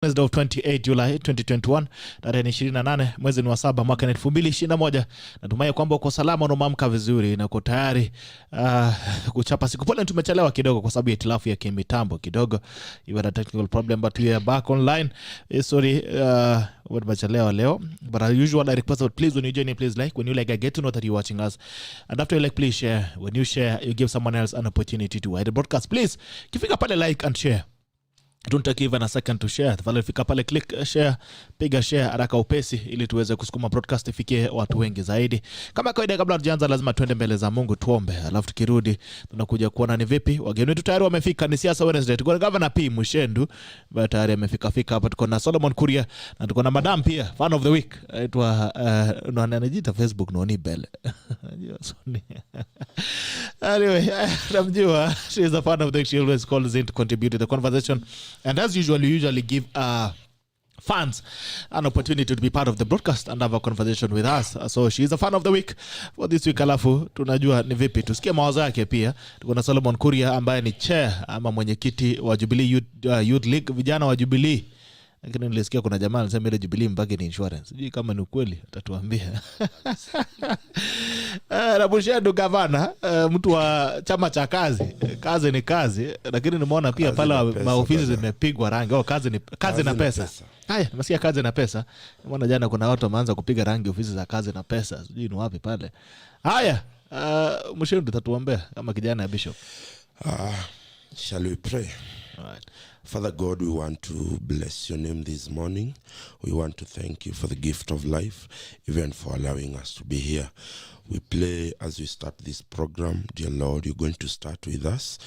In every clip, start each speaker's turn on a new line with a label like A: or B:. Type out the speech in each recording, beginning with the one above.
A: Wednesday of 28 July 2021, tarehe 28 mwezi wa 7 mwaka 2021. Natumai kwamba uko salama na umeamka vizuri na uko tayari kuchapa siku. Pole tumechelewa kidogo kwa sababu ya hitilafu ya kimitambo kidogo. We had a technical problem but we are back online. Sorry tumechelewa leo. But as usual I request that please when you join in, please like. When you like, I get to know that you're watching us. And after you like, please share. When you share, you give someone else an opportunity to watch the broadcast. Please kifika pale like and share. Don't take even a second to share. Tafadhali fika pale, click share, piga share haraka upesi ili tuweze kusukuma broadcast ifikie watu wengi zaidi. Kama kawaida, kabla tuanze lazima tuende mbele za Mungu tuombe. Alafu tukirudi tunakuja kuona ni vipi wageni wetu tayari wamefika. Ni Siasa Wednesday. Tuko na Governor P Muchendu tayari amefika hapa. Tuko na Solomon KURIA na tuko na Madam pia, fan of the week. Aitwa anajiita Facebook Noni Bell. Anyway, namjua she is a fan of the week. She always calls in to contribute to the conversation. And as usual, you usually give fans an opportunity to be part of the broadcast and have a conversation with us. So she is a fan of the week for this week. Alafu tunajua ni vipi tusikie mawazo yake pia. Tuko na Solomon KURIA ambaye ni chair ama mwenyekiti wa Jubilee Youth League, vijana wa Jubilee. Lakini nilisikia kuna jamaa anasema ile Jubilee mpaka ni insurance. Sijui kama ni ukweli, atatuambia. Na Muchendu gavana, mtu wa chama cha kazi. Kazi ni kazi, lakini nimeona pia pala maofisi zimepigwa rangi. Kazi na pesa. Haya, nasikia kazi na pesa. Nimeona jana kuna watu wameanza kupiga rangi ofisi za kazi na pesa. Sijui ni wapi pale. Haya, Muchendu tatuombea kama kijana ya bishop.
B: Shall we pray?
A: All right.
B: Father God, we want to bless your name this morning. We want to thank you for the gift of life, even for allowing us to be here. We pray as we start this program, dear Lord, you're going to start with us.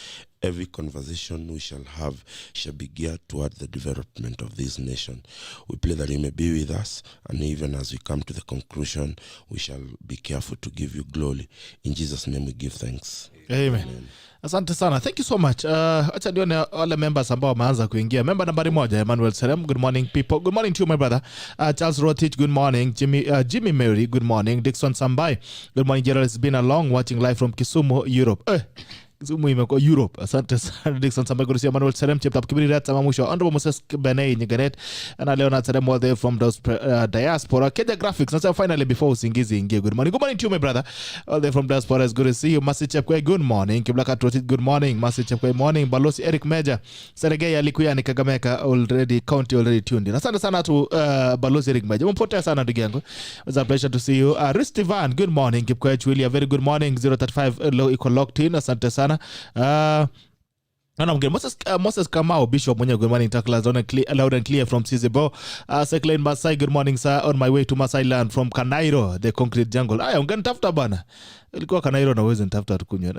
B: Every conversation we shall have shall be geared toward the development of this nation. We pray that you may be with us, and even as we come to the conclusion, we shall be careful to give you glory. In Jesus' name we give thanks.
A: Amen. Asante sana. Thank you so much. Acha nione wale members ambao wameanza kuingia. Member nambari 1, Emmanuel Serem. Good morning people. Good morning to you my brother. Charles Rotich, good morning. Jimmy Mary, good morning. Dixon Sambai, good morning. Gerald, it's been a long watching live from Kisumu, Europe. Kisumu imekuwa Europe. Asante sana Dixon Sambai. Kurusia Emmanuel Serem, Cheptap Kibirirat sama mwisho. Honorable Moses Benei Nyegeret na Leonard Serem all there from those diaspora. Kenya Graphics. Nasema finally before usingizi ingie. Good morning. Good morning to you my brother. All there from diaspora. It's good to see you. Masi Chepkwe, good morning. Kiblaka Trotit, good morning. Masi Chepkwe, morning. Balosi Eric Meja. Sergei alikuya ni Kakamega already, county already tuned in. Asante sana tu Balosi Eric Meja. Mpotea sana ndugu yangu. It's a pleasure to see you. Ristivan, good morning. Kipkwe Chwili, a very good morning. 035 low equal locked in. Asante sana. Moses Kamau Bishop mwenye good morning. Tackles on loud and clear from Sizebo. Seklen Masai, good morning sir, on my way to Masai land from Kanairo, the concrete jungle. Aya ungenitafuta bana. Ilikuwa Kanairo na uweze nitafuta tukunywa.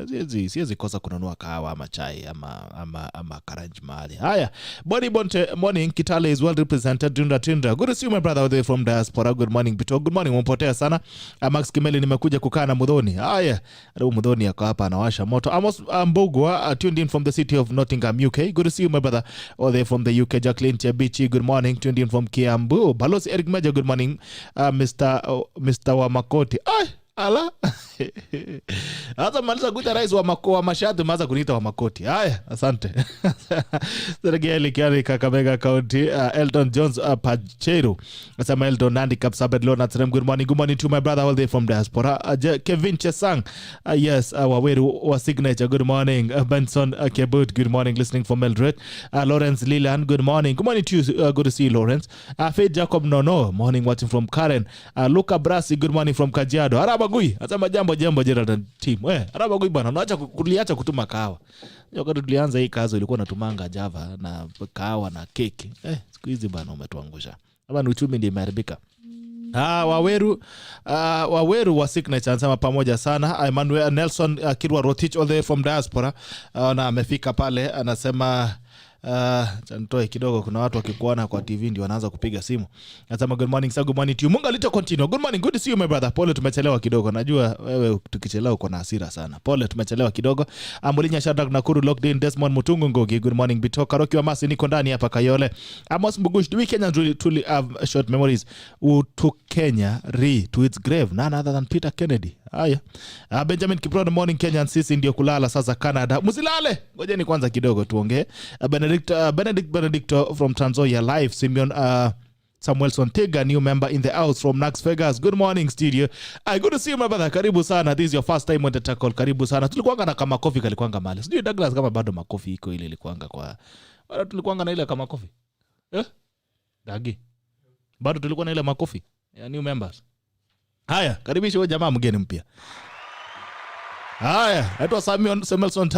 A: Siwezi kosa kununua kahawa ama chai ama karanji mahali. Haya, Body Bonte morning. Kitale is well represented. Tunda. Good to see you my brother all the way from diaspora. Good morning Bito. Good morning, mpotea sana. Max Kimeli, nimekuja kukaa na Muthoni. Haya, Muthoni yako hapa anawasha moto. Amos Mbugwa tuned in from the city of Nottingham, UK. Good to see you my brother all the way from the UK. Jacqueline Chebichi, good morning. Tuned in from Kiambu. Balosi Eric Meja, good morning. Mr. Wamakoti. Ala. Hata maliza kuita rais wa mashati maza kuniita wa makoti. Haya, asante. Sergei Likiani Kakamega County, Elton Jones Pachero. Asama Elton Nandi Kapsabet Lona Trem, good morning. Good morning to my brother all day from diaspora. Kevin Chesang. Yes, Waweru wa signature. Good morning. Benson Kebut, good morning, listening from Mildred. Lawrence Leland, good morning. Good morning to you. Good to see you, Lawrence. Faith Jacob Nono, morning watching from Karen. Luca Brasi, good morning from Kajiado. Arabagui, asama jambo Gerald team. Arabagui bwana, kuliacha kutuma kahawa. Wakati tulianza hii kazi ulikuwa unatumanga Java na kahawa na keki. Siku hizi bwana umetuangusha. Hapa uchumi ndio imeharibika. Waweru wa signature anasema pamoja sana. Emmanuel Nelson Kirwa Rotich all the way from diaspora. Na amefika pale anasema chantoe kidogo, kuna watu wakikuona kwa TV ndio wanaanza kupiga simu. Nasema good morning sir, good morning to you. Mungu alito continue. Good morning, good to see you my brother. Pole tumechelewa kidogo. Najua wewe tukichelewa uko na hasira sana. Pole tumechelewa kidogo. Amulinya Shadrack Nakuru locked in. Desmond Mutungu Ngogi, good morning. Bitoka Roki wa Masi niko ndani hapa Kayole. Amos Mbugush, do we Kenyans truly have short memories? To Kenya to its grave, none other than Peter Kennedy. Haya. Benjamin Kiprono, morning Kenya, sisi ndio kulala sasa Canada. Msilale. Ngojeni kwanza kidogo tuongee. Benedicto from Trans Nzoia live. Simeon Samuelson Tega, new member in the house from Nax Vegas. Good morning studio. Good to see you my brother. Karibu sana. This is your first time on the tackle. Karibu sana. Tulikuanga na kama coffee kalikuanga mali. Sijui Douglas kama bado makofi iko ile ilikuanga kwa. Bado tulikuanga na ile kama coffee. Dagi. Bado tulikuwa na ile makofi ya new members. Haya, karibisha huyo jamaa mgeni mpya. Haya, aitwa Samuelson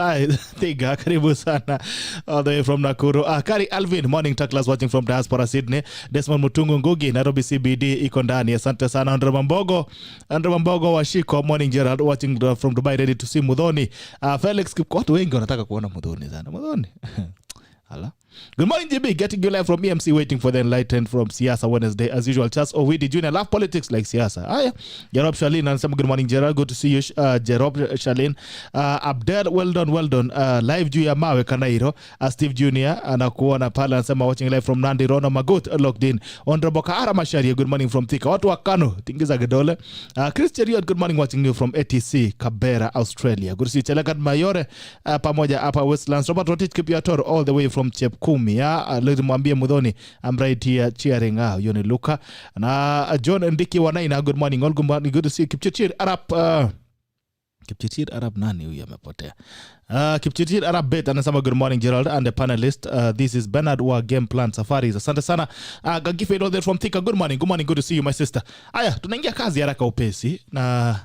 A: Tega, karibu sana all the way from Nakuru. Kari Alvin, morning tacklers watching from diaspora Sydney. Desmond Mutungu Ngugi, Nairobi CBD iko ndani. Asante sana Andre Mambogo Washiko, morning Gerald watching from Dubai, ready to see Muthoni. Felix watu wengi wanataka kuona Muthoni sana. Muthoni. Hala. Good morning, GB. Getting you live from EMC, waiting for the enlightened from Siasa Wednesday. As usual, Charles Owidi Jr. Love politics like Siasa. Aya. Jerob Shalin, and some good morning, Gerald. Good to see you, Jerob Shalin. Abdel, well done. Live juu ya mawe Kanairo. Steve Jr. anakuona pale anasema watching live from Nandi. Rono Magut locked in. Honorable Kaara Masharia, good morning from Thika. Watu wa Kano, tingiza gedole. Chris Cheriot, good morning, watching you from ATC, Kabera, Australia. Good to see Chelagat Mayore, pamoja hapa Westlands. Robert Rotich Kipiator, all the way from Chepkumi. Mwambie Muthoni, I'm right here cheering. Yoni Luka. Na John Ndiki Wanaina, good morning. All good morning. Good to see you. Kipchirchir Arab nani huyu amepotea. Kipchirchir Arab Bet anasema good morning Gerald and the panelist. This is Bernard wa Game Plan Safaris. Asante sana. Gagife all there from Thika. Good morning. Good to see you my sister. Haya, tunaingia kazi haraka upesi na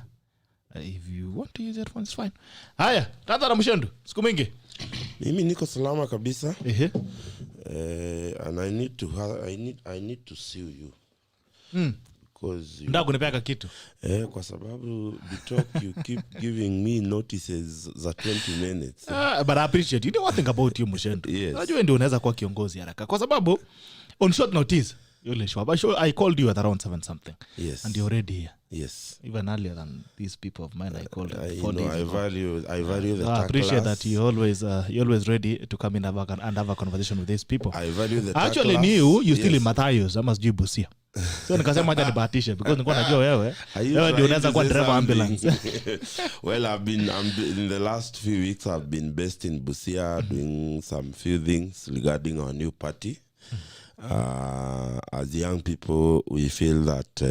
A: if you want to use it it's fine. Haya, tata na Mshendu. Siku mingi.
B: Mimi niko salama kabisa. And I need to sue you. Because
A: ndio kunipeka kitu.
B: Kwa sababu you keep giving me notices za 20 minutes.
A: But I appreciate you. One thing about you Mshendu.
B: Yes.
A: Unajua ndio unaweza kuwa kiongozi haraka. Kwa sababu on short notice I called you at around 7 something.
B: Yes.
A: And you're already here.
B: Yes.
A: Even earlier than these people of mine I called 4 days
B: I value the
A: I appreciate that you're always ready to come in and have a conversation with these people.
B: I value the
A: actually knew you still in Matthayos. I must Busia. So nikasema acha nibahatishe because nilikuwa najua wewe ndio unaweza kuwa driver ambulance.
B: Well, I've been in the last few weeks I've been based in Busia doing some few things regarding our new party. As young people, we feel that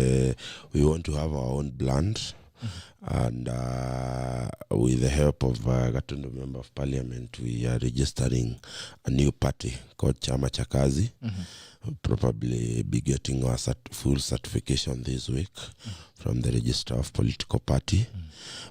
B: we want to have our own brand, and with the help of Gatundu Member of Parliament, we are registering a new party called Chama cha Kazi. We'll probably be getting our full certification this week from the Register of Political Party.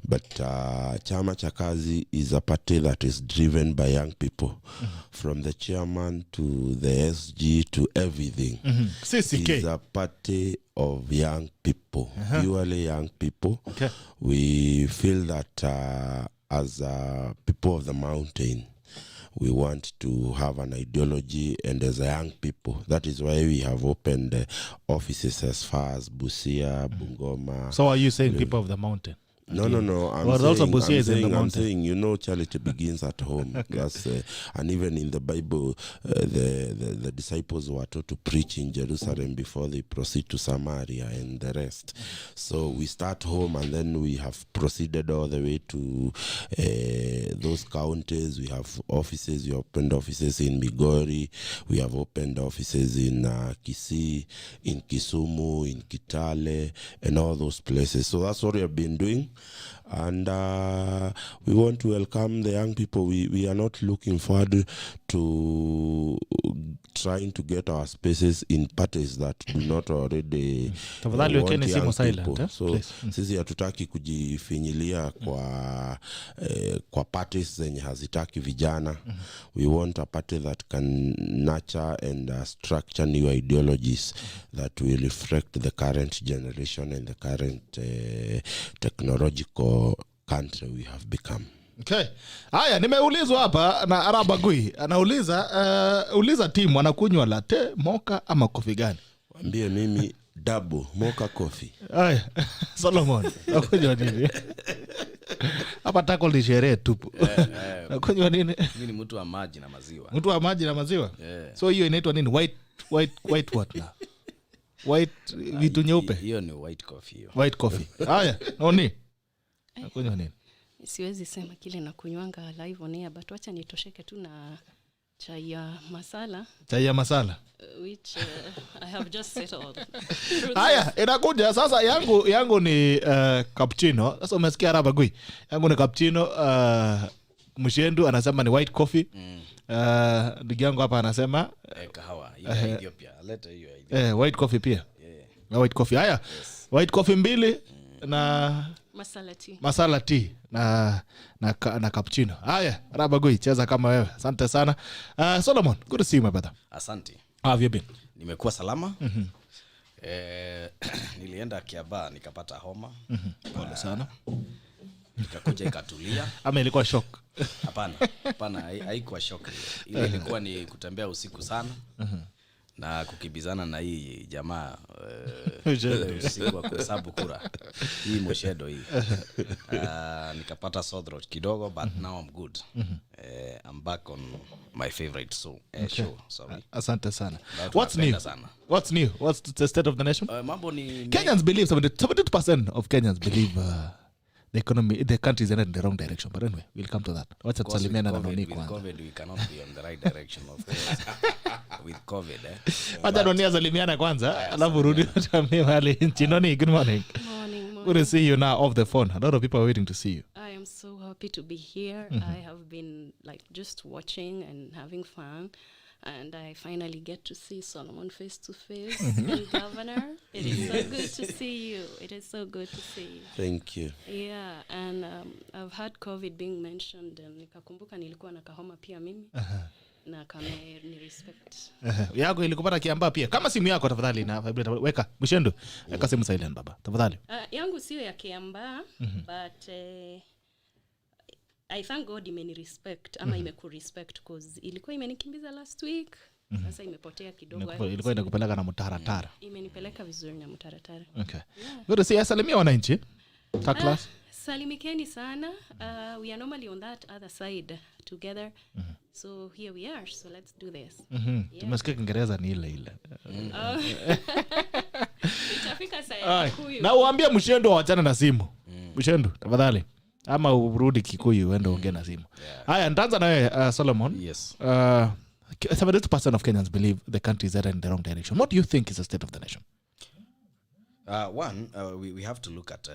B: But Chama cha Kazi is a party that is driven by young people, from the chairman to the SG to everything. It's a party of young people, purely young people.
A: Okay.
B: We feel that as people of the mountain, we want to have an ideology, and as a young people, that is why we have opened offices as far as Busia, Bungoma.
A: So are you saying people of the mountain?
B: No. I'm saying, charity begins at home. Okay. That's, and even in the Bible, the disciples were taught to preach in Jerusalem before they proceed to Samaria and the rest. So we start home, and then we have proceeded all the way to those counties. We have offices. We opened offices in Migori. We have opened offices in Kisii, in Kisumu, in Kitale, and all those places. So that's what we have been doing. And we want to welcome the young people. We are not looking forward to trying to get our spaces in parties that do not already want young people. So sisi hatutaki kujifinyilia kwa parties zenye hazitaki vijana. We want a party that can nurture and structure new ideologies that will reflect the current generation and the current technological country we have become.
A: Okay. Haya, nimeulizwa hapa na Arabagui. Uliza timu anakunywa latte, mocha ama coffee gani?
B: Waambie mimi double mocha coffee.
A: Haya, Solomon, anakunywa nini? Hapa tackle ni sherehe tupu. Anakunywa nini?
C: Mimi ni mtu wa maji na maziwa.
A: Mtu wa maji na maziwa? So hiyo inaitwa nini? White what now? White vitu nyeupe.
C: Hiyo ni white coffee hiyo.
A: White coffee. Haya, noni. Nakunywa nini?
D: Siwezi sema kile na kunywanga live on air, but wacha nitosheke tu na chai ya masala.
A: Chai ya masala?
D: Which I have just settled.
A: Haya, inakuja. Sasa yangu ni cappuccino. Sasa umesikia raba gui. Yangu ni cappuccino, Mchendu anasema ni white coffee. Ndugu yangu hapa anasema
C: kahawa. Hiyo Ethiopia. Leta hiyo.
A: White coffee pia.
C: Yeah.
A: White coffee. Haya. Yes. White coffee 2 na masala tea na cappuccino. Haya, raba gui, cheza kama wewe. Asante sana. Solomon, good to see you my brother.
C: Asante.
A: How have you been?
C: Nimekuwa salama. Nilienda Kiaba nikapata homa.
A: Pole sana.
C: Nikakuja ikatulia.
A: Ama ilikuwa shock?
C: Hapana, haikuwa shock. Ile ilikuwa ni kutembea usiku sana. Na kukibizana na hii jamaa usiku wa kuhesabu kura. Hii mshedo hii. Nikapata sore throat kidogo, but now I'm good. I'm back on my favorite show. Sorry.
A: Asante sana. What's new? What's the state of the nation?
C: Mambo ni
A: Kenyans believe 72% of Kenyans believe the country is in the wrong direction, but anyway, we'll come to that. What's salimiana na noni kwanza?
C: With COVID we cannot be on the right direction, of course. With COVID
A: wacha noni salimiana kwanza alafu rudi tuambie hali nchini. Good morning. Good to see you now off the phone. A lot of people are waiting to see you.
D: I am so happy to be here. I have been just watching and having fun, and I finally get to see Solomon face to face. And Governor, it is so good to see you. It is so good to see you.
B: Thank you.
D: Yeah, and I've heard COVID being mentioned, and nikakumbuka nilikuwa na kahoma pia mimi. Na kame ni respect.
A: Yako ilikupata Kiambaa pia. Kama simu yako tafadhali na vibrate weka Mchendu. Weka simu silent baba. Tafadhali.
D: Yangu sio ya Kiambaa, but I thank God imeni respect ama imeku respect cause ilikuwa imenikimbiza last week. Sasa imepotea kidogo.
A: Ilikuwa inakupeleka na mtaratara.
D: Imenipeleka vizuri na mtaratara.
A: Okay. Good to see you. Salimia wananchi. Third class.
D: Salimikeni sana. We are normally on that other side together. So here we are. So let's do this.
A: Tumesikia Kiingereza ni ile.
D: Itafika saa Kikuyu.
A: Na uambie Mchendu waachane na simu. Mchendu tafadhali. Ama urudi Kikuyu uende ongea na simu. Haya, nitaanza na wewe Solomon.
C: Yes.
A: 72% of Kenyans believe the country is headed in the wrong direction. What do you think is the state of the nation?
C: We have to look at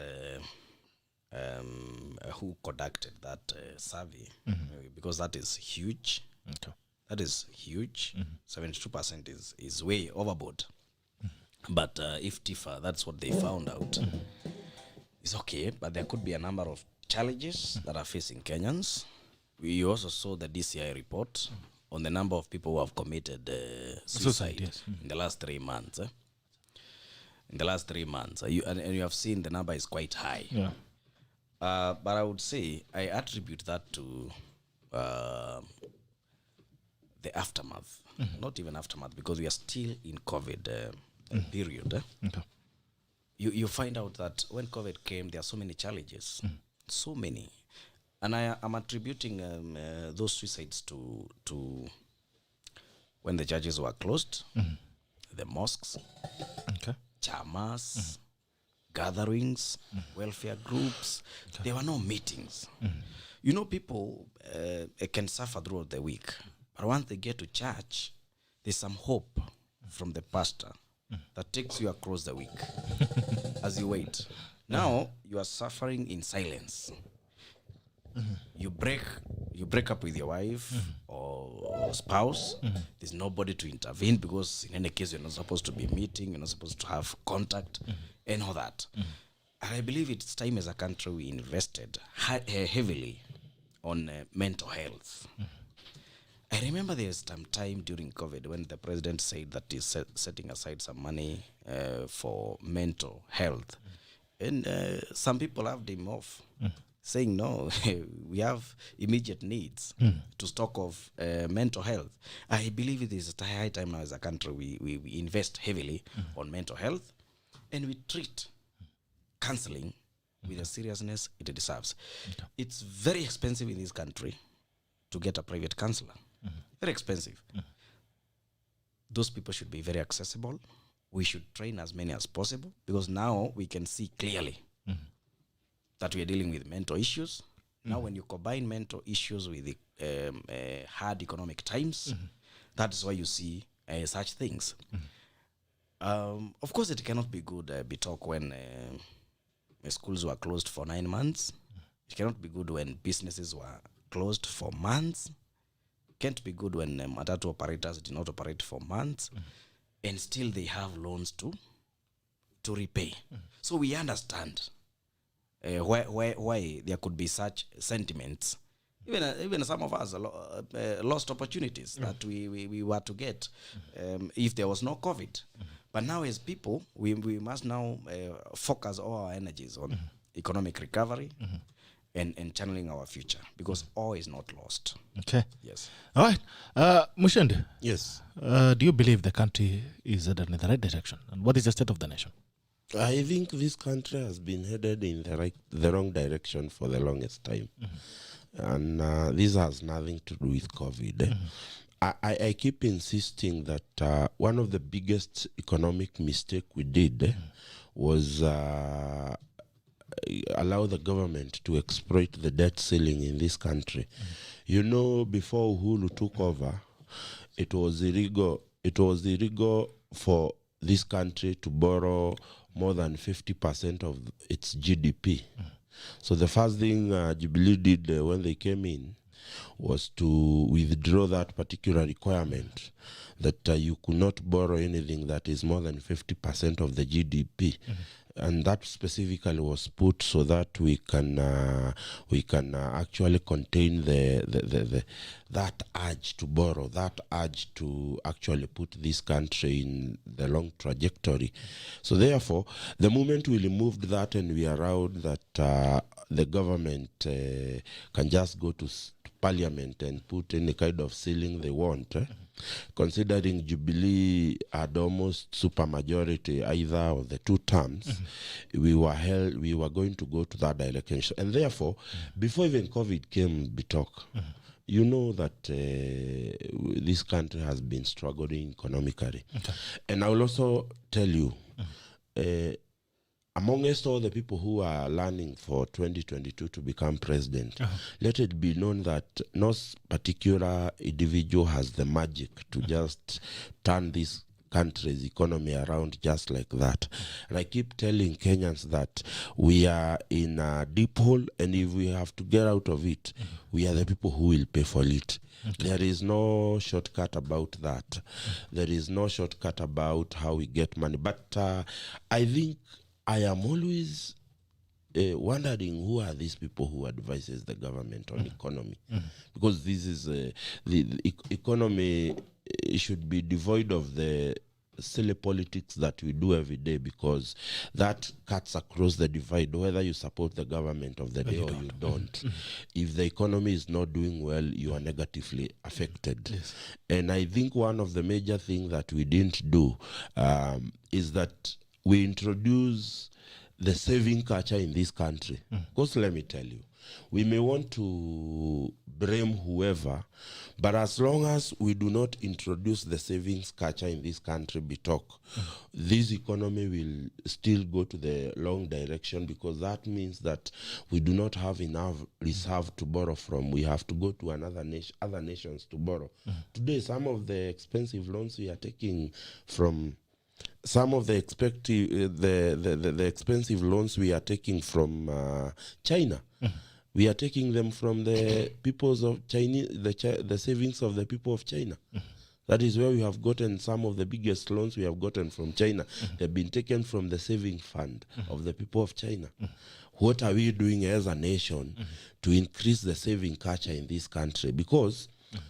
C: who conducted that survey, because that is huge.
A: Okay.
C: That is huge. 72% is way overboard. But if TIFA, that's what they found out, it's okay. But there could be a number of challenges that are facing Kenyans. We also saw the DCI report on the number of people who have committed suicide in the last 3 months. In the last 3 months, and you have seen the number is quite high.
A: Yeah.
C: But I would say I attribute that to the aftermath. Not even aftermath, because we are still in COVID period.
A: Okay.
C: You find out that when COVID came, there are so many challenges. So many. And I'm attributing those suicides to when the churches were closed, the mosques,
A: Okay.
C: chamas, gatherings, welfare groups. There were no meetings. You know, people can suffer throughout the week, but once they get to church, there's some hope from the pastor that takes you across the week as you wait. Now you are suffering in silence. You break up with your wife or spouse. There's nobody to intervene, because in any case you're not supposed to be meeting, you're not supposed to have contact and all that. And I believe it's time as a country we invested heavily on mental health. I remember there was some time during COVID when the president said that he's setting aside some money for mental health. And some people have him off, saying, no, we have immediate needs to stock of mental health. I believe it is a high time now as a country we invest heavily on mental health, and we treat counseling with the seriousness it deserves. Okay. It's very expensive in this country to get a private counselor. Very expensive. Those people should be very accessible. We should train as many as possible, because now we can see clearly that we are dealing with mental issues. Now, when you combine mental issues with the hard economic times, that is why you see such things. Of course, it cannot be good, Bitok, when schools were closed for 9 months. It cannot be good when businesses were closed for months. It can't be good when matatu operators did not operate for months, and still they have loans to repay. So we understand why there could be such sentiments. Even some of us lost opportunities that we were to get if there was no COVID. But now as people, we must now focus all our energies on economic recovery and channeling our future, because all is not lost.
A: Okay.
C: Yes.
A: All right. Muchendu,
B: Yes.
A: do you believe the country is headed in the right direction? And what is the state of the nation?
B: I think this country has been headed in the wrong direction for the longest time. And this has nothing to do with COVID. I keep insisting that one of the biggest economic mistake we did was allow the government to exploit the debt ceiling in this country. You know, before Uhuru took over, it was illegal for this country to borrow more than 50% of its GDP. So the first thing Jubilee did when they came in was to withdraw that particular requirement that you could not borrow anything that is more than 50% of the GDP. And that specifically was put so that we can actually contain that urge to borrow, that urge to actually put this country in the long trajectory. So therefore, the moment we removed that and we allowed that the government can just go to parliament and put any kind of ceiling they want, considering Jubilee had almost supermajority either of the two terms, we were going to go to that direction. And therefore, before even COVID came, Bitok, you know that this country has been struggling economically. And I will also tell you, amongst all the people who are learning for 2022 to become president, let it be known that no particular individual has the magic to just turn this country's economy around just like that. And I keep telling Kenyans that we are in a deep hole, and if we have to get out of it, we are the people who will pay for it. There is no shortcut about that. There is no shortcut about how we get money. But I think I am always wondering who are these people who advises the government on economy, because this is the economy should be devoid of the silly politics that we do every day, because that cuts across the divide, whether you support the government of the day or you don't. If the economy is not doing well, you are negatively affected. And I think one of the major things that we didn't do is that we introduce the saving culture in this country. Because let me tell you, we may want to blame whoever, but as long as we do not introduce the savings culture in this country, this economy will still go to the wrong direction, because that means that we do not have enough reserve to borrow from. We have to go to other nations to borrow. Today, some of the expensive loans we are taking from the expensive loans we are taking from China. We are taking them from the peoples of China, the savings of the people of China. That is where we have gotten some of the biggest loans we have gotten from China. They've been taken from the saving fund of the people of China. What are we doing as a nation to increase the saving culture in this country? Because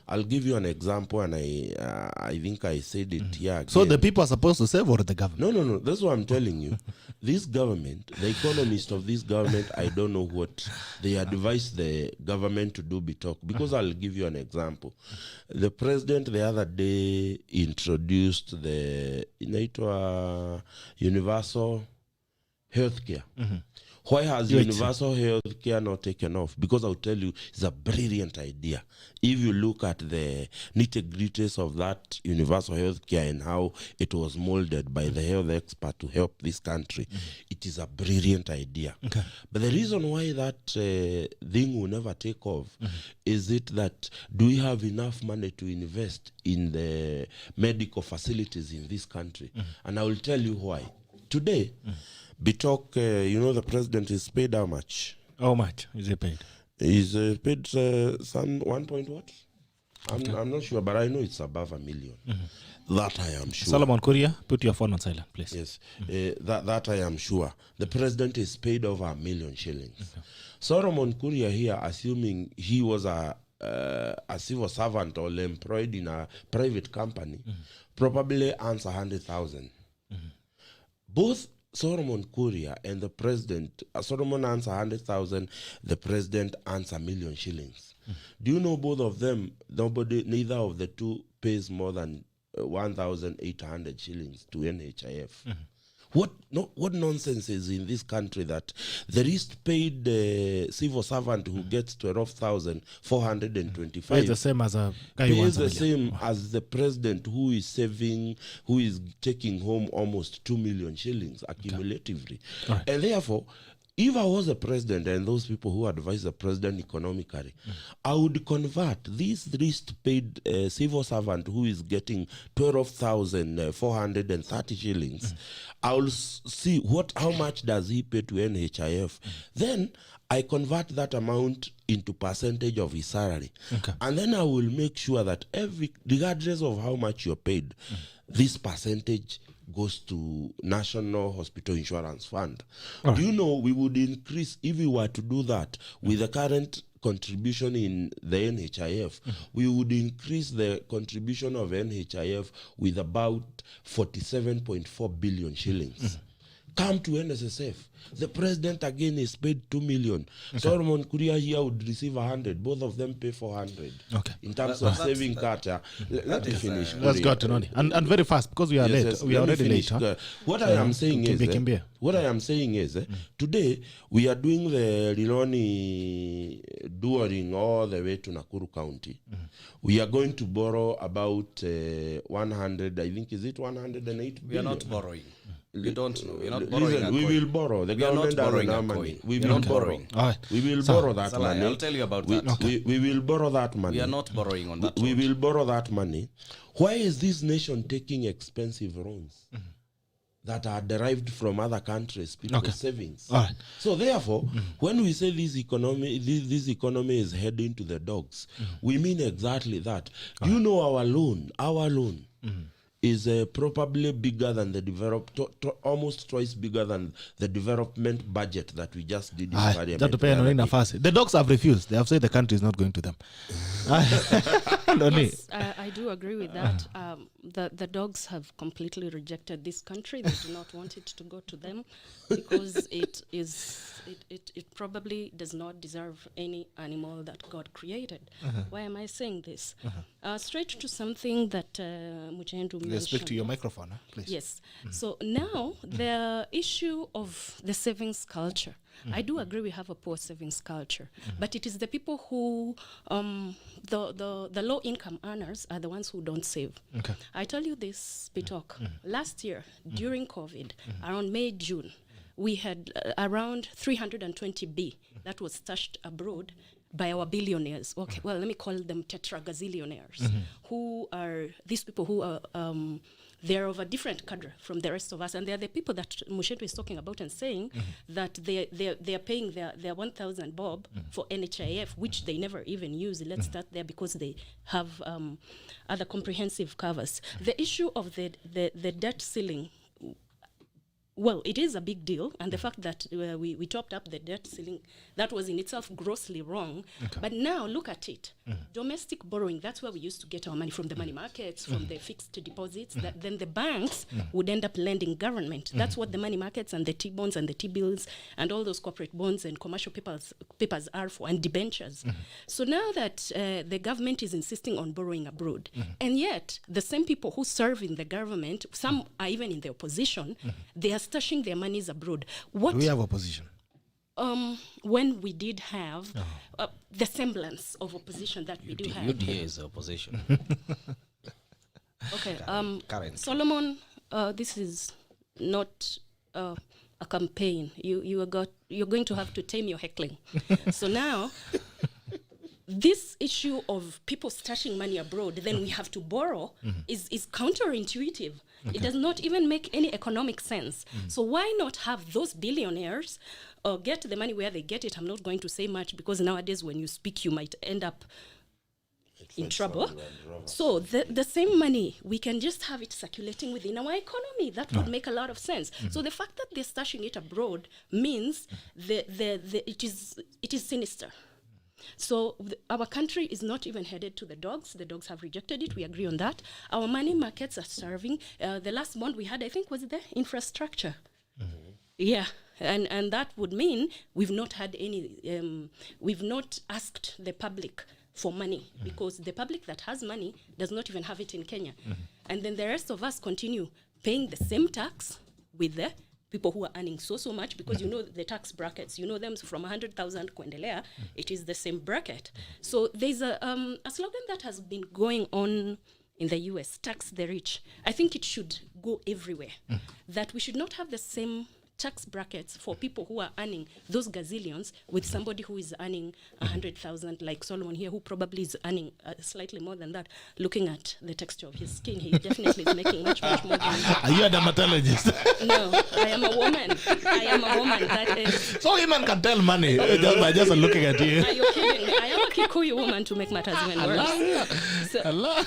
B: I'll give you an example, and I think I said it here again.
A: So the people are supposed to save, or the government?
B: No. That's what I'm telling you. This government, the economists of this government, I don't know what they advise the government to do, because I'll give you an example. The president the other day introduced the universal healthcare. Why has universal healthcare not taken off? Because I'll tell you, it's a brilliant idea. If you look at the nitty-gritties of that universal healthcare and how it was molded by the health expert to help this country, it is a brilliant idea.
A: Okay.
B: But the reason why that thing will never take off is it that do we have enough money to invest in the medical facilities in this country? And I will tell you why. Today, Bitok, the president is paid how much?
A: How much is he paid?
B: He's paid some 1 point what? I'm not sure, but I know it's above $1 million. That I am sure.
A: Solomon KURIA, put your phone on silent, please.
B: Yes, that I am sure. The president is paid over $1 million shillings. Solomon KURIA here, assuming he was a civil servant or employed in a private company, probably earns 100,000. Both Solomon KURIA and the president, Solomon earns 100,000, the president earns $1 million shillings. Do you know both of them, neither of the two pays more than 1,800 shillings to NHIF? What nonsense is in this country that the least paid civil servant who gets 12,425
A: Pays the same as a guy who
B: pays
A: wants
B: the
A: $1 million.
B: same as the president who is taking home almost 2 million shillings accumulatively.
A: Right.
B: And therefore, if I was a president and those people who advise the president economically, I would convert this least paid civil servant who is getting 12,430 shillings. I'll see how much does he pay to NHIF. Then I convert that amount into percentage of his salary. And then I will make sure that regardless of how much you're paid, this percentage goes to National Hospital Insurance Fund. Do you know we would increase, if we were to do that with the current contribution in the NHIF, we would increase the contribution of NHIF with about 47.4 billion shillings. Come to NSSF. The president again is paid 2 million. Solomon KURIA here would receive 100. Both of them pay 400.
A: Okay.
B: In terms of saving Carter. Let me finish.
A: Let's go to Noni. And very fast, because we are late.
B: Yes,
A: We are
B: let me
A: already
B: finish.
A: late. Huh?
B: What I am saying is,
A: Kimbia.
B: today we are doing the Riloni during all the way to Nakuru County. We are going to borrow about 100, I think, is it 108 billion?
C: We are not borrowing. We don't know. We are not borrowing.
B: Listen, we will borrow. The government doesn't have money. We will borrow.
A: All right.
B: We will borrow that
C: Salah,
B: money.
C: I'll tell you about that.
B: We will borrow that money.
C: We are not borrowing on that.
B: We will borrow that money. Why is this nation taking expensive loans that are derived from other countries, people's savings?
A: All right.
B: So therefore, when we say this economy is heading to the dogs, we mean exactly that. You know, our loan is probably bigger than the almost twice bigger than the development budget that we just did in Parliament.
A: The dogs have refused. They have said the country is not going to them.
D: Yes, I do agree with that. The dogs have completely rejected this country. They do not want it to go to them because it probably does not deserve any animal that God created. Why am I saying this? Straight to something that Muchendu mentioned.
A: Speak to your microphone, please.
D: Yes. So now the issue of the savings culture. I do agree we have a poor savings culture, but it is the people who, the low income earners are the ones who don't save.
A: Okay.
D: I tell you this, Bitok. Last year, during COVID, around May, June, we had around 320 B that was stashed abroad by our billionaires. Okay, well, let me call them tetragazillionaires, who are these people who are, they're of a different cadre from the rest of us, and they're the people that Muchendu is talking about and saying that they're paying their 1,000 bob for NHIF, which they never even use. Let's start there because they have other comprehensive covers. The issue of the debt ceiling, well, it is a big deal, and the fact that we topped up the debt ceiling, that was in itself grossly wrong. Okay. But now look at it. Domestic borrowing, that's where we used to get our money from the money markets, from the fixed deposits. That then the banks would end up lending government. That's what the money markets and the T-bonds and the T-bills and all those corporate bonds and commercial papers are for, and debentures. So now that the government is insisting on borrowing abroad, and yet the same people who serve in the government, some are even in the opposition, they are stashing their monies abroad. What
A: Do we have opposition?
D: when we did have the semblance of opposition that we do have.
C: UDA is opposition.
D: Okay.
C: Current.
D: Solomon, this is not a campaign. You're going to have to tame your heckling. So now, this issue of people stashing money abroad, then we have to borrow, is counterintuitive. Okay. It does not even make any economic sense. So why not have those billionaires get the money where they get it? I'm not going to say much because nowadays when you speak, you might end up in trouble. So the same money, we can just have it circulating within our economy. That would make a lot of sense. So the fact that they're stashing it abroad means it is sinister. So our country is not even headed to the dogs. The dogs have rejected it. We agree on that. Our money markets are starving. The last bond we had, I think, was the infrastructure. Yeah. And that would mean we've not had any, we've not asked the public for money because the public that has money does not even have it in Kenya. And then the rest of us continue paying the same tax with the people who are earning so much because you know the tax brackets, you know them from 100,000 kuendelea, it is the same bracket. So there's a slogan that has been going on in the US, tax the rich. I think it should go everywhere, that we should not have the same tax brackets for people who are earning those gazillions with somebody who is earning 100,000 like Solomon here, who probably is earning slightly more than that. Looking at the texture of his skin, he definitely is making much more than that.
A: Are you a dermatologist?
D: No, I am a woman. That is.
A: So women can tell money just by just looking at you.
D: Are you kidding me? I am a Kikuyu woman to make matters even worse.
A: Allah.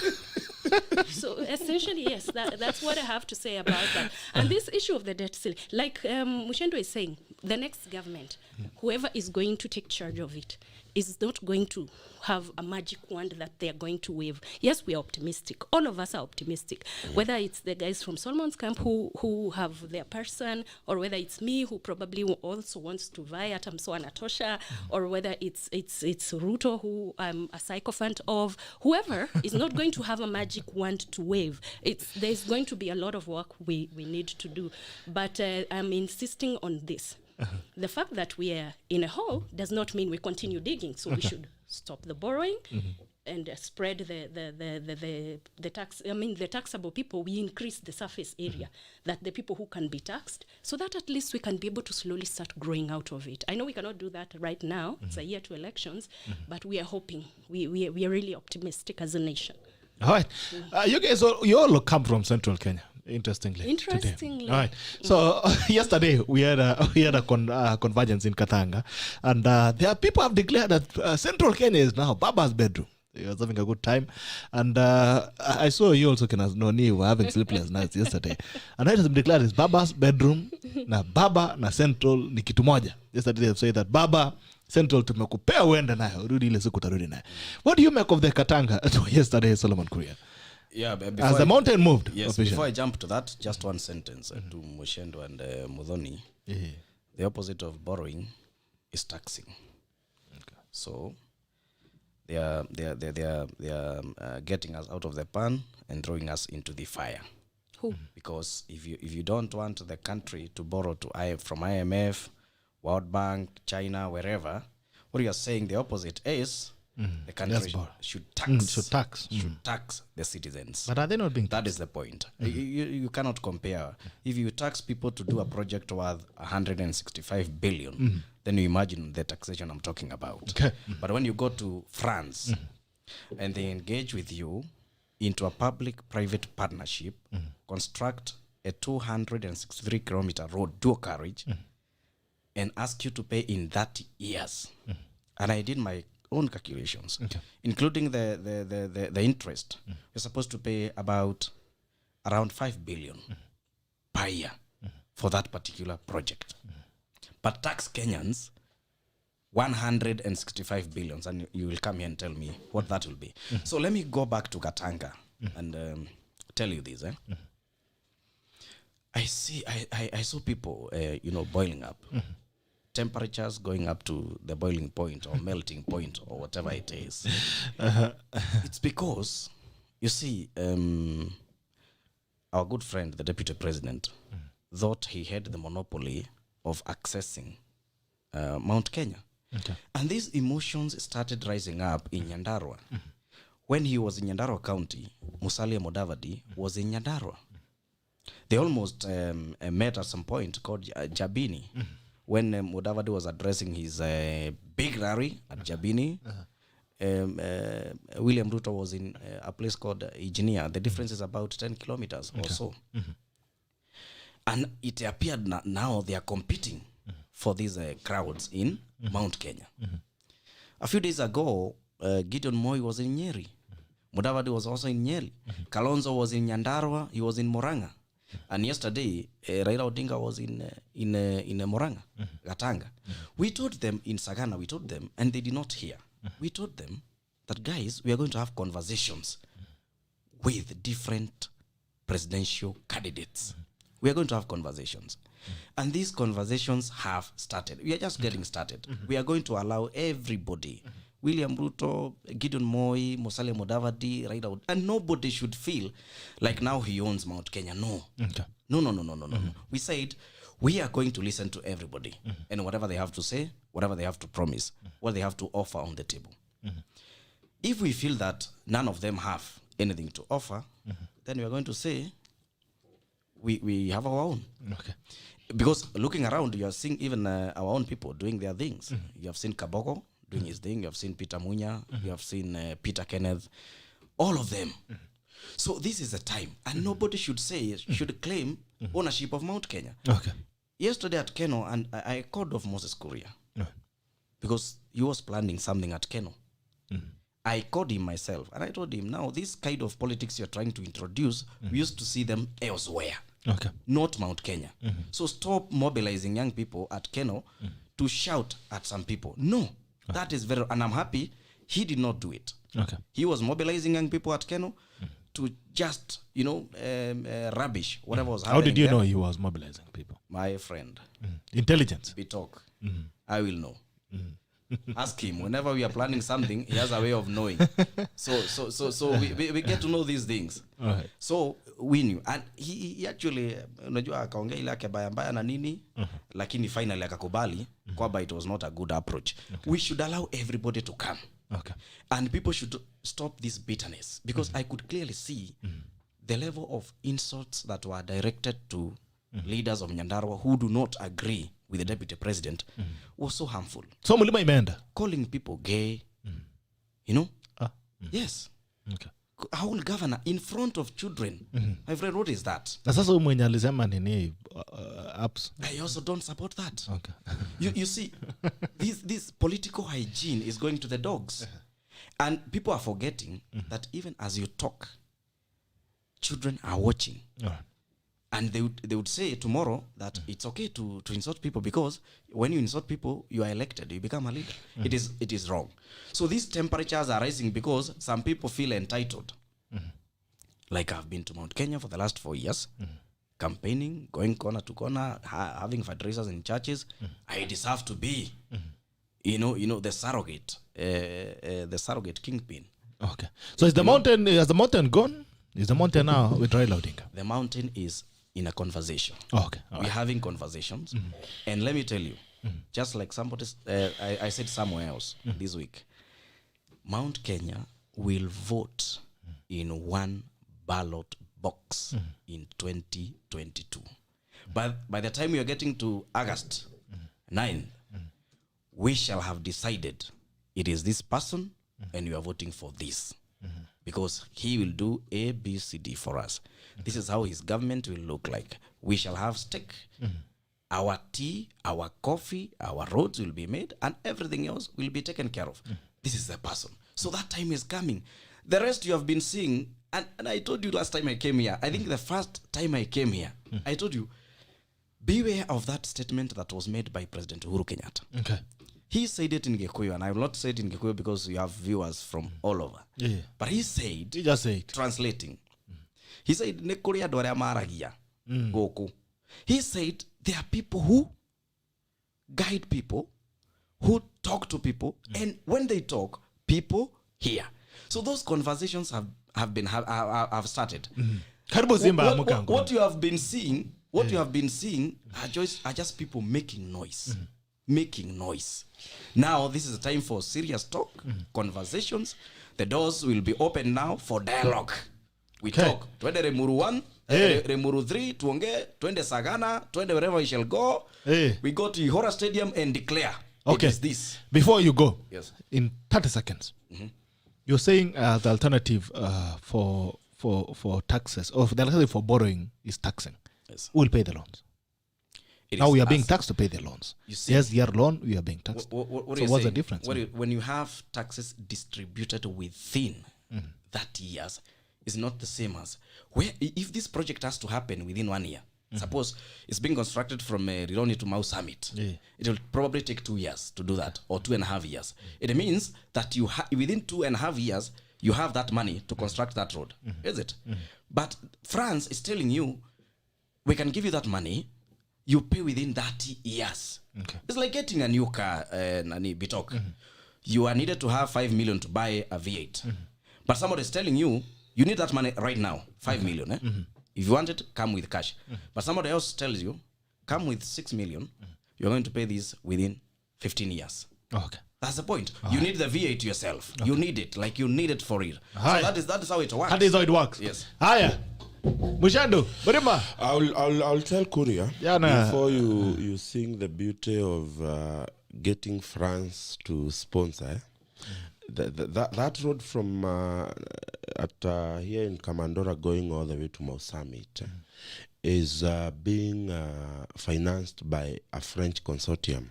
D: So essentially, yes, that's what I have to say about that. And this issue of the debt ceiling, like Muchendu is saying, the next government, whoever is going to take charge of it, is not going to have a magic wand that they are going to wave. Yes, we are optimistic. All of us are optimistic. Whether it's the guys from Solomon's camp who have their person, or whether it's me who probably also wants to vie at so Anatosha, or whether it's Ruto who I'm a sycophant of, whoever is not going to have a magic wand to wave. There's going to be a lot of work we need to do. But I'm insisting on this. The fact that we are in a hole does not mean we continue digging. So we should stop the borrowing and spread the tax. I mean, the taxable people, we increase the surface area that the people who can be taxed, so that at least we can be able to slowly start growing out of it. I know we cannot do that right now. It's a year to elections, but we are hoping. We are really optimistic as a nation.
A: All right. You guys, you all come from Central Kenya. Interestingly.
D: Today.
A: All right. So yesterday we had a convergence in Katanga, and there are people have declared that Central Kenya is now Baba's bedroom. He was having a good time, and I saw you also were having sleepless nights yesterday, and it has been declared it's Baba's bedroom. Na Baba na Central ni kitu moja. Yesterday they say that Baba Central tumekupea uende nayo, rudi ile siku tarudi nayo. What do you make of the Katanga yesterday, Solomon Kuria?
C: Yeah,
A: as the mountain moved.
C: Yes,
A: officially.
C: Before I jump to that, just one sentence to MUCHENDU and MUTHONI. The opposite of borrowing is taxing. Okay. So they are getting us out of the pan and throwing us into the fire.
D: Who?
C: Because if you don't want the country to borrow from IMF, World Bank, China, wherever, what you are saying the opposite is the country should tax the citizens.
A: But are they not being taxed?
C: That is the point. You cannot compare. If you tax people to do a project worth 165 billion, then you imagine the taxation I'm talking about.
A: Okay.
C: But when you go to France and they engage with you into a public-private partnership, construct a 263 kilometer road, dual carriage, and ask you to pay in 30 years. And I did my own calculations, including the interest. You're supposed to pay around 5 billion per year for that particular project. But tax Kenyans 165 billion, and you will come here and tell me what that will be. So let me go back to Katanga and tell you this. I saw people, boiling up. Temperatures going up to the boiling point or melting point or whatever it is. It's because, you see, our good friend, the deputy president, thought he had the monopoly of accessing Mount Kenya.
A: Okay.
C: And these emotions started rising up in Nyandarua. When he was in Nyandarua County, Musalia Mudavadi was in Nyandarua. They almost met at some point called Jabini. When Mudavadi was addressing his big rally at Jabini, William Ruto was in a place called Ijinia. The difference is about 10 kilometers or so. And it appeared now they are competing for these crowds in Mount Kenya. A few days ago, Gideon Moi was in Nyeri. Mudavadi was also in Nyeri. Kalonzo was in Nyandarua. He was in Murang'a. And yesterday, Raila Odinga was in Murang'a, Gatanga. We told them in Sagana, we told them, and they did not hear. We told them that, guys, we are going to have conversations with different presidential candidates. We are going to have conversations. And these conversations have started. We are just getting started. We are going to allow everybody, William Ruto, Gideon Moi, Musalia Mudavadi, Raila, and nobody should feel like now he owns Mount Kenya. No.
A: Okay.
C: No. We said we are going to listen to everybody and whatever they have to say, whatever they have to promise, what they have to offer on the table. If we feel that none of them have anything to offer, then we are going to say we have our own.
A: Okay.
C: Because looking around, you are seeing even our own people doing their things. You have seen Kaboko doing his thing. You have seen Peter Munya. You have seen Peter Kenneth. All of them. So this is the time. And nobody should claim ownership of Mount Kenya.
A: Okay.
C: Yesterday at Keno, and I called off Moses Kuria. Because he was planning something at Keno. I called him myself. And I told him, now, this kind of politics you're trying to introduce, we used to see them elsewhere.
A: Okay.
C: Not Mount Kenya. So stop mobilizing young people at Keno to shout at some people. No, that is very, and I'm happy he did not do it.
A: Okay.
C: He was mobilizing young people at Keno to just, rubbish whatever was happening.
A: How did you
C: there.
A: know he was mobilizing people?
C: My friend.
A: Intelligence.
C: We talk. I will know. Ask him. Whenever we are planning something, he has a way of knowing. So we get to know these things.
A: Right.
C: So we knew. And he actually, unajua akaongea ile yake baya mbaya na nini, lakini finally akakubali kwamba it was not a good approach. Okay. We should allow everybody to come.
A: Okay.
C: And people should stop this bitterness. Because I could clearly see the level of insults that were directed to leaders of Nyandarua who do not agree with the deputy president was so harmful.
A: So mulima imeenda.
C: Calling people gay, Yes.
A: Okay.
C: A whole governor in front of children. My friend, what is that?
A: Na sasa mwenye alisema nini apps.
C: I also don't support that.
A: Okay.
C: You see, this political hygiene is going to the dogs. And people are forgetting that even as you talk, children are watching.
A: All right.
C: And they would say tomorrow that it's okay to insult people, because when you insult people, you are elected, you become a leader. It is wrong. So these temperatures are rising because some people feel entitled. Like I've been to Mount Kenya for the last 4 years, campaigning, going corner to corner, having fundraisers in churches. I deserve to be, the surrogate kingpin.
A: Okay. So has the mountain gone? Is the mountain now with Raila Odinga?
C: The mountain is in a conversation.
A: Okay.
C: We're having conversations. And let me tell you, just like somebody, I said somewhere else this week, Mount Kenya will vote in one ballot box in 2022. But by the time we are getting to August 9th, we shall have decided it is this person and we are voting for this. Because he will do A, B, C, D for us. This is how his government will look like. We shall have steak. Our tea, our coffee, our roads will be made, and everything else will be taken care of. This is the person. So that time is coming. The rest you have been seeing, and I told you last time I came here, I think the first time I came here, I told you, beware of that statement that was made by President Uhuru Kenyatta.
A: Okay.
C: He said it in Gikuyu, and I will not say it in Gikuyu because we have viewers from all over.
A: Yeah.
C: But he said,
A: He just said,
C: translating, he said, Nekuria dore maragia goku. He said, there are people who guide people, who talk to people, and when they talk, people hear. So those conversations have started.
A: Karibu Simba
C: What you have been seeing What you have been seeing are just people making noise. Making noise. Now, this is a time for serious talk, conversations. The doors will be open now for dialogue. We talk. Twende Remuru 1, Remuru 3, tuonge, twende Sagana, twende wherever we shall go. We go to Ihora Stadium and declare.
A: Okay.
C: It is this.
A: Before you go,
C: Yes.
A: in 30 seconds, you're saying the alternative for taxes, or the alternative for borrowing is taxing.
C: Yes.
A: Who will pay the loans? Now we are being taxed to pay the loans. Yes, year loan, we are being taxed.
C: What
A: so what's the difference?
C: When you have taxes distributed within that years, is not the same as where if this project has to happen within 1 year. Suppose it's being constructed from Rironi to Mau Summit. It will probably take 2 years to do that, or 2.5 years. It means that you within 2.5 years, you have that money to construct that road. Is it? But France is telling you, we can give you that money, you pay within 30 years. Okay. It's like getting a new car, Bitok. You are needed to have 5 million to buy a V8. But somebody is telling you, you need that money right now, 5 million. If you want it, come with cash. But somebody else tells you, come with 6 million, you're going to pay this within 15 years.
A: Okay.
C: That's the point. You need the V8 yourself. You need it, like you need it for it. So that is how it works.
A: That is how it works.
C: Yes.
A: Haya. Mushendu, Burima.
B: I'll tell Kuria before you sing the beauty of getting France to sponsor. That road from here in Kamandora going all the way to Mau Summit is being financed by a French consortium.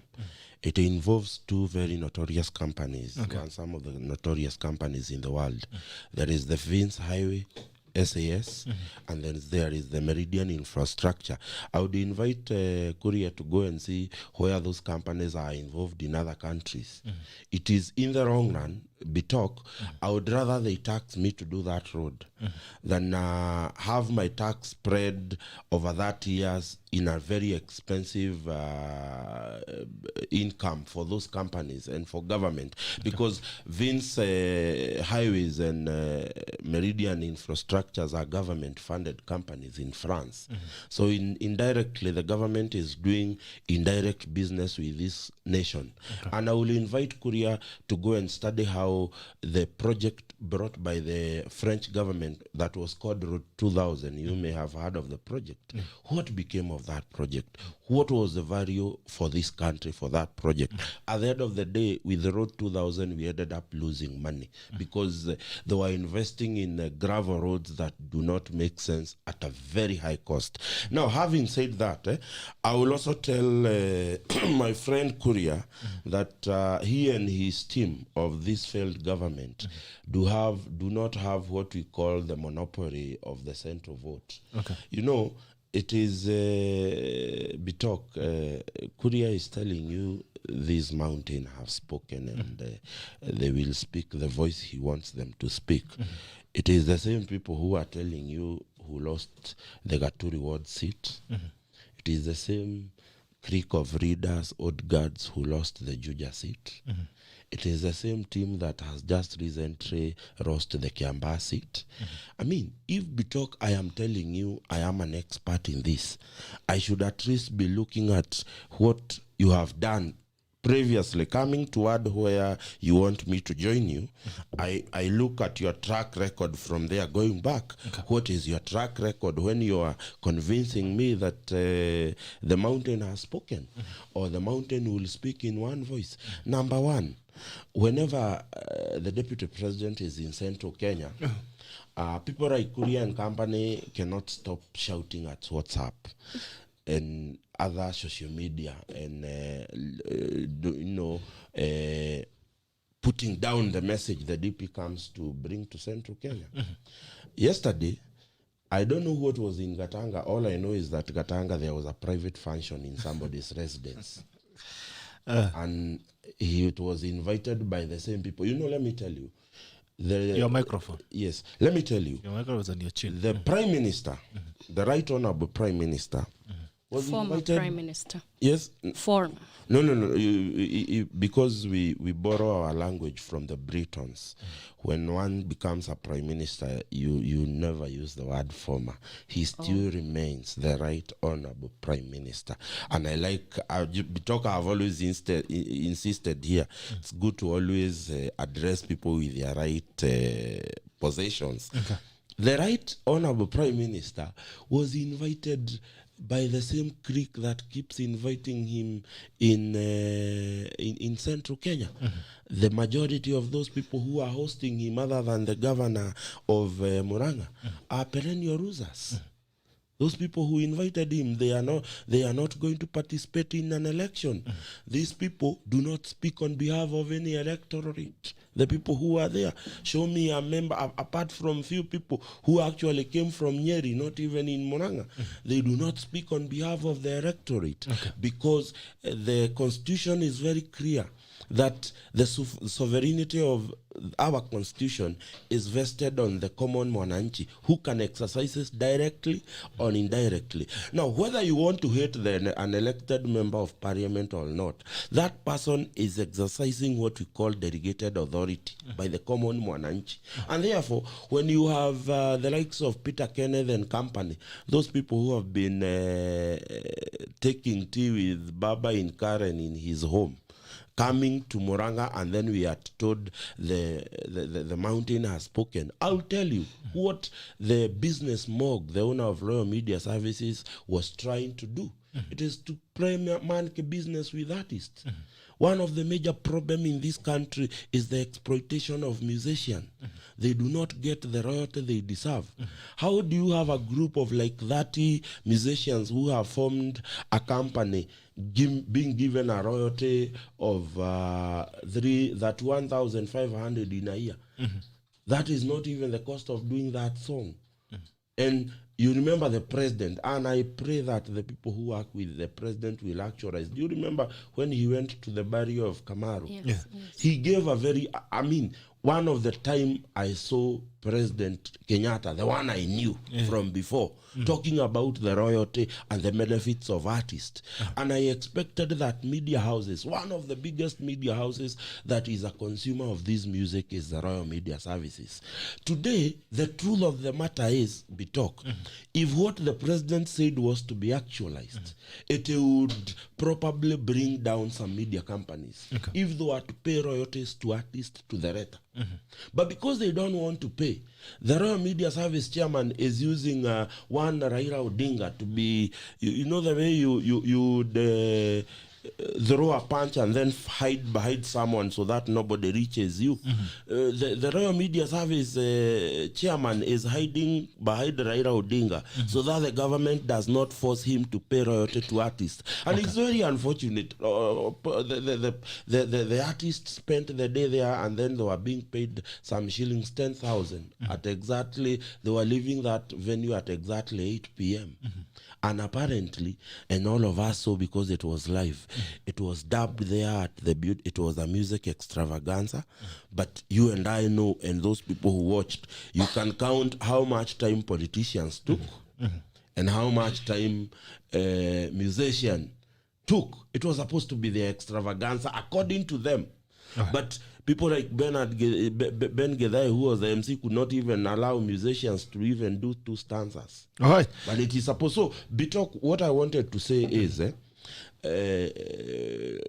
B: It involves two very notorious companies, and some of the notorious companies in the world. There is the Vince Highway, SAS, and then there is the Meridian Infrastructure. I would invite KURIA to go and see where those companies are involved in other countries. It is in the long run, Bitok, I would rather they tax me to do that road than have my tax spread over 30 years in a very expensive income for those companies and for government. Because Vince Highways and Meridian Infrastructures are government-funded companies in France. So indirectly, the government is doing indirect business with this nation. And I will invite KURIA to go and study how the project brought by the French government that was called Road 2000, you may have heard of the project. What became of that project? What was the value for this country for that project? At the end of the day, with the Road 2000, we ended up losing money because they were investing in gravel roads that do not make sense at a very high cost. Now, having said that, I will also tell my friend KURIA that he and his team of this failed government do not have what we call the monopoly of the central vote. You know, it is Bitok. KURIA is telling you these mountains have spoken and they will speak the voice he wants them to speak. It is the same people who are telling you who lost the Gaturi ward seat. It is the same clique of readers, old guards who lost the Juja seat. It is the same team that has just recently lost the Kiambaa seat. I mean, if Bitok, I am telling you, I am an expert in this, I should at least be looking at what you have done previously, coming toward where you want me to join you. I look at your track record from there going back. What is your track record when you are convincing me that the mountain has spoken or the mountain will speak in one voice? Number one, whenever the deputy president is in central Kenya, people like KURIA and company cannot stop shouting at WhatsApp and other social media and putting down the message the DP comes to bring to central Kenya. Yesterday, I don't know what was in Gatanga. All I know is that Gatanga, there was a private function in somebody's residence. And it was invited by the same people. You know, let me tell you.
A: Your microphone.
B: Yes. Let me tell you.
A: Your microphone is on your chin.
B: The Prime Minister, the Right Honorable Prime Minister, Was
D: Former
B: invited?
D: Prime Minister.
B: Yes.
D: Former.
B: No. Because we borrow our language from the Britons. When one becomes a prime minister, you never use the word former. He still remains the right honorable prime minister. And I like, I've always insisted here, it's good to always address people with their right possessions.
A: Okay.
B: The right honorable prime minister was invited by the same creek that keeps inviting him in central Kenya. The majority of those people who are hosting him, other than the governor of Murang'a, are perennial losers. Those people who invited him, they are not going to participate in an election. These people do not speak on behalf of any electorate. The people who are there, show me a member, apart from few people who actually came from Nyeri, not even in Murang'a. They do not speak on behalf of the electorate, because the constitution is very clear that the sovereignty of our constitution is vested on the common mwananchi, who can exercise it directly or indirectly. Now, whether you want to hate an elected member of parliament or not, that person is exercising what we call delegated authority by the common mwananchi. And therefore, when you have the likes of Peter Kenneth and company, those people who have been taking tea with Baba in Karen in his home, coming to Murang'a, and then we are told the mountain has spoken. I'll tell you what the business Mog, the owner of Royal Media Services, was trying to do. It is to man business with artists. One of the major problems in this country is the exploitation of musicians. They do not get the royalty they deserve. How do you have a group of like 30 musicians who have formed a company being given a royalty of 1,500 in a year? That is not even the cost of doing that song. And you remember the president, and I pray that the people who work with the president will actualize. Do you remember when he went to the burial of Kamaru?
D: Yes.
B: He gave a very, one of the time I saw President Kenyatta, the one I knew from before, talking about the royalty and the benefits of artists. And I expected that media houses, one of the biggest media houses that is a consumer of this music is the Royal Media Services. Today, the truth of the matter is, Bitok, if what the president said was to be actualized, it would probably bring down some media companies if they were to pay royalties to artists to the letter. But because they don't want to pay, the Royal Media Service chairman is using one Raila Odinga to be, you know the way you throw a punch and then hide behind someone so that nobody reaches you. The Royal Media Service chairman is hiding behind Raila Odinga so that the government does not force him to pay royalty to artists. And it's very unfortunate. The artists spent the day there, and then they were being paid some shillings, 10,000 at exactly, they were leaving that venue at exactly 8 p.m. And apparently, and all of us saw because it was live, it was dubbed there at the it was a music extravaganza. But you and I know, and those people who watched, you can count how much time politicians took and how much time musician took. It was supposed to be the extravaganza according to them. But people like Ben Gedai, who was the MC, could not even allow musicians to even do 2 stanzas.
A: All right.
B: But it is supposed. So, Bitok, what I wanted to say is,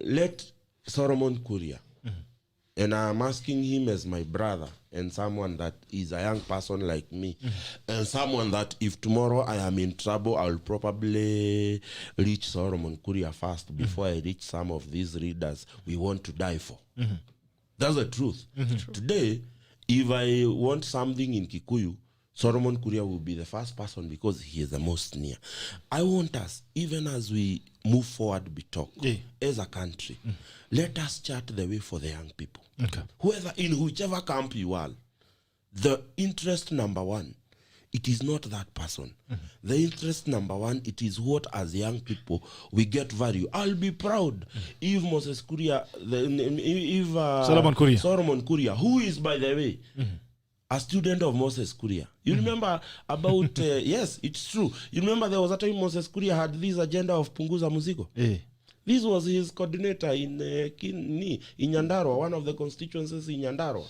B: let Solomon KURIA, and I'm asking him as my brother and someone that is a young person like me, and someone that if tomorrow I am in trouble, I'll probably reach Solomon KURIA first before I reach some of these readers we want to die for. That's the truth. Today, if I want something in Kikuyu, Solomon KURIA will be the first person because he is the most near. I want us, even as we move forward, Bitok, as a country, let us chart the way for the young people. Whether in whichever camp you are, the interest number one, it is not that person. The interest number one, it is what as young people we get value. I'll be proud if Moses KURIA,
A: Solomon KURIA,
B: who is, by the way, a student of Moses Kuria. You remember about, yes, it's true. You remember there was a time Moses Kuria had this agenda of Punguza Muzigo? This was his coordinator in Nyandarua, one of the constituencies in Nyandarua.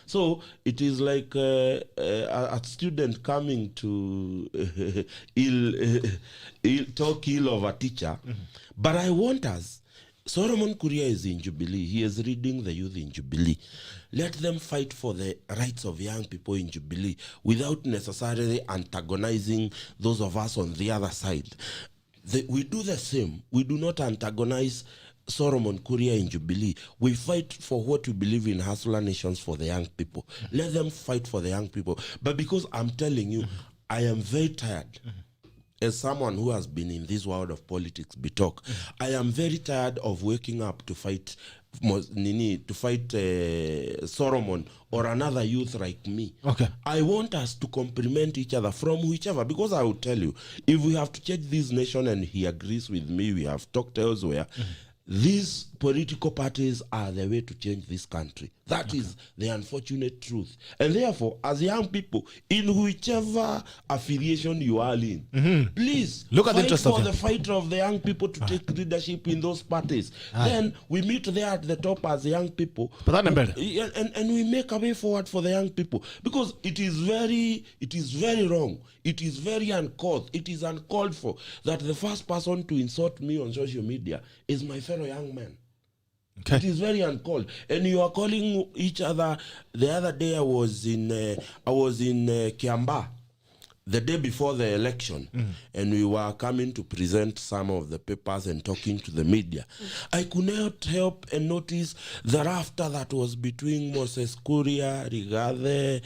B: So it is like a student coming to talk ill of a teacher. But I want us, Solomon Kuria is in Jubilee. He is reading the youth in Jubilee. Let them fight for the rights of young people in Jubilee without necessarily antagonizing those of us on the other side. We do the same. We do not antagonize Solomon Kuria in Jubilee. We fight for what we believe in, Hustler Nations, for the young people. Let them fight for the young people. But because I'm telling you, I am very tired. As someone who has been in this world of politics, I am very tired of waking up to fight Solomon or another youth like me. Okay. I want us to complement each other from whichever, because I will tell you, if we have to change this nation and he agrees with me, we have talked elsewhere, these political parties are the way to change this country. That is the unfortunate truth. And therefore, as young people, in whichever affiliation you are in, please
A: look at
B: fight
A: the
B: for the fight of the young people to take leadership in those parties. Then we meet there at the top as young people, and we make a way forward for the young people. Because it is very wrong. It is very uncalled. It is uncalled for that the first person to insult me on social media is my fellow young man. Okay. It is very uncalled, and you are calling each other. The other day I was in Kiambaa, the day before the election, and we were coming to present some of the papers and talking to the media. I could not help and notice the rafter that was between Moses Kuria, Rigathi,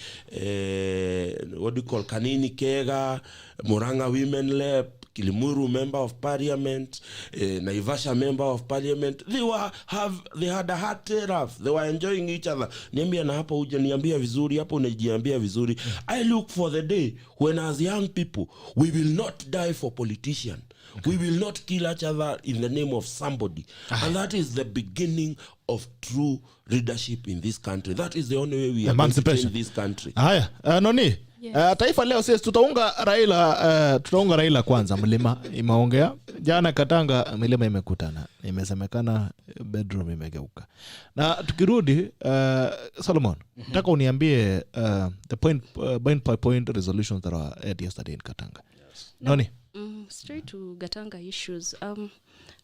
B: Kanini Kega, Murang'a Women Lep, Kilimuru member of parliament, Naivasha member of parliament. They had a hearty laugh. They were enjoying each other. Niambia na hapa uja niambia vizuri, hapa unajiambia vizuri. I look for the day when as young people we will not die for politicians. Okay. We will not kill each other in the name of somebody. And that is the beginning of true leadership in this country. That is the only way we are going to change this country.
A: Haya, Noni. Yes. Taifa leo sisi tutaunga Raila kwanza. Mlima imeongea jana, Katanga milima imekutana, imesemekana bedroom imegeuka. Na tukirudi Solomon, nataka uniambie the point by point resolutions that were had yesterday in Katanga. Yes. Noni?
D: Straight to Gatanga issues.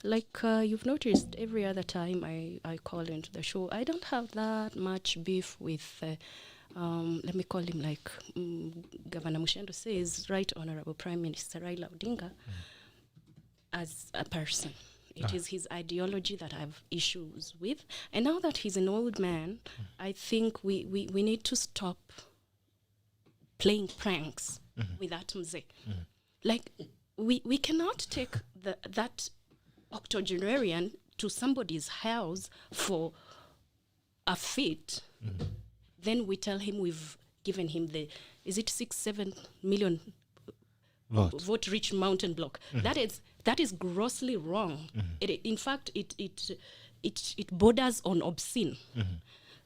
D: Like you've noticed, every other time I call into the show, I don't have that much beef with let me call him like Governor Muchendu says, Right Honorable Prime Minister Raila Odinga, as a person. It is his ideology that I have issues with. And now that he's an old man, I think we need to stop playing pranks with that mzee. Like, we cannot take that octogenarian to somebody's house for a fit. Then we tell him we've given him the, is it 6-7 million vote rich mountain block? That is grossly wrong. In fact, it borders on obscene.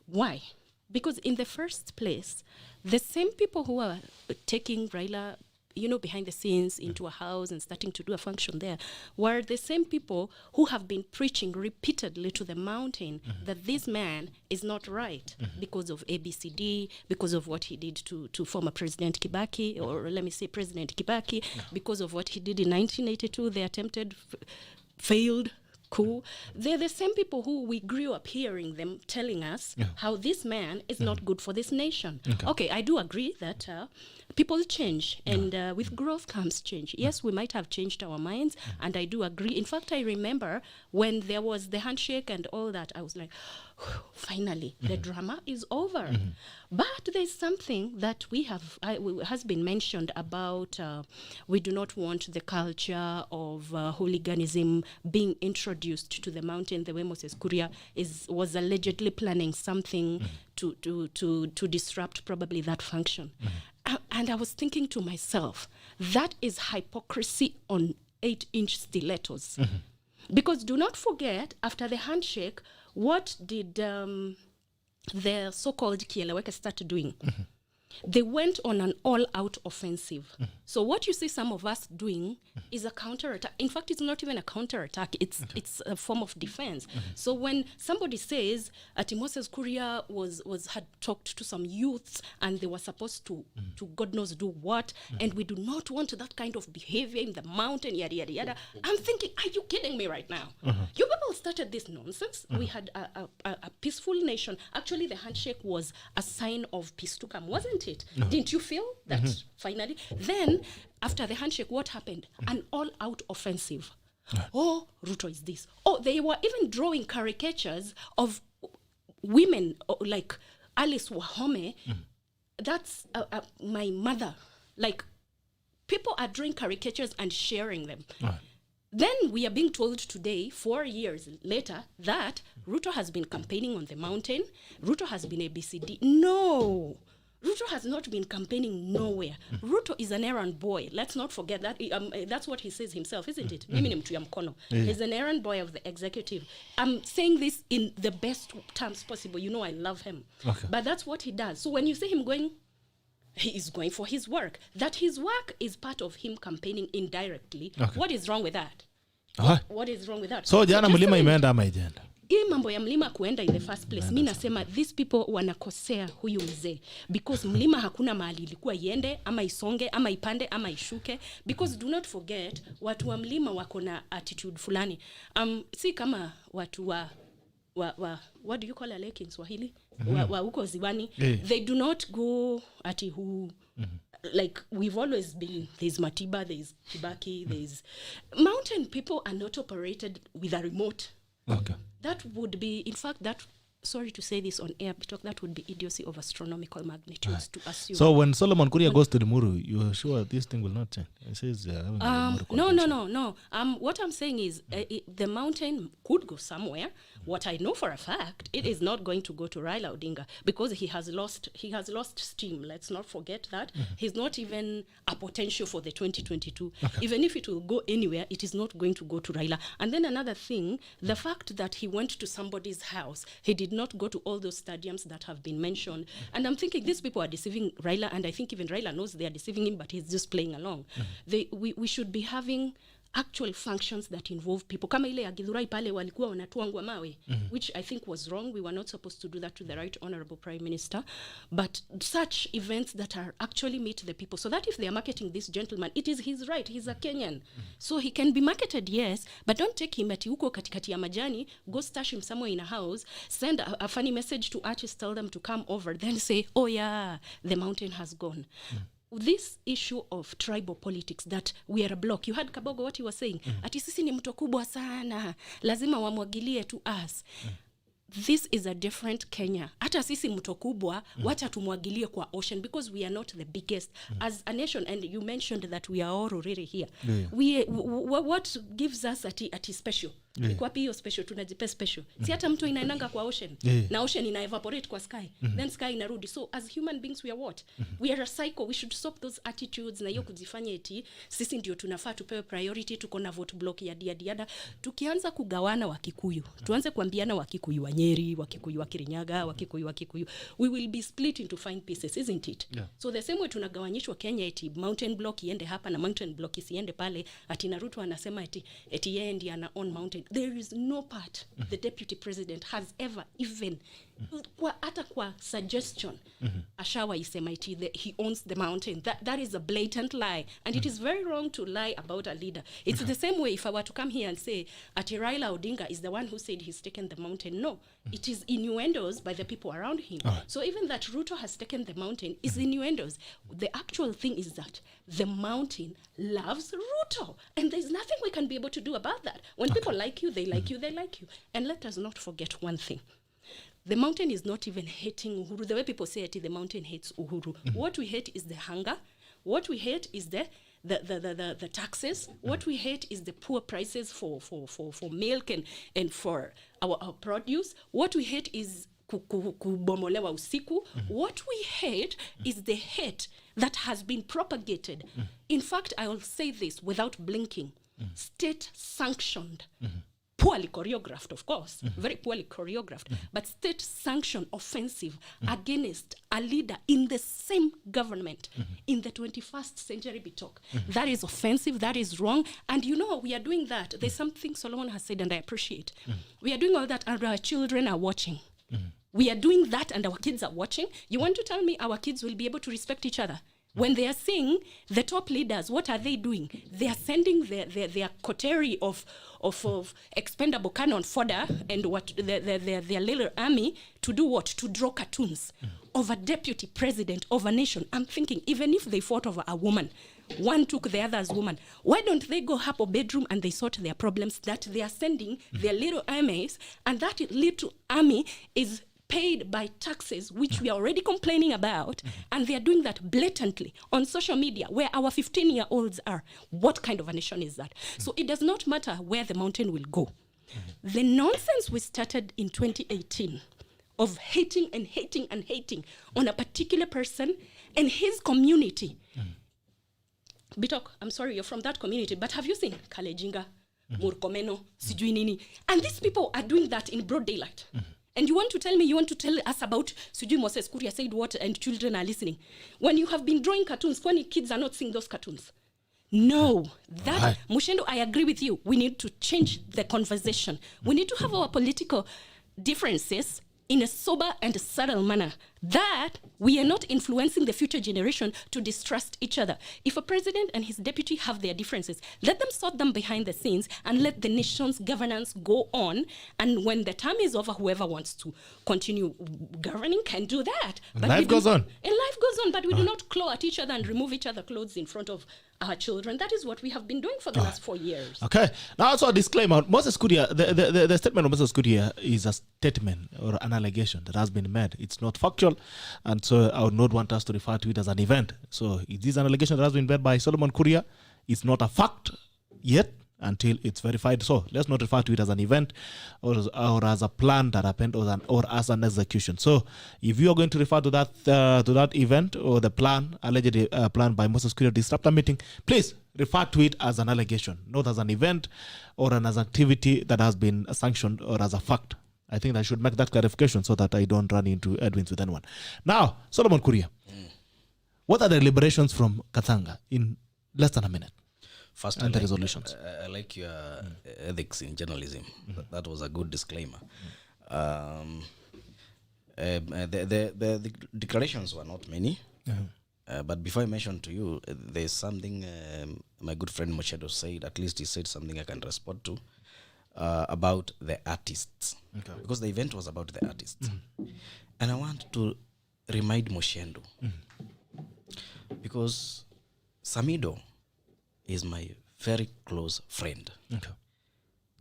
D: Why? Because in the first place, the same people who are taking Raila, behind the scenes into a house and starting to do a function there, were the same people who have been preaching repeatedly to the mountain that this man is not right because of ABCD, because of what he did to former President Kibaki, or let me say President Kibaki, because of what he did in 1982, the attempted failed coup. They're the same people who we grew up hearing them telling us how this man is not good for this nation. Okay, I do agree that people change, and with growth comes change. Yes, we might have changed our minds, and I do agree. In fact, I remember when there was the handshake and all that, I was like, finally, the drama is over. But there's something that has been mentioned about we do not want the culture of hooliganism being introduced to the mountain, the way Moses Kuria was allegedly planning something to disrupt probably that function. And I was thinking to myself, that is hypocrisy on 8-inch stilettos. Because do not forget, after the handshake, what did the so-called Kieleweke start doing? They went on an all-out offensive. So what you see some of us doing is a counterattack. In fact, it's not even a counterattack. It's a form of defense. So when somebody says, Moses KURIA had talked to some youths and they were supposed to God knows do what, and we do not want that kind of behavior in the mountain, yada, yada, yada. I'm thinking, are you kidding me right now? You people started this nonsense. We had a peaceful nation. Actually, the handshake was a sign of peace to come, wasn't it? Didn't you feel that finally? Then, after the handshake, what happened? An all-out offensive. Oh, Ruto is this. Oh, they were even drawing caricatures of women like Alice Wahome. That's my mother. Like, people are drawing caricatures and sharing them. Then we are being told today, 4 years later, that Ruto has been campaigning on the mountain. Ruto has been ABCD. No. Ruto has not been campaigning nowhere. Ruto is an errand boy. Let's not forget that. That's what he says himself, isn't it? Mimi ni mtu ya mkono. He's an errand boy of the executive. I'm saying this in the best terms possible. You know I love him. Okay. But that's what he does. So when you see him going, he is going for his work. That his work is part of him campaigning indirectly. Okay. What is wrong with that? What is wrong with that?
A: So jana mlima imeenda ama ijaenda?
D: Hii mambo ya mlima kuenda in the first place, mi nasema these people wanakosea huyu mzee, because mlima hakuna mahali ilikuwa iende ama isonge ama ipande ama ishuke, because do not forget watu wa mlima wako na attitude fulani. Si kama watu wa what do you call a lake in Swahili? Wa huko ziwani. They do not go ati who like we've always been. There's Matiba, there's Kibaki, there's mountain people are not operated with a remote.
A: Okay.
D: That would be, in fact, sorry to say this on air, but that would be idiocy of astronomical magnitudes to assume.
A: So when Solomon KURIA goes to the Muru, you are sure this thing will not change? It says
D: no. What I'm saying is the mountain could go somewhere. What I know for a fact, it is not going to go to Raila Odinga, because he has lost steam. Let's not forget that. He's not even a potential for the 2022. Okay. Even if it will go anywhere, it is not going to go to Raila. And then another thing, the fact that he went to somebody's house, he did not go to all those stadiums that have been mentioned. And I'm thinking these people are deceiving Raila, and I think even Raila knows they are deceiving him, but he's just playing along. We should be having actual functions that involve people. Kama ile ya Githurai pale walikuwa wanatuangwa mawe, which I think was wrong. We were not supposed to do that to the Right Honorable Prime Minister. But such events that are actually meet the people, so that if they are marketing this gentleman, it is his right. He's a Kenyan. So he can be marketed, yes, but don't take him ati huko katikati ya majani, go stash him somewhere in a house, send a funny message to artists, tell them to come over, then say, oh yeah, the mountain has gone. This issue of tribal politics, that we are a block. You heard Kabogo what he was saying. Ati sisi ni mto kubwa sana, lazima wamwagilie to us. This is a different Kenya. Hata sisi mto kubwa, wacha tumwagilie kwa ocean, because we are not the biggest as a nation. And you mentioned that we are all already here. What gives us ati special? Kwa hiyo special tunajipe special. Si hata mtu inaenanga kwa ocean. Na ocean ina evaporate kwa sky. Then sky inarudi. So as human beings we are what? We are a cycle. We should stop those attitudes na hiyo kujifanya eti sisi ndio tunafaa tupewe priority, tuko na vote block ya diada. Tukianza kugawana Wakikuyu, tuanze kuambiana Wakikuyu wa Nyeri, Wakikuyu wa Kirinyaga, Wakikuyu. We will be split into fine pieces, isn't it? Yeah. So the same way tunagawanyishwa Kenya eti mountain block iende hapa na mountain block isiende pale, ati na Ruto anasema eti yeye ndiye ana own mountain. There is no part the deputy president has ever even kwa suggestion ashawa isema iti he owns the mountain. That is a blatant lie, and it is very wrong to lie about a leader. It's the same way if I were to come here and say ati Raila Odinga is the one who said he's taken the mountain. No, it is innuendos by the people around him. So even that Ruto has taken the mountain is innuendos. The actual thing is that the mountain loves Ruto, and there's nothing we can be able to do about that. When people like you, they like you, they like you. And let us not forget one thing. The mountain is not even hating Uhuru. The way people say it, the mountain hates Uhuru. What we hate is the hunger. What we hate is the taxes. What we hate is the poor prices for milk and for our produce. What we hate is kubomolewa usiku. What we hate is the hate that has been propagated. In fact, I will say this without blinking. State sanctioned poorly choreographed, of course, very poorly choreographed, but state-sanctioned offensive against a leader in the same government in the 21st century, Bitok. That is offensive, that is wrong. And you know, we are doing that. There's something Solomon has said, and I appreciate. We are doing all that, and our children are watching. We are doing that, and our kids are watching. You want to tell me our kids will be able to respect each other? When they are seeing the top leaders, what are they doing? They are sending their coterie of expendable cannon fodder and what their little army to do what? To draw cartoons of a deputy president of a nation. I'm thinking, even if they fought over a woman, one took the other's woman, why don't they go up a bedroom and they sort their problems that they are sending their little armies, and that little army is paid by taxes, which we are already complaining about, and they are doing that blatantly on social media where our 15-year-olds are. What kind of a nation is that? So it does not matter where the mountain will go. The nonsense we started in 2018 of hating and hating and hating on a particular person and his community. Bitok, I'm sorry, you're from that community, but have you seen Kalejinga, Murkomeno, Sijui Nini? And these people are doing that in broad daylight. And you want to tell us about Sujui Moses Kuria said what and children are listening. When you have been drawing cartoons, when kids are not seeing those cartoons. No, that, right. Muchendu, I agree with you. We need to change the conversation. We need to have our political differences in a sober and subtle manner, that we are not influencing the future generation to distrust each other. If a president and his deputy have their differences, let them sort them behind the scenes and let the nation's governance go on. And when the term is over, whoever wants to continue governing can do that. But
A: life goes on.
D: And life goes on, but we do not claw at each other and remove each other's clothes in front of our children. That is what we have been doing for the last 4 years.
A: Okay. Now, also a disclaimer. Moses Kuria, the statement of Moses Kuria is a statement or an allegation that has been made. It's not factual, and so I would not want us to refer to it as an event. So it is an allegation that has been made by Solomon Kuria. It's not a fact yet until it's verified. So let's not refer to it as an event or as a plan that happened or as an execution. So if you are going to refer to that event or the plan, alleged plan by Moses Kuria to disrupt a meeting, please refer to it as an allegation, not as an event or as an activity that has been sanctioned or as a fact. I think I should make that clarification so that I don't run into headwinds with anyone. Now, Solomon Kuria, what are the deliberations from Kathanga in less than a minute?
C: First,
A: and the resolutions.
C: I like your ethics in journalism. That was a good disclaimer. The declarations were not many. But before I mention to you, there's something my good friend Muchendu said. At least he said something I can respond to about the artists. Okay. Because the event was about the artists. And I want to remind Muchendu. Because Samido is my very close friend. Okay.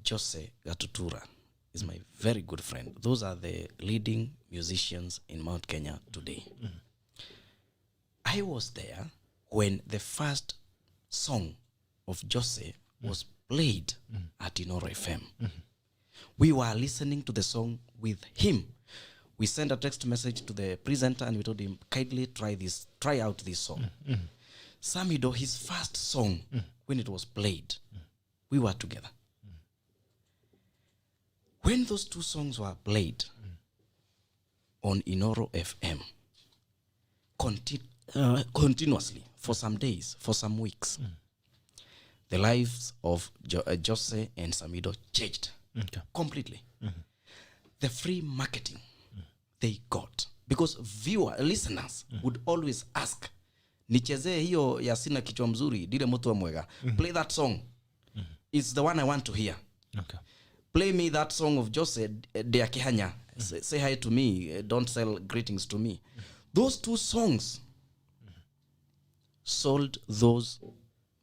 C: Jose Gatutura is my very good friend. Those are the leading musicians in Mount Kenya today. I was there when the first song of Jose was played at Inoro FM. We were listening to the song with him. We sent a text message to the presenter and we told him, kindly try out this song. Samido, his first song, when it was played, we were together. When those two songs were played on Inoro FM, continuously, for some days, for some weeks, the lives of Jose and Samido changed completely. The free marketing they got, because listeners would always ask, nicheze hiyo ya sina kichwa mzuri, dile mtu wa mwega. Play that song. It's the one I want to hear. Okay. Play me that song of Jose de Akihanya. Say hi to me. Don't sell greetings to me. Those two songs sold those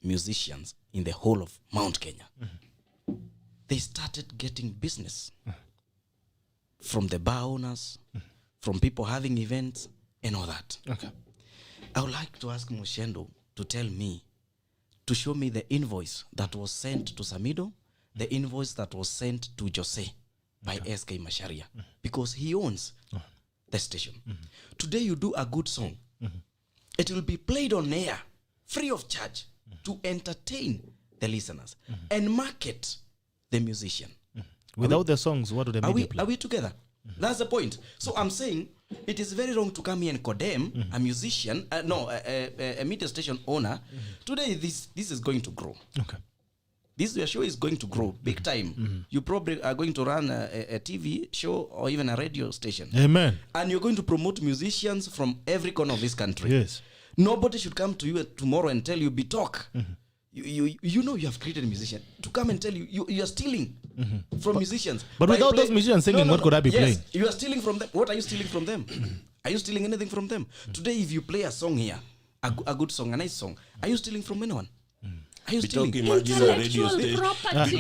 C: musicians in the whole of Mount Kenya. They started getting business from the bar owners, from people having events and all that. Okay. I would like to ask Muchendu to show me the invoice that was sent to Samido, the invoice that was sent to Jose by SK Masharia, because he owns the station. Today you do a good song. It will be played on air, free of charge, to entertain the listeners and market the musician.
A: Without the songs, what do the media play?
C: Are we together? That's the point. So I'm saying it is very wrong to come here and condemn a musician, a media station owner. Today, this is going to grow.
A: Okay.
C: This your show is going to grow big time. You probably are going to run a TV show or even a radio station.
A: Amen.
C: And you're going to promote musicians from every corner of this country.
A: Yes.
C: Nobody should come to you tomorrow and tell you, be talk. You know you have created a musician. To come and tell you are stealing from musicians.
A: But without those musicians singing, what could I be playing?
C: You are stealing from them. What are you stealing from them? Are you stealing anything from them? Today, if you play a song here, a good song, a nice song, are you stealing from anyone? Are you stealing?
B: Imagine a radio
D: Intellectual
B: station.
D: property.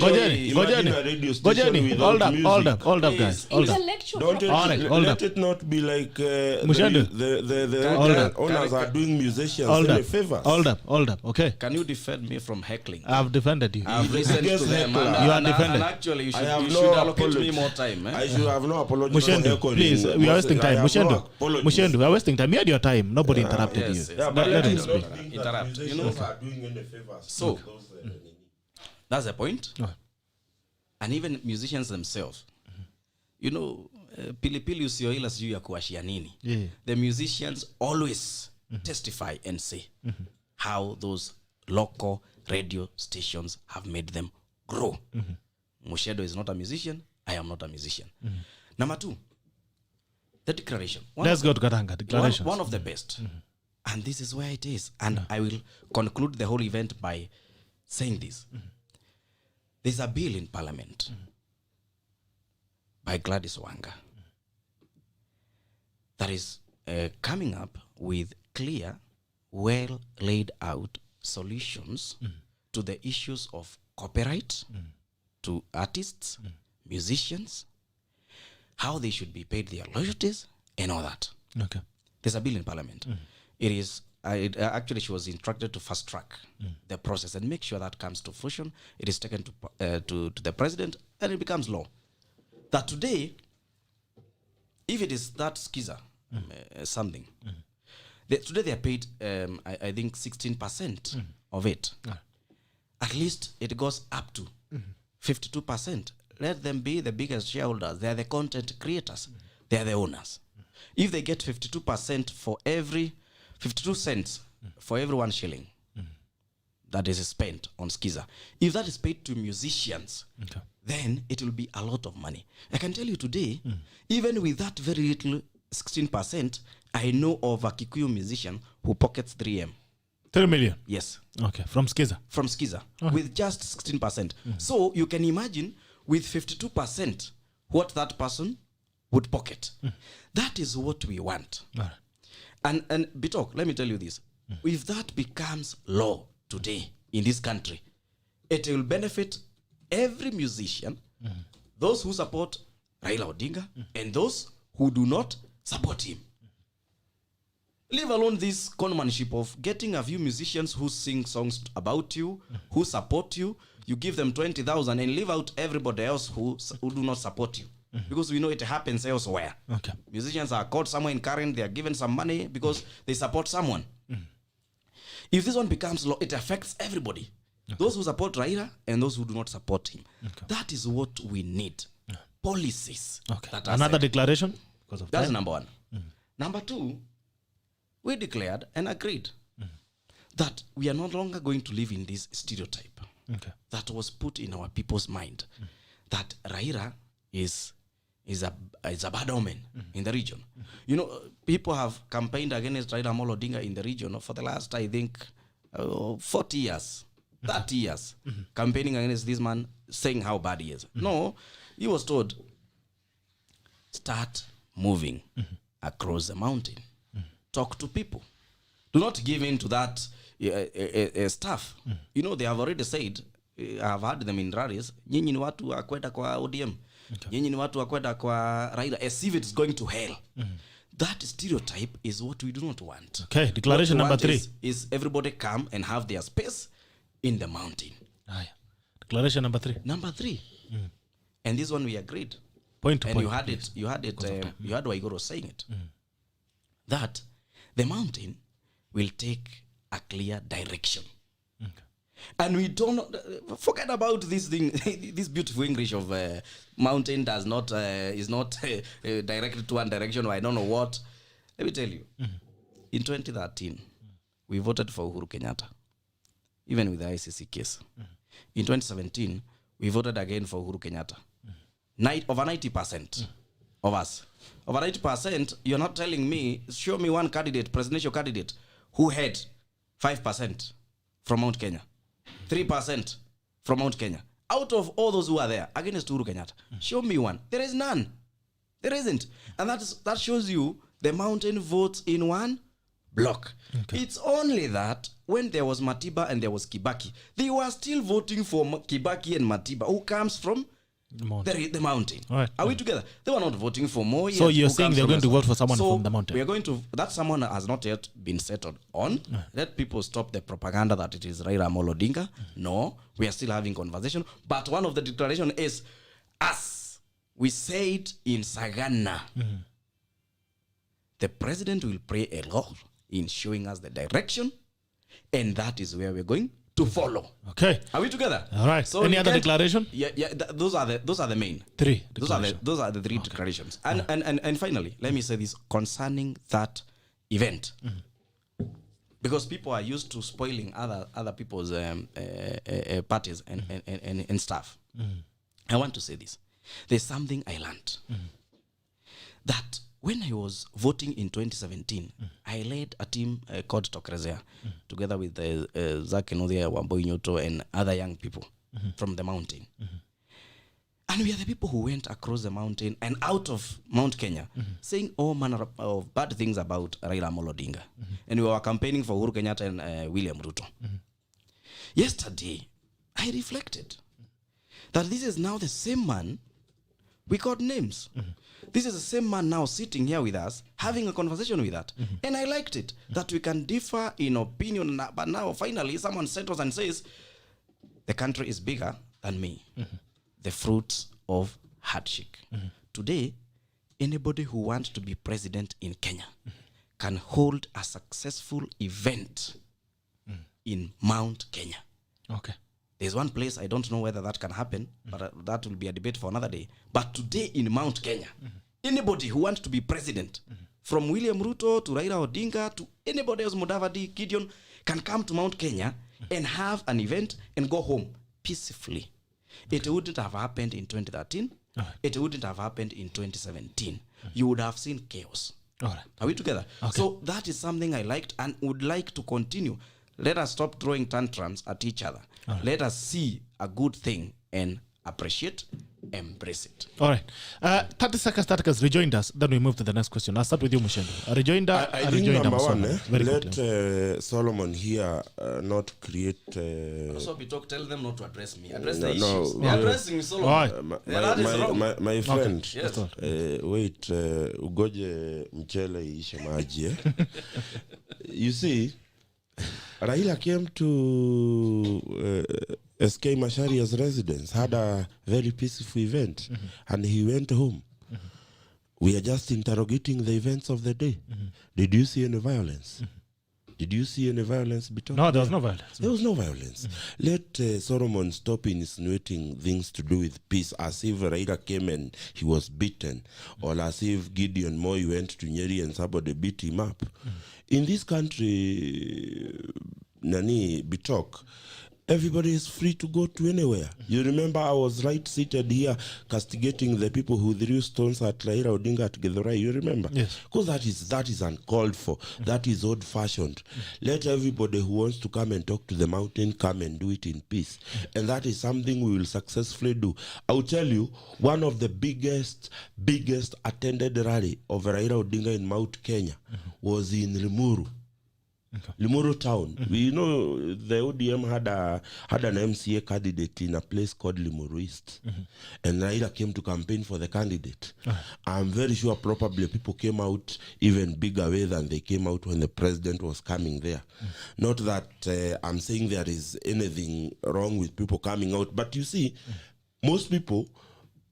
A: Gojani, hold up, guys. Hold up.
D: Intellectual
B: Don't
D: property.
B: let it not be like
A: Mushendu.
B: the owners are doing musicians any favors.
A: Hold up, okay.
C: Can you defend me from heckling?
A: I've defended you.
C: I've listened to them.
B: You
A: are defended.
C: And actually, you should
B: I have no
C: allocate me
B: apology.
C: more time.
B: I should have no apology for
A: Mushendu,
B: heckling.
A: please, we are wasting time.
B: I have no apologies.
A: Mushendu, we are wasting time. You had your time. Nobody interrupted
C: yes,
A: you.
C: yes.
B: But
A: Let him
B: not
A: speak.
C: Interrupt. You know,
B: are doing any favors.
C: So, that's the point.
A: Oh.
C: And even musicians themselves. You know, pilipili usioila sijui ya kuashia nini.
A: Yeah.
C: The musicians always testify and say how those local radio stations have made them grow. Mushedo is not a musician. I am not a musician. Number 2, the declaration.
A: Let's go to Katanga. Declarations.
C: One of the best. And this is where it is. And I will conclude the whole event by saying this. There's a bill in Parliament by Gladys Wanga that is coming up with clear, well laid out solutions to the issues of copyright to artists, musicians, how they should be paid their royalties, and all that.
A: Okay.
C: There's a bill in Parliament. It is actually she was instructed to fast track the process and make sure that comes to fruition. It is taken to the president and it becomes law. That today, if it is that skiza something, today they are paid I think 16% of it. At least it goes up to 52%. Let them be the biggest shareholders. They are the content creators. They are the owners. If they get 52% for every 52 cents for every 1 shilling that is spent on skiza, if that is paid to musicians, then it will be a lot of money. I can tell you today, even with that very little 16%, I know of a Kikuyu musician who pockets 3M.
A: 3 million.
C: Yes.
A: Okay. From Skiza.
C: From skiza with just 16%. So you can imagine with 52% what that person would pocket. That is what we want.
A: All right.
C: And Bitok, let me tell you this. If that becomes law today in this country, it will benefit every musician, those who support Raila Odinga, and those who do not support him. Leave alone this conmanship of getting a few musicians who sing songs about you, who support you. You give them 20,000 and leave out everybody else who do not support you. Because we know it happens elsewhere.
A: Okay.
C: Musicians are caught somewhere in Karen, they are given some money because they support someone. If this one becomes law, it affects everybody. Those who support Raila and those who do not support him. That is what we need. Policies.
A: Okay.
C: That are
A: Another
C: set.
A: declaration? Because of
C: That's
A: time?
C: number 1. Number 2, we declared and agreed that we are no longer going to live in this stereotype that was put in our people's mind that Raila is a bad omen in the region. You know, people have campaigned against Raila Amolo Odinga in the region for the last, I think, 40 years, 30 years, campaigning against this man, saying how bad he is. No, he was told, start moving across the mountain. Talk to people. Do not give in to that stuff. You know, they have already said, I have heard them in rallies, nyinyi ni watu wa kwenda kwa ODM. Nyinyi ni watu wa kwenda kwa Raila, as if it's going to hell. That stereotype is what we do not want.
A: Okay, declaration number 3.
C: Is everybody come and have their space in the mountain.
A: Declaration number 3.
C: Number 3. And this one we agreed.
A: Point to
C: and
A: point.
C: you had Waiguru saying it. That the mountain will take a clear direction. And we don't forget about this thing, this beautiful English of mountain does not is not directed to one direction, or I don't know what. Let me tell you, in 2013, we voted for Uhuru Kenyatta, even with the ICC case. In 2017, we voted again for Uhuru Kenyatta. Over 90% of us. Over 90%, you're not telling me, show me one candidate, presidential candidate, who had 5% from Mount Kenya, 3% from Mount Kenya. Out of all those who are there against Uhuru Kenyatta, show me one. There is none. There isn't. And that shows you the mountain votes in one block. Okay. It's only that when there was Matiba and there was Kibaki, they were still voting for Kibaki and Matiba, who comes from the mountain.
A: Right.
C: Are we together? They were not voting for more.
A: So you're saying they're going to vote for someone from the mountain?
C: We are going to, that someone has not yet been settled on. Let people stop the propaganda that it is Raila Amolo Odinga. No, we are still having conversation. But one of the declaration is, as we said in Sagana, the president will play a role in showing us the direction, and that is where we're going to follow. Okay. Are we together?
A: All right. So any other declaration?
C: Yeah. Those are the main
A: three.
C: Those are the three declarations. And finally, let me say this concerning that event, because people are used to spoiling other people's parties and stuff. I want to say this. There's something I learned that when I was voting in 2017, I led a team called Tokrezea, together with Zach Enodia, Wamboi Nyoto, and other young people from the mountain. And we are the people who went across the mountain and out of Mount Kenya, saying all manner of bad things about Raila Amolo Odinga. And we were campaigning for Uhuru Kenyatta and William Ruto. Yesterday, I reflected that this is now the same man we called names. This is the same man now sitting here with us, having a conversation with that. And I liked it, that we can differ in opinion, but now finally someone settles and says, the country is bigger than me. The fruits of hardship. Today, anybody who wants to be president in Kenya can hold a successful event in Mount Kenya. Okay. There's one place, I don't know whether that can happen, but that will be a debate for another day. But today in Mount Kenya, anybody who wants to be president, from William Ruto to Raila Odinga to anybody else, Mudavadi, Gideon, can come to Mount Kenya and have an event and go home peacefully. It wouldn't have happened in 2013. It wouldn't have happened in 2017. You would have seen chaos. All right. Are we together? Okay. So that is something I liked and would like to continue. Let us stop throwing tantrums at each other. Right. Let us see a good thing and appreciate, embrace it.
A: All right. 30 seconds rejoined us. Then we move to the next question. I'll start with you, Mushendu. A rejoinder.
B: I think number one, let Solomon here not create...
C: Also, tell them not to address me. Address the issues. They're addressing me, Solomon. That is wrong.
B: My friend,
C: okay. Yes.
B: Wait, ugoje mchele ishe maji. You see, Raila came to SK Masharia's residence, had a very peaceful event, and he went home. We are just interrogating the events of the day. Did you see any violence? Did you see any violence?
A: No, there was no violence.
B: There was no violence. Let Solomon stop insinuating things to do with peace, as if Raila came and he was beaten, or as if Gideon Moi went to Nyeri and somebody beat him up. In this country, Nani, Bitok, everybody is free to go to anywhere. You remember I was right seated here castigating the people who threw stones at Raila Odinga at Githurai. You remember? Yes. Because that is uncalled for. That is old-fashioned. Let everybody who wants to come and talk to the mountain come and do it in peace. And that is something we will successfully do. I will tell you, one of the biggest attended rally of Raila Odinga in Mount Kenya was in Limuru. Limuru town. We know the ODM had an MCA candidate in a place called Limuru East. And Raila came to campaign for the candidate. I'm very sure probably people came out even bigger way than they came out when the president was coming there. Not that I'm saying there is anything wrong with people coming out, but you see, most people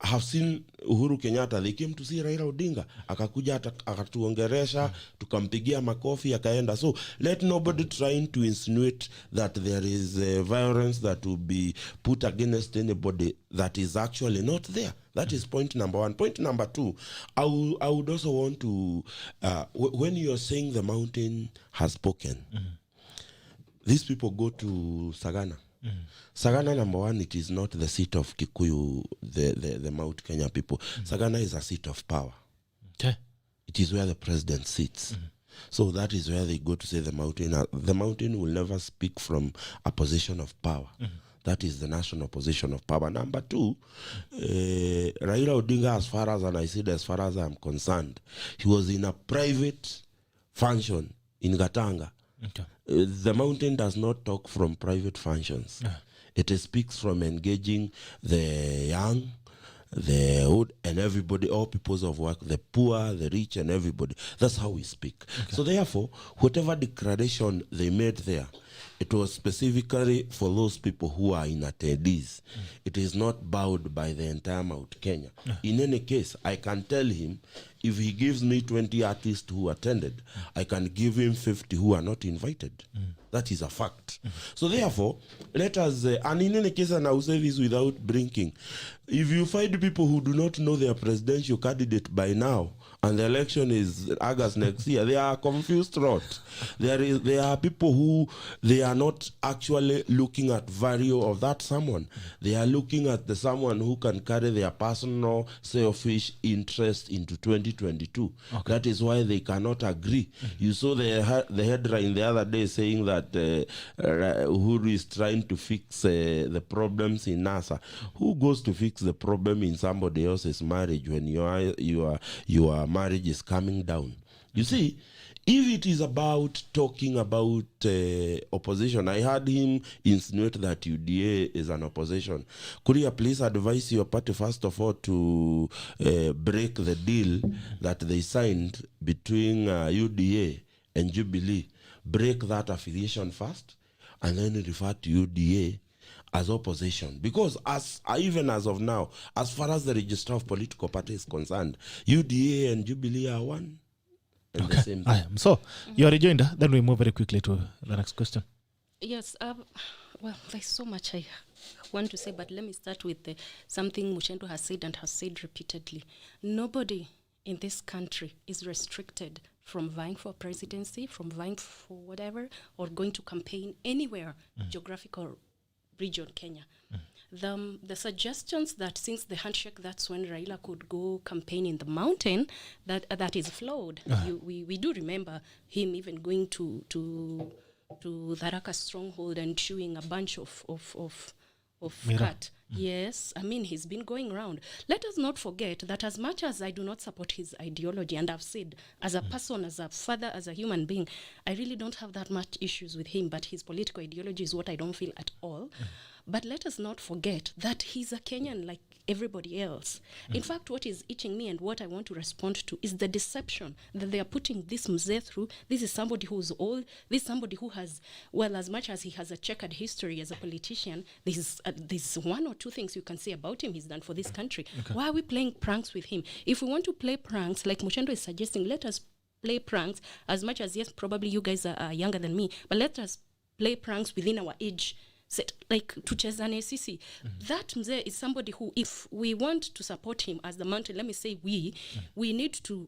B: have seen Uhuru Kenyatta, they came to see Raila Odinga, akakuja akatuongeresha, tukampigia makofi, akaenda. So let nobody trying to insinuate that there is violence that will be put against anybody that is actually not there. That is point number one. Point number two, I would also want to, when you're saying the mountain has spoken, these people go to Sagana. Sagana, number one, it is not the seat of Kikuyu, the Mount Kenya people. Sagana is a seat of power.
A: Okay.
B: It is where the president sits. So that is where they go to say the mountain. The mountain will never speak from a position of power. That is the national position of power. Number two, Raila Odinga, as far as I'm concerned, he was in a private function in Gatanga.
A: Okay.
B: The mountain does not talk from private functions. It speaks from engaging the young, the old, and everybody, all peoples of work, the poor, the rich, and everybody. That's how we speak. Okay. So therefore, whatever declaration they made there, it was specifically for those people who are in attendees. It is not bowed by the entire Mount Kenya. In any case, I can tell him, if he gives me 20 artists who attended, I can give him 50 who are not invited. That is a fact. So therefore, let us, and in any case, and I will say this without blinking, if you find people who do not know their presidential candidate by now, and the election is August next year, they are confused lot. There are people who, they are not actually looking at value of that someone. They are looking at the someone who can carry their personal selfish interest into 2022. Okay. That is why they cannot agree. You saw the headline the other day saying that Uhuru is trying to fix the problems in NASA. Who goes to fix the problem in somebody else's marriage when your marriage is coming down? You see, if it is about talking about opposition, I heard him insinuate that UDA is an opposition. KURIA, please advise your party, first of all, to break the deal that they signed between UDA and Jubilee. Break that affiliation first, and then refer to UDA as opposition. Because even as of now, as far as the register of political parties is concerned, UDA and Jubilee are one and the same thing.
A: So, you are rejoined, then we move very quickly to the next question.
D: Yes, well, there's so much I want to say, but let me start with something Muchendu has said and has said repeatedly. Nobody in this country is restricted from vying for presidency, from vying for whatever, or going to campaign anywhere, geographical region, Kenya. The suggestions that since the handshake, that's when Raila could go campaign in the mountain, that is flawed. We do remember him even going to Tharaka stronghold and chewing a bunch of cut. Yes, I mean, he's been going around. Let us not forget that as much as I do not support his ideology, and I've said, as a person, as a father, as a human being, I really don't have that much issues with him, but his political ideology is what I don't feel at all. But let us not forget that he's a Kenyan like everybody else. In fact, what is itching me and what I want to respond to is the deception that they are putting this mzee through. This is somebody who's old. This is somebody who has, well, as much as he has a checkered history as a politician, there's one or two things you can say about him he's done for this country. Okay. Why are we playing pranks with him? If we want to play pranks, like Muchendu is suggesting, let us play pranks as much as, yes, probably you guys are younger than me, but let us play pranks within our age set, like tuchezane sisi. That mzee is somebody who, if we want to support him as the mountain, let me say we need to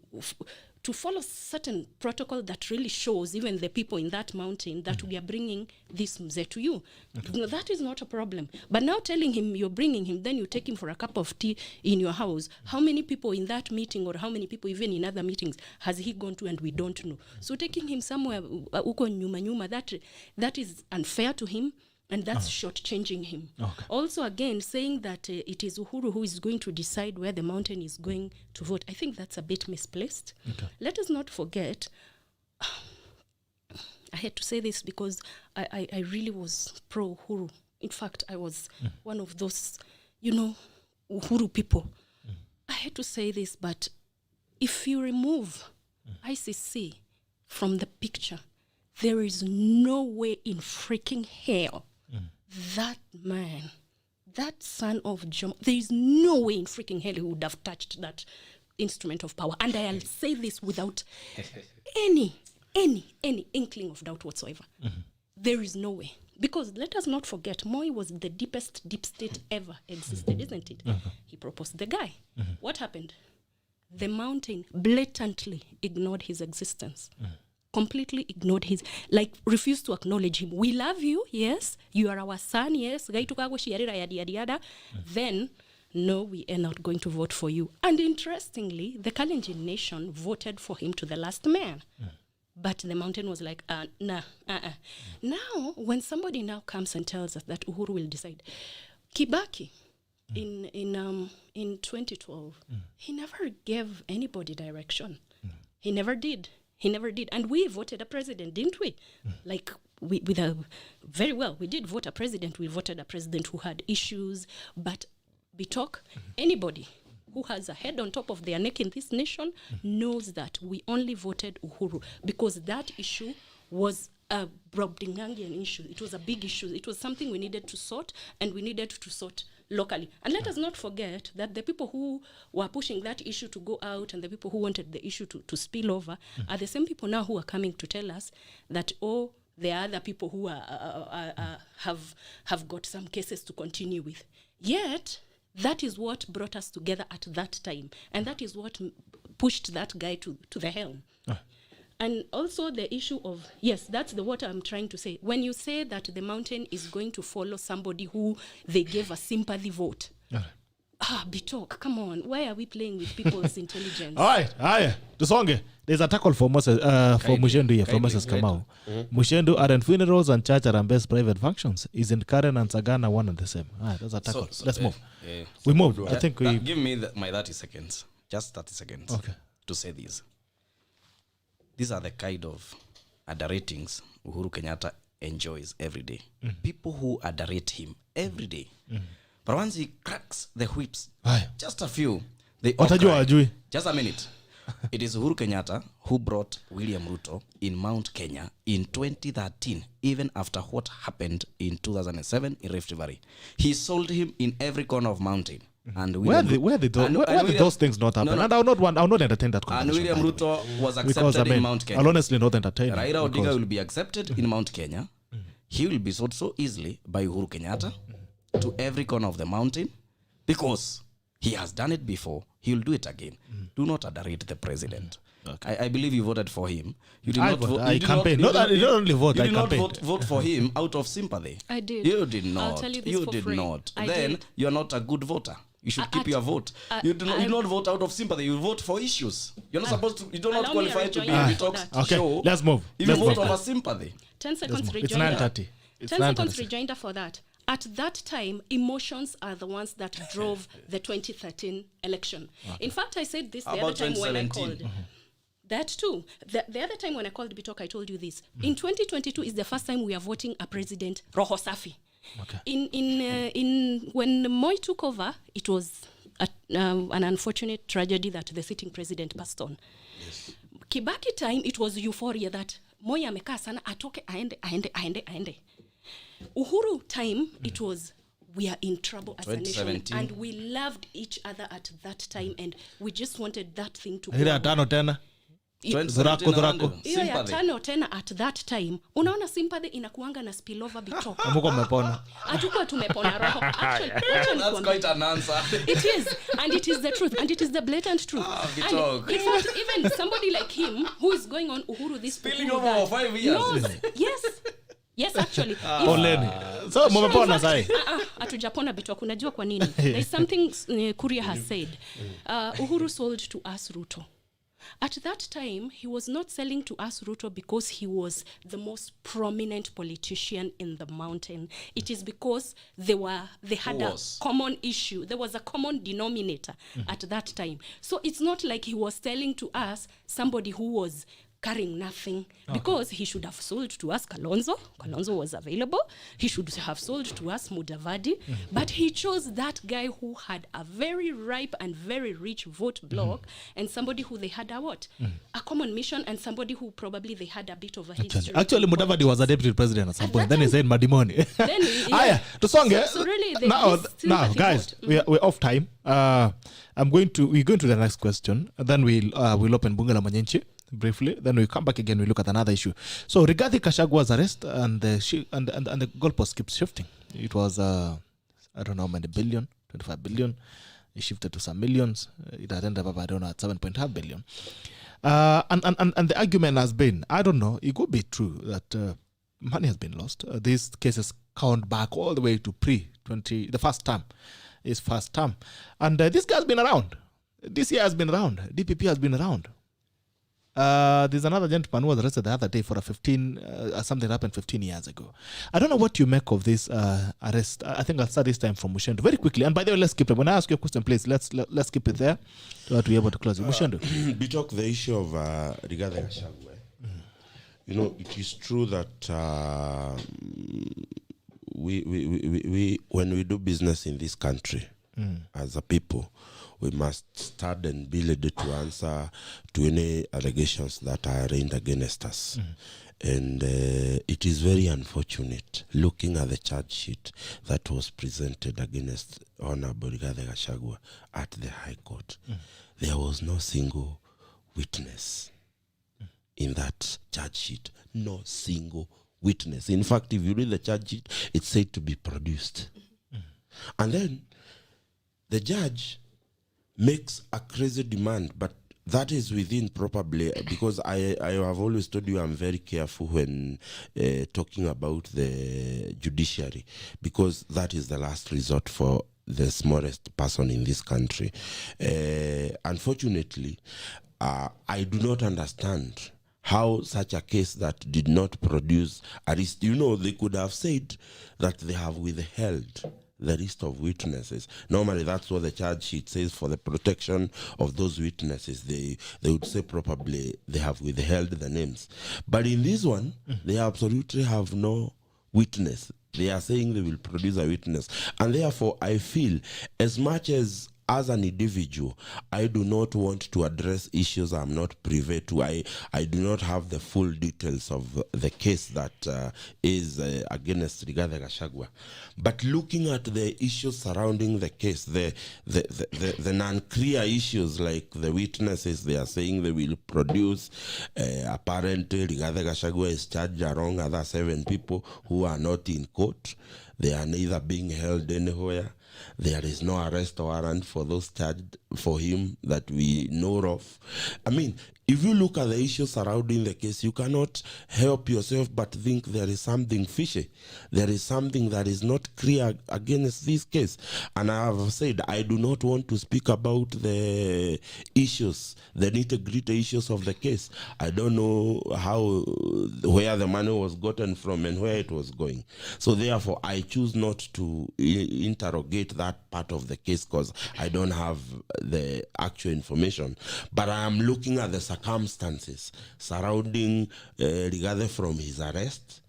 D: follow certain protocol that really shows even the people in that mountain that we are bringing this mzee to you. Okay. That is not a problem. But now telling him you're bringing him, then you take him for a cup of tea in your house. How many people in that meeting, or how many people even in other meetings has he gone to and we don't know? So taking him somewhere uko nyuma, that is unfair to him. And that's shortchanging him. Okay. Also, again, saying that it is Uhuru who is going to decide where the mountain is going to vote, I think that's a bit misplaced. Okay. Let us not forget, I had to say this because I really was pro-Uhuru. In fact, I was one of those, Uhuru people. I had to say this, but if you remove ICC from the picture, there is no way in freaking hell that man, that son of Jomo, there is no way in freaking hell he would have touched that instrument of power. And I'll say this without any inkling of doubt whatsoever. There is no way. Because let us not forget, Moi was the deepest deep state ever existed, isn't it? He proposed the guy. What happened? The mountain blatantly ignored his existence. Completely ignored his, like, refused to acknowledge him. We love you, yes. You are our son, yes. Then, no, we are not going to vote for you. And interestingly, the Kalenjin nation voted for him to the last man. But the mountain was like, nah. Now, when somebody now comes and tells us that Uhuru will decide, Kibaki, in 2012, he never gave anybody direction. He never did. And we voted a president, didn't we? Like, we very well, we did vote a president. We voted a president who had issues. But Bitok, anybody who has a head on top of their neck in this nation knows that we only voted Uhuru because that issue was a Brobdingangian issue. It was a big issue. It was something we needed to sort, and we needed to sort locally. And let us not forget that the people who were pushing that issue to go out and the people who wanted the issue to spill over are the same people now who are coming to tell us that, oh, there are other people who have got some cases to continue with. Yet, that is what brought us together at that time. And that is what pushed that guy to the helm. And also the issue of, yes, that's what I'm trying to say. When you say that the mountain is going to follow somebody who they gave a sympathy vote. Bitok, come on. Why are we playing with people's intelligence?
A: All right. Tusonge. There's a tackle for Moses, for Mushendu here, from Moses Kamau. Mushendu aren't funerals and church are best private functions. Isn't Karen and Sagana one and the same? All right, that's a tackle. Let's move. We move. I think we...
C: Give me my 30 seconds. Just 30 seconds.
A: Okay.
C: To say this. These are the kind of adoratings Uhuru Kenyatta enjoys every day. People who adorate him every day. But once he cracks the whips, just a few, they all cry. Just a minute. It is Uhuru Kenyatta who brought William Ruto in Mount Kenya in 2013, even after what happened in 2007 in Rift Valley. He sold him in every corner of mountain. And
A: where did those things not happen? No. And I'll not entertain that conversation.
C: And William Ruto was accepted in Mount Kenya.
A: I'll honestly not entertain.
C: Raila Odinga will be accepted in Mount Kenya. He will be sold so easily by Uhuru Kenyatta to every corner of the mountain because he has done it before. He will do it again. Do not adorate the president. Okay. I believe you voted for him. You did not vote. I campaign. You did not vote for him out of sympathy.
D: I did.
C: You did not.
D: I'll tell you this
C: you
D: for
C: did
D: free.
C: not.
D: I
C: then
D: did.
C: you are not a good voter. You should keep your vote. You do not vote out of sympathy. You vote for issues. You're not supposed to. You do not qualify to be a detox show.
A: Let's move.
C: If you vote over sympathy.
D: 10 seconds rejoinder.
A: It's 9:30.
D: 10 seconds rejoinder for that. At that time, emotions are the ones that drove the 2013 election. In fact, I said this the other time when I called. That too. The other time when I called Bitok, I told you this. In 2022 is the first time we are voting a president, Roho Safi.
A: Okay.
D: In when Moi took over, it was an unfortunate tragedy that the sitting president passed on. Yes. Kibaki time, it was euphoria that Moi amekaa sana atoke aende. Uhuru time, it was we are in trouble as a nation, and we loved each other at that time, and we just wanted that thing to go. Hiyo ya tano tena at that time unaona sympathy inakuanga na spillover Bitok.
A: Amuko mmepona.
D: Hatukuwa tumepona roho. Actually,
C: that's quite an answer.
D: It is, and it is the truth, and it is the blatant truth. And in fact, even somebody like him who is going on Uhuru this
C: spilling over 5 years.
D: knows, yes actually.
A: So mmepona sai.
D: Hatujapona Bitok. Unajua kwa nini? There is something KURIA has said. Uhuru sold to us Ruto. At that time, he was not selling to us Ruto because he was the most prominent politician in the mountain. It is because they had a common issue. There was a common denominator at that time. So it's not like he was selling to us somebody who was carrying nothing, because he should have sold to us Kalonzo. Kalonzo was available. He should have sold to us Mudavadi, but he chose that guy who had a very ripe and very rich vote block, and somebody who they had a common mission, and somebody who probably they had a bit of a history.
A: Actually, Mudavadi was a deputy president at some point. Then he said Madimoni.
D: Then
A: Tusonge.
D: So really,
A: now, guys, we're off time. We're going to the next question, and then we'll open Bunga la Manyenchi briefly. Then we come back again. We look at another issue. So regarding Gachagwa's arrest, and the goalpost keeps shifting. It was I don't know how many billion, 25 billion. It shifted to some millions. It had ended up, I don't know, at 7.5 billion. And the argument has been, I don't know, it could be true that money has been lost. These cases count back all the way to pre-20, the first term. His first term. And this guy has been around. This year has been around. DPP has been around. There's another gentleman who was arrested the other day for something happened 15 years ago. I don't know what you make of this arrest. I think I'll start this time from Mushendu very quickly. And by the way, let's keep it. When I ask you a question, please, let's keep it there to be able to close it. Mushendu.
B: We talk the issue of Rigathi Gachagua. You know, it is true that we when we do business in this country as a people, we must stand and be ready to answer to any allegations that are arraigned against us. And it is very unfortunate, looking at the charge sheet that was presented against Honorable Rigathi Gachagua at the High Court. There was no single witness in that charge sheet. No single witness. In fact, if you read the charge sheet, it's said to be produced. And then the judge makes a crazy demand, but that is within probably, because I have always told you I'm very careful when talking about the judiciary, because that is the last resort for the smallest person in this country. Unfortunately, I do not understand how such a case that did not produce a list. You know, they could have said that they have withheld the list of witnesses. Normally, that's what the charge sheet says for the protection of those witnesses. They would say probably they have withheld the names. But in this one, they absolutely have no witness. They are saying they will produce a witness. And therefore, I feel as much as an individual, I do not want to address issues I'm not privy to. I do not have the full details of the case that is against Rigathi Gachagua. But looking at the issues surrounding the case, the non-clear issues like the witnesses they are saying they will produce, apparently Rigathi Gachagua is charged along other 7 people who are not in court. They are neither being held anywhere. There is no arrest warrant for those charged for him that we know of. I mean, if you look at the issues surrounding the case, you cannot help yourself but think there is something fishy. There is something that is not clear against this case. And I have said I do not want to speak about the issues, the nitty-gritty issues of the case. I don't know where the money was gotten from and where it was going. So therefore, I choose not to interrogate that part of the case because I don't have the actual information. But I am looking at the circumstances surrounding Rigathi, from his arrest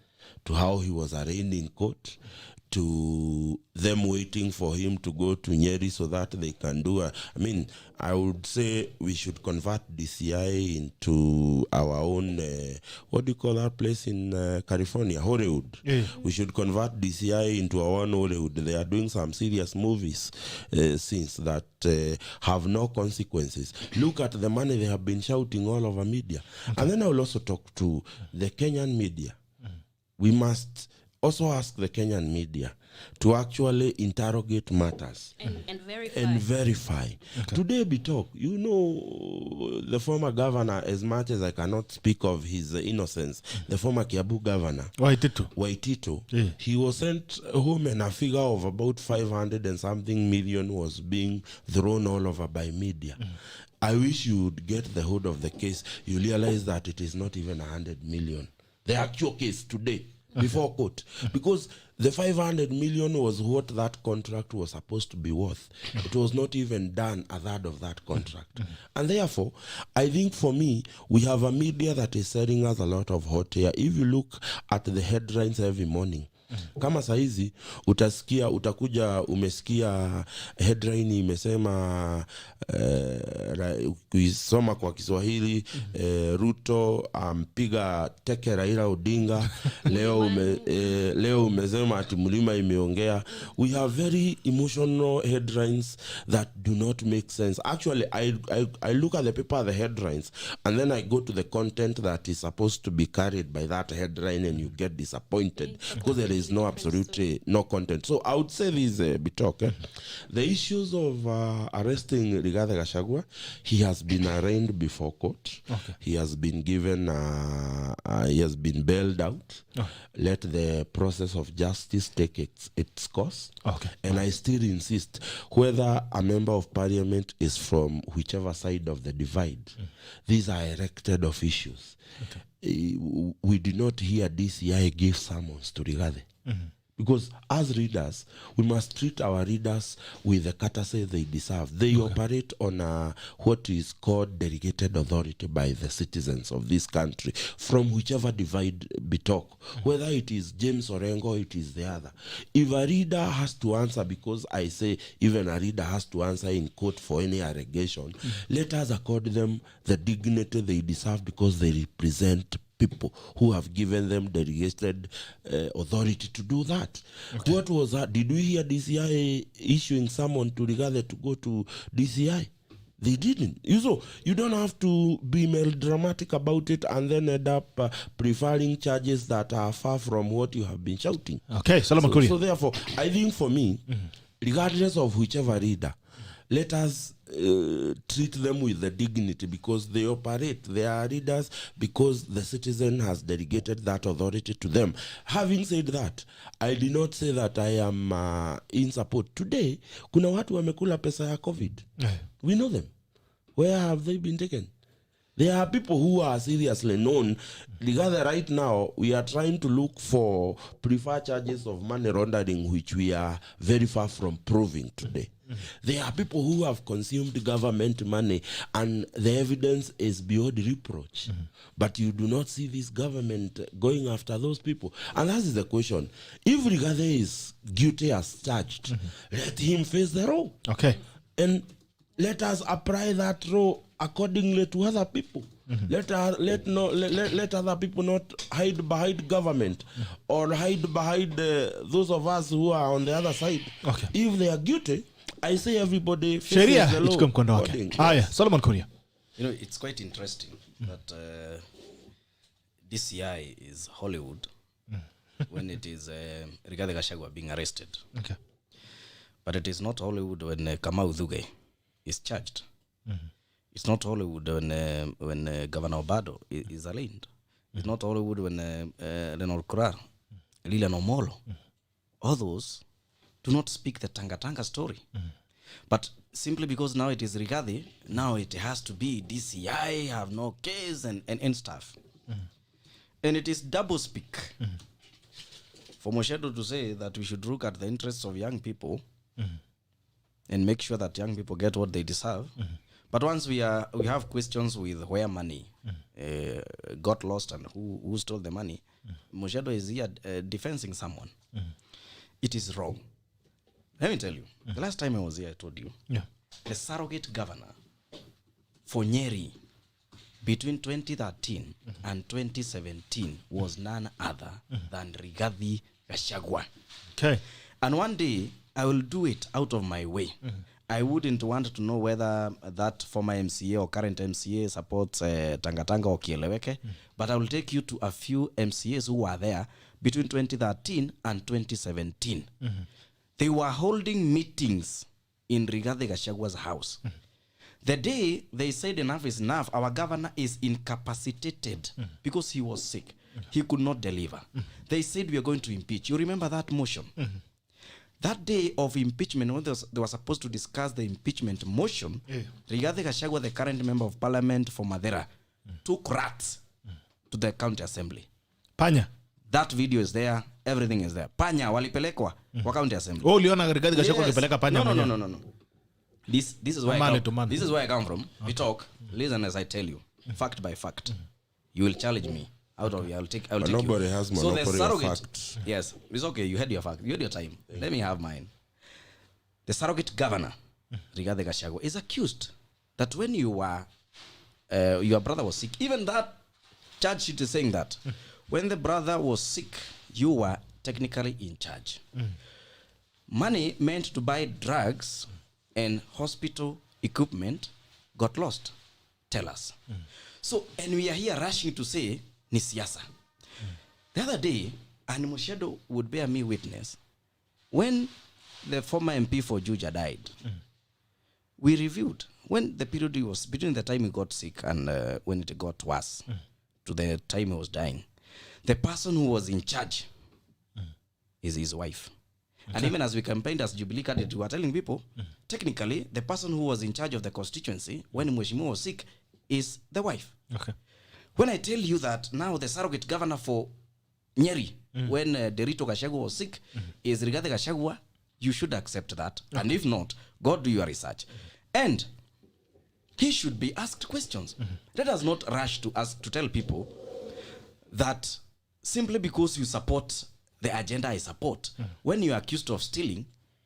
B: to how he was arraigned in court to them waiting for him to go to Nyeri so that they can do I mean, I would say we should convert DCI into our own, what do you call that place in California? Hollywood. Yeah. We should convert DCI into our own Hollywood. They are doing some serious movies since that have no consequences. Look at the money they have been shouting all over media. Okay. And then I will also talk to the Kenyan media. We must also ask the Kenyan media to actually interrogate matters and verify. Okay. Today, Bitok, you know, the former governor, as much as I cannot speak of his innocence, the former Kiabu governor, Waitito, yeah. He was sent home and a figure of about 500 and something million was being thrown all over by media. I wish you would get the hold of the case. You realize that it is not even 100 million. The actual case today. before court, because the 500 million was what that contract was supposed to be worth. It was not even done a third of that contract. And therefore, I think for me, we have a media that is selling us a lot of hot air. If you look at the headlines every morning, kama saizi utakuja umesikia headline imesema kuisoma kwa Kiswahili, Ruto ampiga teke Raila Odinga, leo umesema ati mlima imeongea. We have very emotional headlines that do not make sense. Actually, I look at the paper, the headlines, and then I go to the content that is supposed to be carried by that headline, and you get disappointed because there is no absolutely no content. So I would say this Bitok, the issues of arresting Rigathi Gachagua, he has been arraigned before court. Okay. He has been given he has been bailed out. Oh. Let the process of justice take its course. Okay. And I still insist, whether a member of parliament is from whichever side of the divide, these are elected officials. Okay. We do not hear DCI give summons to Rigathi. Because as readers, we must treat our readers with the courtesy they deserve. They operate on what is called delegated authority by the citizens of this country, from whichever divide be talk, whether it is James Orengo or it is the other. If a reader has to answer, because I say even a reader has to answer in court for any allegation, let us accord them the dignity they deserve, because they represent people who have given them delegated authority to do that. Okay. What was that? Did we hear DCI issuing someone to Rigathi to go to DCI? They didn't. You don't have to be melodramatic about it and then end up preferring charges that are far from what you have been shouting. Okay, Solomon KURIA. So therefore, I think for me, regardless of whichever reader, let us treat them with the dignity, because they operate. They are readers because the citizen has delegated that authority to them. Having said that, I did not say that I am in support. Today, kuna watu wamekula pesa ya COVID. We know them. Where have they been taken? There are people who are seriously known. Right now, we are trying to look for preferred charges of money laundering, which we are very far from proving today. There are people who have consumed government money, and the evidence is beyond reproach. But you do not see this government going after those people. And that is the question. If Rigathi is guilty as charged, let him face the law. Okay. And let us apply that law accordingly to other people. Let other people not hide behind government or hide behind those of us who are on the other side. Okay. If they are guilty, I say everybody faces the law. Solomon KURIA.
C: You know, it's quite interesting that DCI is Hollywood when it is Rigathi Gachagua being arrested. Okay. But it is not Hollywood when Kamau Thuge is charged. It's not Hollywood when Governor Obado is arraigned. It's not Hollywood when Lenore Kurar, Lilian Omolo. All those do not speak the Tanga story. But simply because now it is Rigathi, now it has to be DCI, have no case and stuff. And it is double speak. For MUCHENDU to say that we should look at the interests of young people and make sure that young people get what they deserve. But once we have questions with where money got lost and who stole the money, MUCHENDU is here defending someone. It is wrong. Let me tell you, the last time I was here, I told you, the surrogate governor for Nyeri between 2013 and 2017 was none other than Rigathi Gachagua. Okay. And one day, I will do it out of my way. I wouldn't want to know whether that former MCA or current MCA supports Tanga or Kieleweke, but I will take you to a few MCAs who were there between 2013 and 2017. They were holding meetings in Rigathi Gachagua's house. The day they said enough is enough, our governor is incapacitated because he was sick. He could not deliver. They said we are going to impeach. You remember that motion? That day of impeachment, when they were supposed to discuss the impeachment motion, Rigathi Gachagua, the current member of parliament for Madera, took rats to the county assembly. Panya. That video is there. Everything is there. Panya walipelekwa kwa county assembly.
A: Uliona Rigathi Gachagua akipeleka panya mwenyewe?
C: No. This is where I come from. Okay. We talk. Listen as I tell you. Fact by fact. You will challenge me. Out of you, I will take
B: nobody
C: you.
B: has monopoly of
C: fact. Yes, it's okay. You had your fact. You had your time. Let me have mine. The surrogate governor, Rigathi Gachagua, is accused that when you were, your brother was sick, even that charge sheet is saying that when the brother was sick, you were technically in charge. Money meant to buy drugs and hospital equipment got lost. Tell us. So, and we are here rushing to say, ni siasa. The other day, and MUCHENDU would bear me witness, when the former MP for Juja died, we reviewed when the period was between the time he got sick and when it got worse to the time he was dying. The person who was in charge is his wife. Okay. And even as we campaigned as Jubilee candidate, we were telling people, technically, the person who was in charge of the constituency when Mheshimiwa was sick is the wife.
A: Okay.
C: When I tell you that now the surrogate governor for Nyeri, when Derito Gachagua was sick, is Rigathi Gachagua, you should accept that. Okay. And if not, go do your research. And he should be asked questions. Let us not rush to ask to tell people that simply because you support the agenda I support, when you are accused of stealing,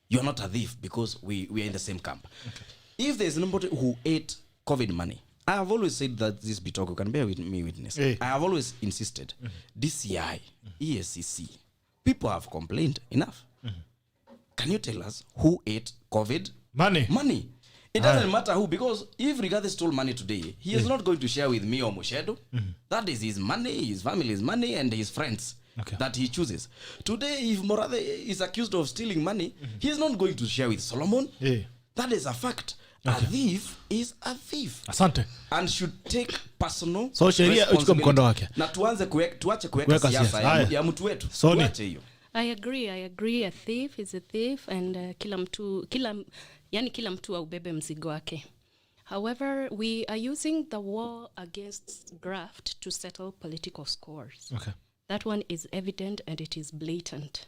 C: you are not a thief because we are in the same camp. Okay. If there is nobody who ate COVID money, I have always said that this be talk, you can bear with me witness. Hey. I have always insisted, DCI, ESCC, people have complained enough. Can you tell us who ate COVID money? It doesn't matter who, because if Rigathi stole money today, he is not going to share with me or MUCHENDU. That is his money, his family's money, and his friends that he chooses. Today, if Morathe is accused of stealing money, he is not going to share with Solomon. That is a fact. A thief is a thief.
A: Asante.
C: And should take personal
A: so sheria uchukue mkondo wake.
C: Na tuache kuweka siasa ya mtu wetu. Tuache hiyo.
D: I agree. A thief is a thief, and kila mtu aubebe mzigo wake. However, we are using the war against graft to settle political scores. Okay. That one is evident and it is blatant.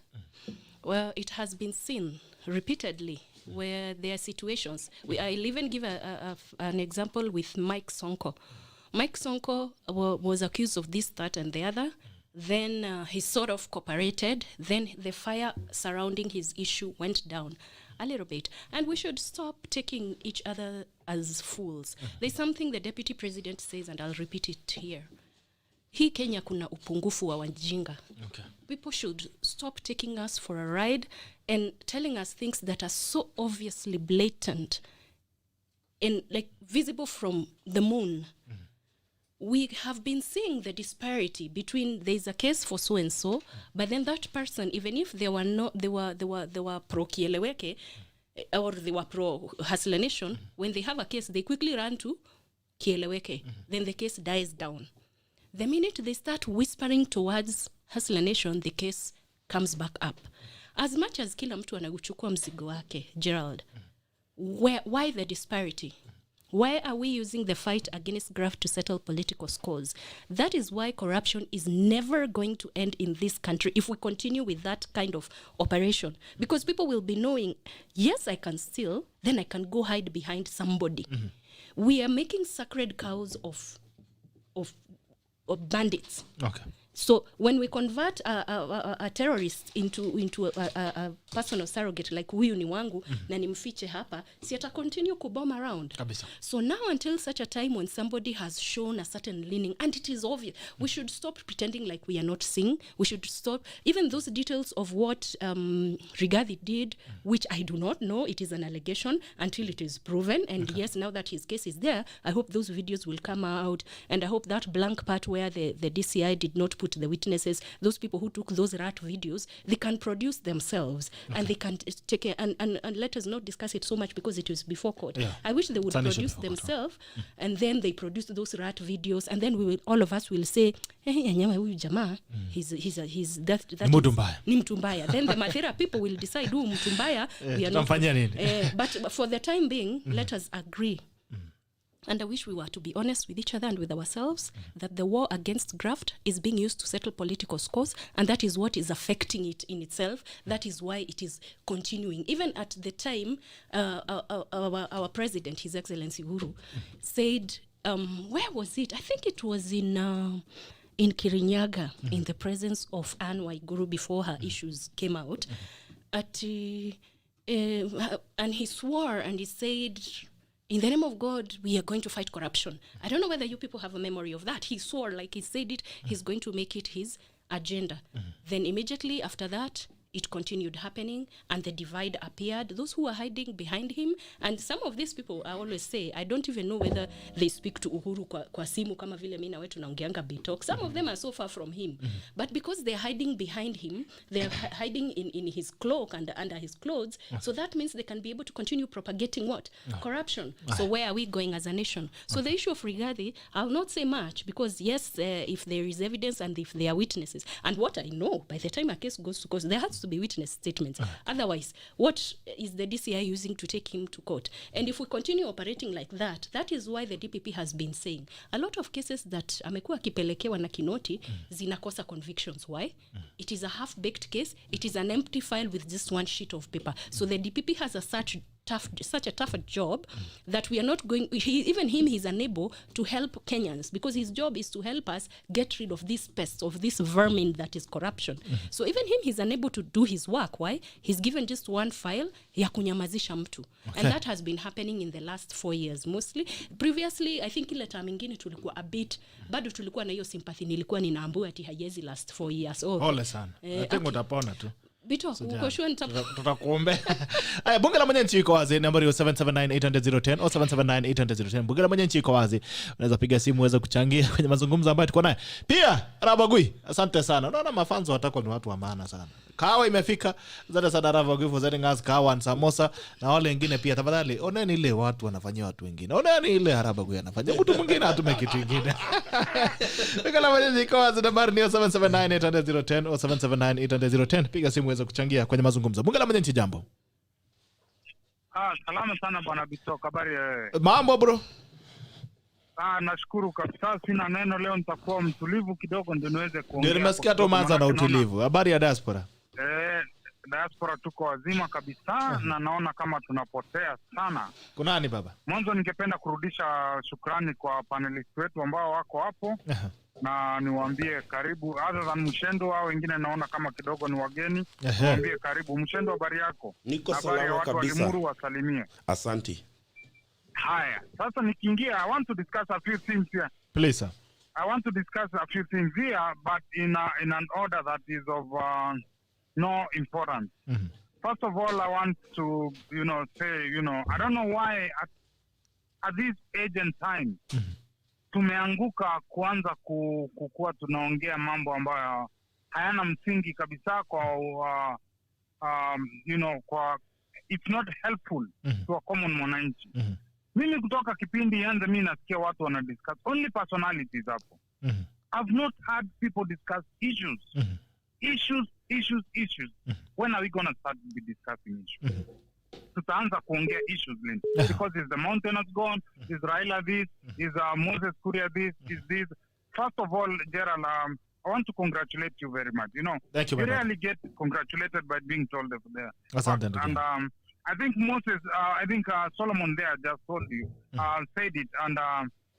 D: Well, it has been seen repeatedly where there are situations. I'll even give an example with Mike Sonko. Mike Sonko was accused of this, that, and the other. Then he sort of cooperated. Then the fire surrounding his issue went down a little bit. And we should stop taking each other as fools. There's something the deputy president says, and I'll repeat it here. Hii Kenya kuna upungufu wa wajinga. Okay. People should stop taking us for a ride and telling us things that are so obviously blatant and like visible from the moon. We have been seeing the disparity between there's a case for so and so, but then that person, even if they were pro Kieleweke or they were pro Hustler Nation, when they have a case, they quickly run to Kieleweke. Then the case dies down. The minute they start whispering towards Hustler Nation, the case comes back up. As much as kila mtu anaguchukua mzigo wake, Gerald, why the disparity? Why are we using the fight against graft to settle political scores? That is why corruption is never going to end in this country if we continue with that kind of operation. Because people will be knowing, yes, I can steal, then I can go hide behind somebody. We are making sacred cows of bandits. Okay. So when we convert a terrorist into a personal surrogate like huyu ni wangu na nimfiche hapa, si ata continue kubomb around. Kabisa. So now until such a time when somebody has shown a certain leaning, and it is obvious, we should stop pretending like we are not seeing. We should stop even those details of what Rigathi did, which I do not know. It is an allegation until it is proven. And yes, now that his case is there, I hope those videos will come out, and I hope that blank part where the DCI did not put the witnesses, those people who took those rat videos, they can produce themselves and they can take it and let us not discuss it so much because it was before court. I wish they would produce themselves and then they produce those rat videos, and then we will, all of us will say, hey, nyama huyu jamaa, he's that ni mtu mbaya. Then the Mathera people will decide who mtu mbaya we are not. But for the time being, let us agree And I wish we were to be honest with each other and with ourselves that the war against graft is being used to settle political scores, and that is what is affecting it in itself. That is why it is continuing. Even at the time, our president, His Excellency Uhuru, said, where was it? I think it was in Kirinyaga, in the presence of Anne Waiguru before her issues came out. And he swore and he said, in the name of God, we are going to fight corruption. I don't know whether you people have a memory of that. He swore, like he said it, he's going to make it his agenda. Then immediately after that, it continued happening and the divide appeared. Those who were hiding behind him, and some of these people, I always say, I don't even know whether they speak to Uhuru kwa simu kama vile mimi na wewe tunaongeanga bitalk. Some of them are so far from him. But because they're hiding behind him, they're hiding in his cloak and under his clothes, so that means they can be able to continue propagating what? Corruption. So where are we going as a nation? So the issue of Rigathi, I'll not say much, because yes, if there is evidence and if there are witnesses, and what I know, by the time a case goes to court, there has to be witness statements. Otherwise, what is the DCI using to take him to court? And if we continue operating like that, that is why the DPP has been saying a lot of cases that amekuwa akipelekewa na Kinoti zinakosa convictions. Why? It is a half-baked case. It is an empty file with just one sheet of paper. So the DPP has such a tough job that we are not going, he's unable to help Kenyans, because his job is to help us get rid of this pest, of this vermin that is corruption. So even he's unable to do his work. Why? He's given just one file ya kunyamazisha mtu. And that has been happening in the last 4 years mostly. Previously, I think ile time ingine tulikuwa a bit, bado tulikuwa na hiyo sympathy, nilikuwa ninaambua ati haiwezi last 4 years.
A: Ole sana. I think utapona tu.
D: Bito, uko sure
A: tutakuombe. Aya, bunge la mwenye nchi iko wazi, nambari 779-800-010 au 779-800-010. Bunge la mwenye nchi iko wazi. Unaweza piga simu uweze kuchangia kwenye mazungumzo ambayo tuko naye. Pia Rabagui, asante sana. Unaona mafanzo watako ni watu wa maana sana. Kahawa imefika. Zada sana Rabagui for setting us kahawa na samosa, na wale wengine pia tafadhali oneni ile watu wanafanyia watu wengine. Oneni ile Rabagui anafanyia mtu mwingine atume kitu kingine. Bunge la mwenye nchi iko wazi, nambari ni 779-800-010 au 779-800-010. Piga simu uweze kuchangia kwenye mazungumzo. Bunge la mwenye nchi, jambo.
E: Salama sana bwana Bito, habari
A: mambo bro?
E: Nashukuru kabisa, sina neno leo, nitakuwa mtulivu kidogo ndio niweze kuongea.
A: Ndio nimesikia tu umeanza na utulivu. Habari ya diaspora?
E: Diaspora tuko wazima kabisa na naona kama tunapotea sana.
A: Kunani baba?
E: Mwanzo ningependa kurudisha shukrani kwa panelists wetu ambao wako hapo. Na niwaambie karibu, other than Muchendu au wengine naona kama kidogo ni wageni. Niwaambie karibu. Muchendu, habari yako?
B: Niko salama kabisa.
E: Limuru wasalimie.
B: Asante.
E: Haya, sasa nikiingia, I want to discuss a few things here.
A: Please sir.
E: I want to discuss a few things here, but in an order that is of no importance. First of all, I want to, say, I don't know why at this age and time, tumeanguka kuanza kukua tunaongea mambo ambayo hayana msingi kabisa kwa it's not helpful to a common mwananchi. Mimi kutoka kipindi yanze mimi nasikia watu wana discuss only personalities hapo. I've not heard people discuss issues. Issues. When are we going to start discussing issues? Tutaanza kuongea issues lini? Because is the mountainers gone? Is Raila this? Is Moses KURIA this? Is this? First of all, Gerald, I want to congratulate you very much.
A: Thank you,
E: you rarely get congratulated by being told there. And I think Moses, Solomon there just told you, said it. And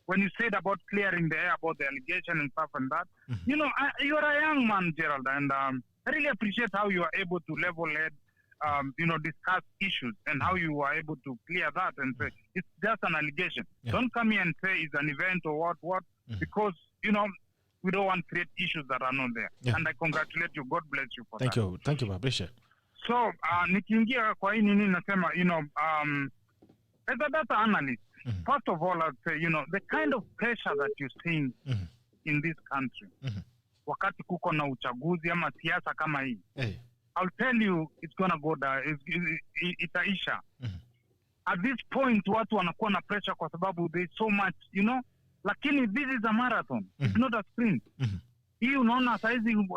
E: when you said about clearing the air about the allegation and stuff and that, you are a young man, Gerald, and I really appreciate how you are able to level-head, discuss issues and how you are able to clear that and say it's just an allegation. Don't come here and say it's an event or what, because we don't want to create issues that are not there. And I congratulate you. God bless you for
A: that. Thank you, I appreciate.
E: So nikiingia kwa hii nini nasema, as a data analyst, first of all I'd say, the kind of pressure that you're seeing in this country, wakati kuko na uchaguzi ama siasa kama hii, I'll tell you it's gonna go down, itaisha. At this point watu wanakuwa na pressure kwa sababu there's so much, lakini this is a marathon, it's not a sprint. Hii unaona saizi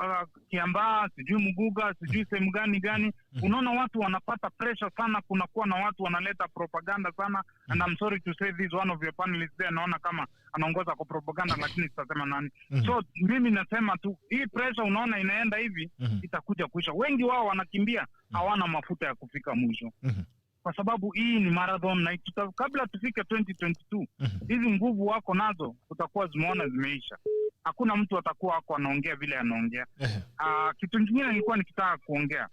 E: Kiambaa, sijui Muguga, sijui sehemu gani, unaona watu wanapata pressure sana, kunakuwa na watu wanaleta propaganda sana, and I'm sorry to say this, one of your panelists there naona kama anaongoza kwa propaganda, lakini sitasema nani. So mimi nasema tu hii pressure unaona inaenda hivi, itakuja kuisha. Wengi wao wanakimbia, hawana mafuta ya kufika mwisho. Kwa sababu hii ni marathon, na kabla tufike 2022 hizi nguvu wako nazo utakuwa zimeona zimeisha. Hakuna mtu atakuwa wako anaongea vile anaongea. Kitu kingine nilikuwa nikitaka kuongea,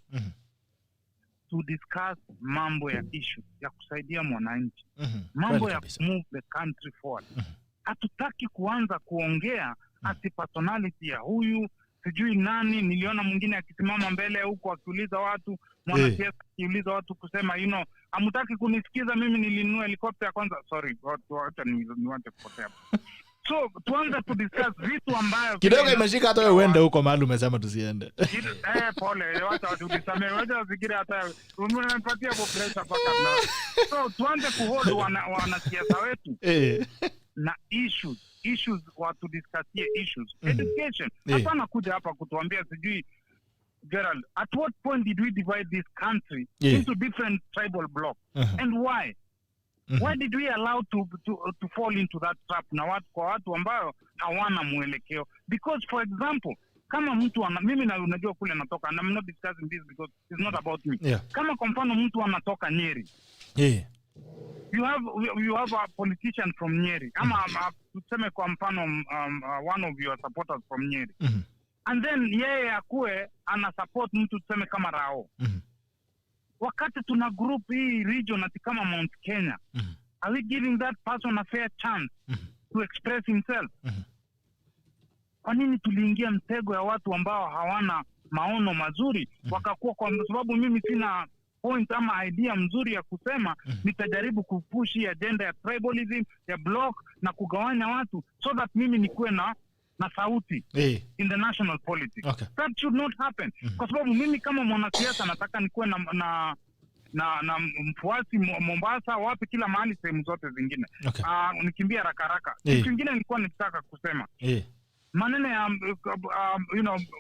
E: to discuss mambo ya issue ya kusaidia mwananchi, mambo ya move the country forward. Hatutaki kuanza kuongea ati personality ya huyu sijui nani. Niliona mwingine akisimama mbele huko akiuliza watu, mwanasiasa akiuliza watu kusema hamtaki kunisikiza mimi nilinunua helikopta ya kwanza. Sorry, wacha niwache kupotea. So tuanze to discuss vitu ambayo
A: kidogo imeshika hata wewe uende huko mahali umesema tusiende.
E: Pole, wacha tudisamee, wacha wafikiri hata umepatia hapo pressure paka na. So tuanze kuhold wanasiasa wetu na issues watu discussie issues. Education. Hapana kuja hapa kutuambia sijui Gerald, at what point did we divide this country into different tribal blocks? And why? Why did we allow to fall into that trap na kwa watu ambao hawana mwelekeo? Because for example, kama mtu mimi na unajua kule natoka, and I'm not discussing this because it's not about me. Kama kwa mfano mtu anatoka Nyeri. You have a politician from Nyeri. Ama tuseme kwa mfano one of your supporters from Nyeri. And then yeye akue ana support mtu tuseme kama Rao. Wakati tuna group hii region ati kama Mount Kenya, are we giving that person a fair chance to express himself? Kwa nini tuliingia mtego ya watu ambao hawana maono mazuri, wakakuwa kwa sababu mimi sina point ama idea mzuri ya kusema, nitajaribu kupush hii agenda ya tribalism, ya block na kugawanya watu so that mimi nikuwe na sauti in the national politics. That should not happen. Kwa sababu mimi kama mwanasiasa nataka nikuwe na mfuasi Mombasa, wapi, kila mahali, sehemu zote zingine. Nikimbia haraka. Kitu kingine nilikuwa nitaka kusema. Maneno ya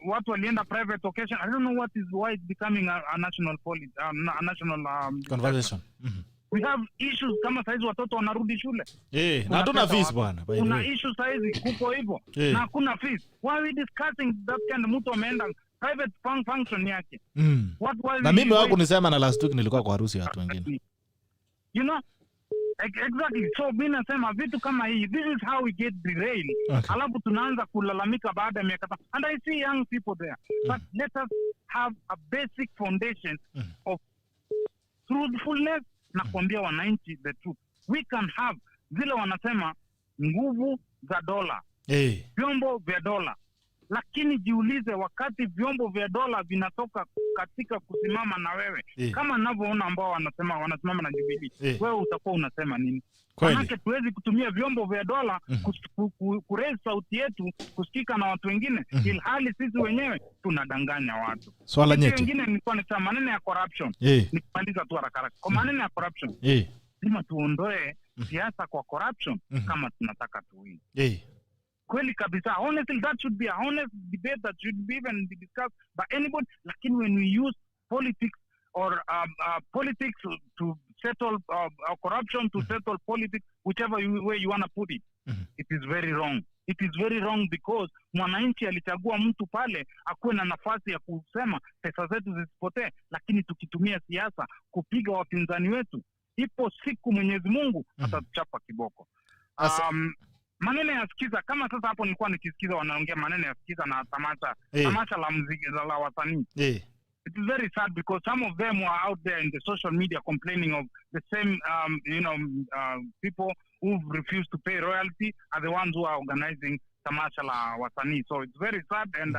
E: watu walienda private occasion. I don't know why it's becoming a national politics, a national
A: conversation.
E: We have issues kama saizi watoto wanarudi shule.
A: Na hatuna fees bwana.
E: Kuna issues saizi kuko hivyo. Na hakuna fees. Why are we discussing that kind of mtu ameenda private function yake?
A: Na mimi wangu nisema na last week nilikuwa kwa harusi ya watu wengine.
E: Exactly. So mimi nasema vitu kama hii, this is how we get derailed. Alafu tunaanza kulalamika baada ya miaka. And I see young people there. But let us have a basic foundation of truthfulness na kuambia wananchi the truth. We can have zile wanasema nguvu za dola, vyombo vya dola, lakini jiulize wakati vyombo vya dola vinatoka katika kusimama na wewe, kama ninavyoona ambao wanasimama na Jubilee, wewe utakuwa unasema nini? Manake tuwezi kutumia vyombo vya dola kuraise sauti yetu kusikika na watu wengine, ilhali sisi wenyewe tunadanganya watu.
A: Swala nyeti.
E: Wengine nilikuwa nasema maneno ya corruption. Nikimaliza tu haraka. Kwa maneno ya corruption. Lazima tuondoe siasa kwa corruption kama tunataka tuwin. Kweli kabisa. Honestly, that should be a honest debate that should be even discussed by anybody. Lakini when we use politics or politics to settle corruption, to settle politics, whichever way you want to put it, it is very wrong. It is very wrong because mwananchi alichagua mtu pale akuwe na nafasi ya kusema pesa zetu zisipotee, lakini tukitumia siasa kupiga wapinzani wetu, ipo siku Mwenyezi Mungu atatuchapa kiboko. Maneno ya sikiza, kama sasa hapo nilikuwa nikisikiza wanaongea maneno ya sikiza na tamasha la muziki la wasanii. It is very sad because some of them were out there in the social media complaining of the same people who've refused to pay royalty are the ones who are organizing tamasha la wasanii. So it's very sad and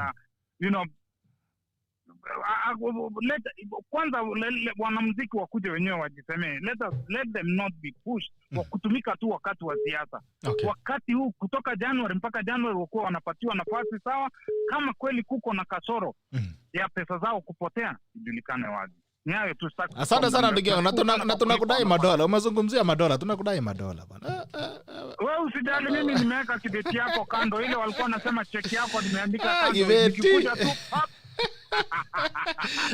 E: kwanza wanamuziki wakuje wenyewe wajisemee. Let them not be pushed kwa kutumika tu wakati wa siasa. Wakati huu kutoka January mpaka January wakuwa wanapatiwa nafasi sawa. Kama kweli kuko na kasoro ya pesa zao kupotea, ijulikane wazi. Ni hayo tu.
A: Asante sana ndugu yangu, na tunakudai madola. Umezungumzia madola, tunakudai madola bwana.
E: wewe usijali, mimi nimeweka kibeti yako kando, ile walikuwa wanasema cheki yako nimeandika kando.
A: Kibeti.
E: Nikikuja tu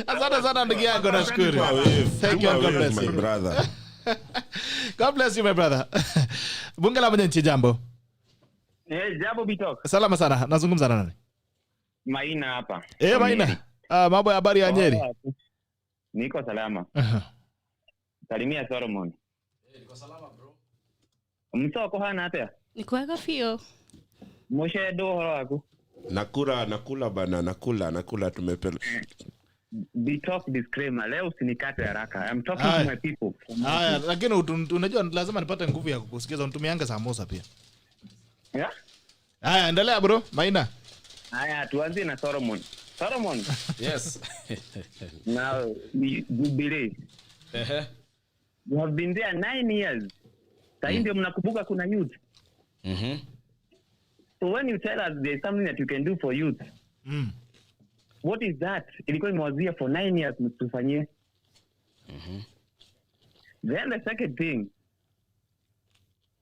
A: Asante sana ndugu yangu, nashukuru. Thank you, God bless
B: my
A: you.
B: brother.
A: God bless you my brother. Bunge la Mwananchi, jambo.
F: Jambo Bitok.
A: Salama sana. Nazungumza na nani?
F: Maina hapa.
A: Maina. Mambo ya habari ya Nyeri.
F: Niko salama. Salimia Solomon.
C: Niko salama bro.
F: Msoko hana hata.
D: Nikuweka fio.
F: Moshedu horo wako.
B: Nakula bana, nakula tumepele.
F: Bitok disclaimer. Leo usinikate haraka. I'm talking to my people.
A: Haya, lakini unajua lazima nipate nguvu ya kukusikiza, unitumianga samosa pia.
F: Yeah?
A: Haya, endelea bro, Maina.
F: Haya, tuanze na Solomon. Solomon.
C: Yes.
F: Now, Jubilee. You have been there 9 years. Sasa ndio mnakumbuka kuna youth. So when you tell us there's something that you can do for youth, what is that? Ilikuwa imewazia for 9 years mtufanyie. Then the second thing,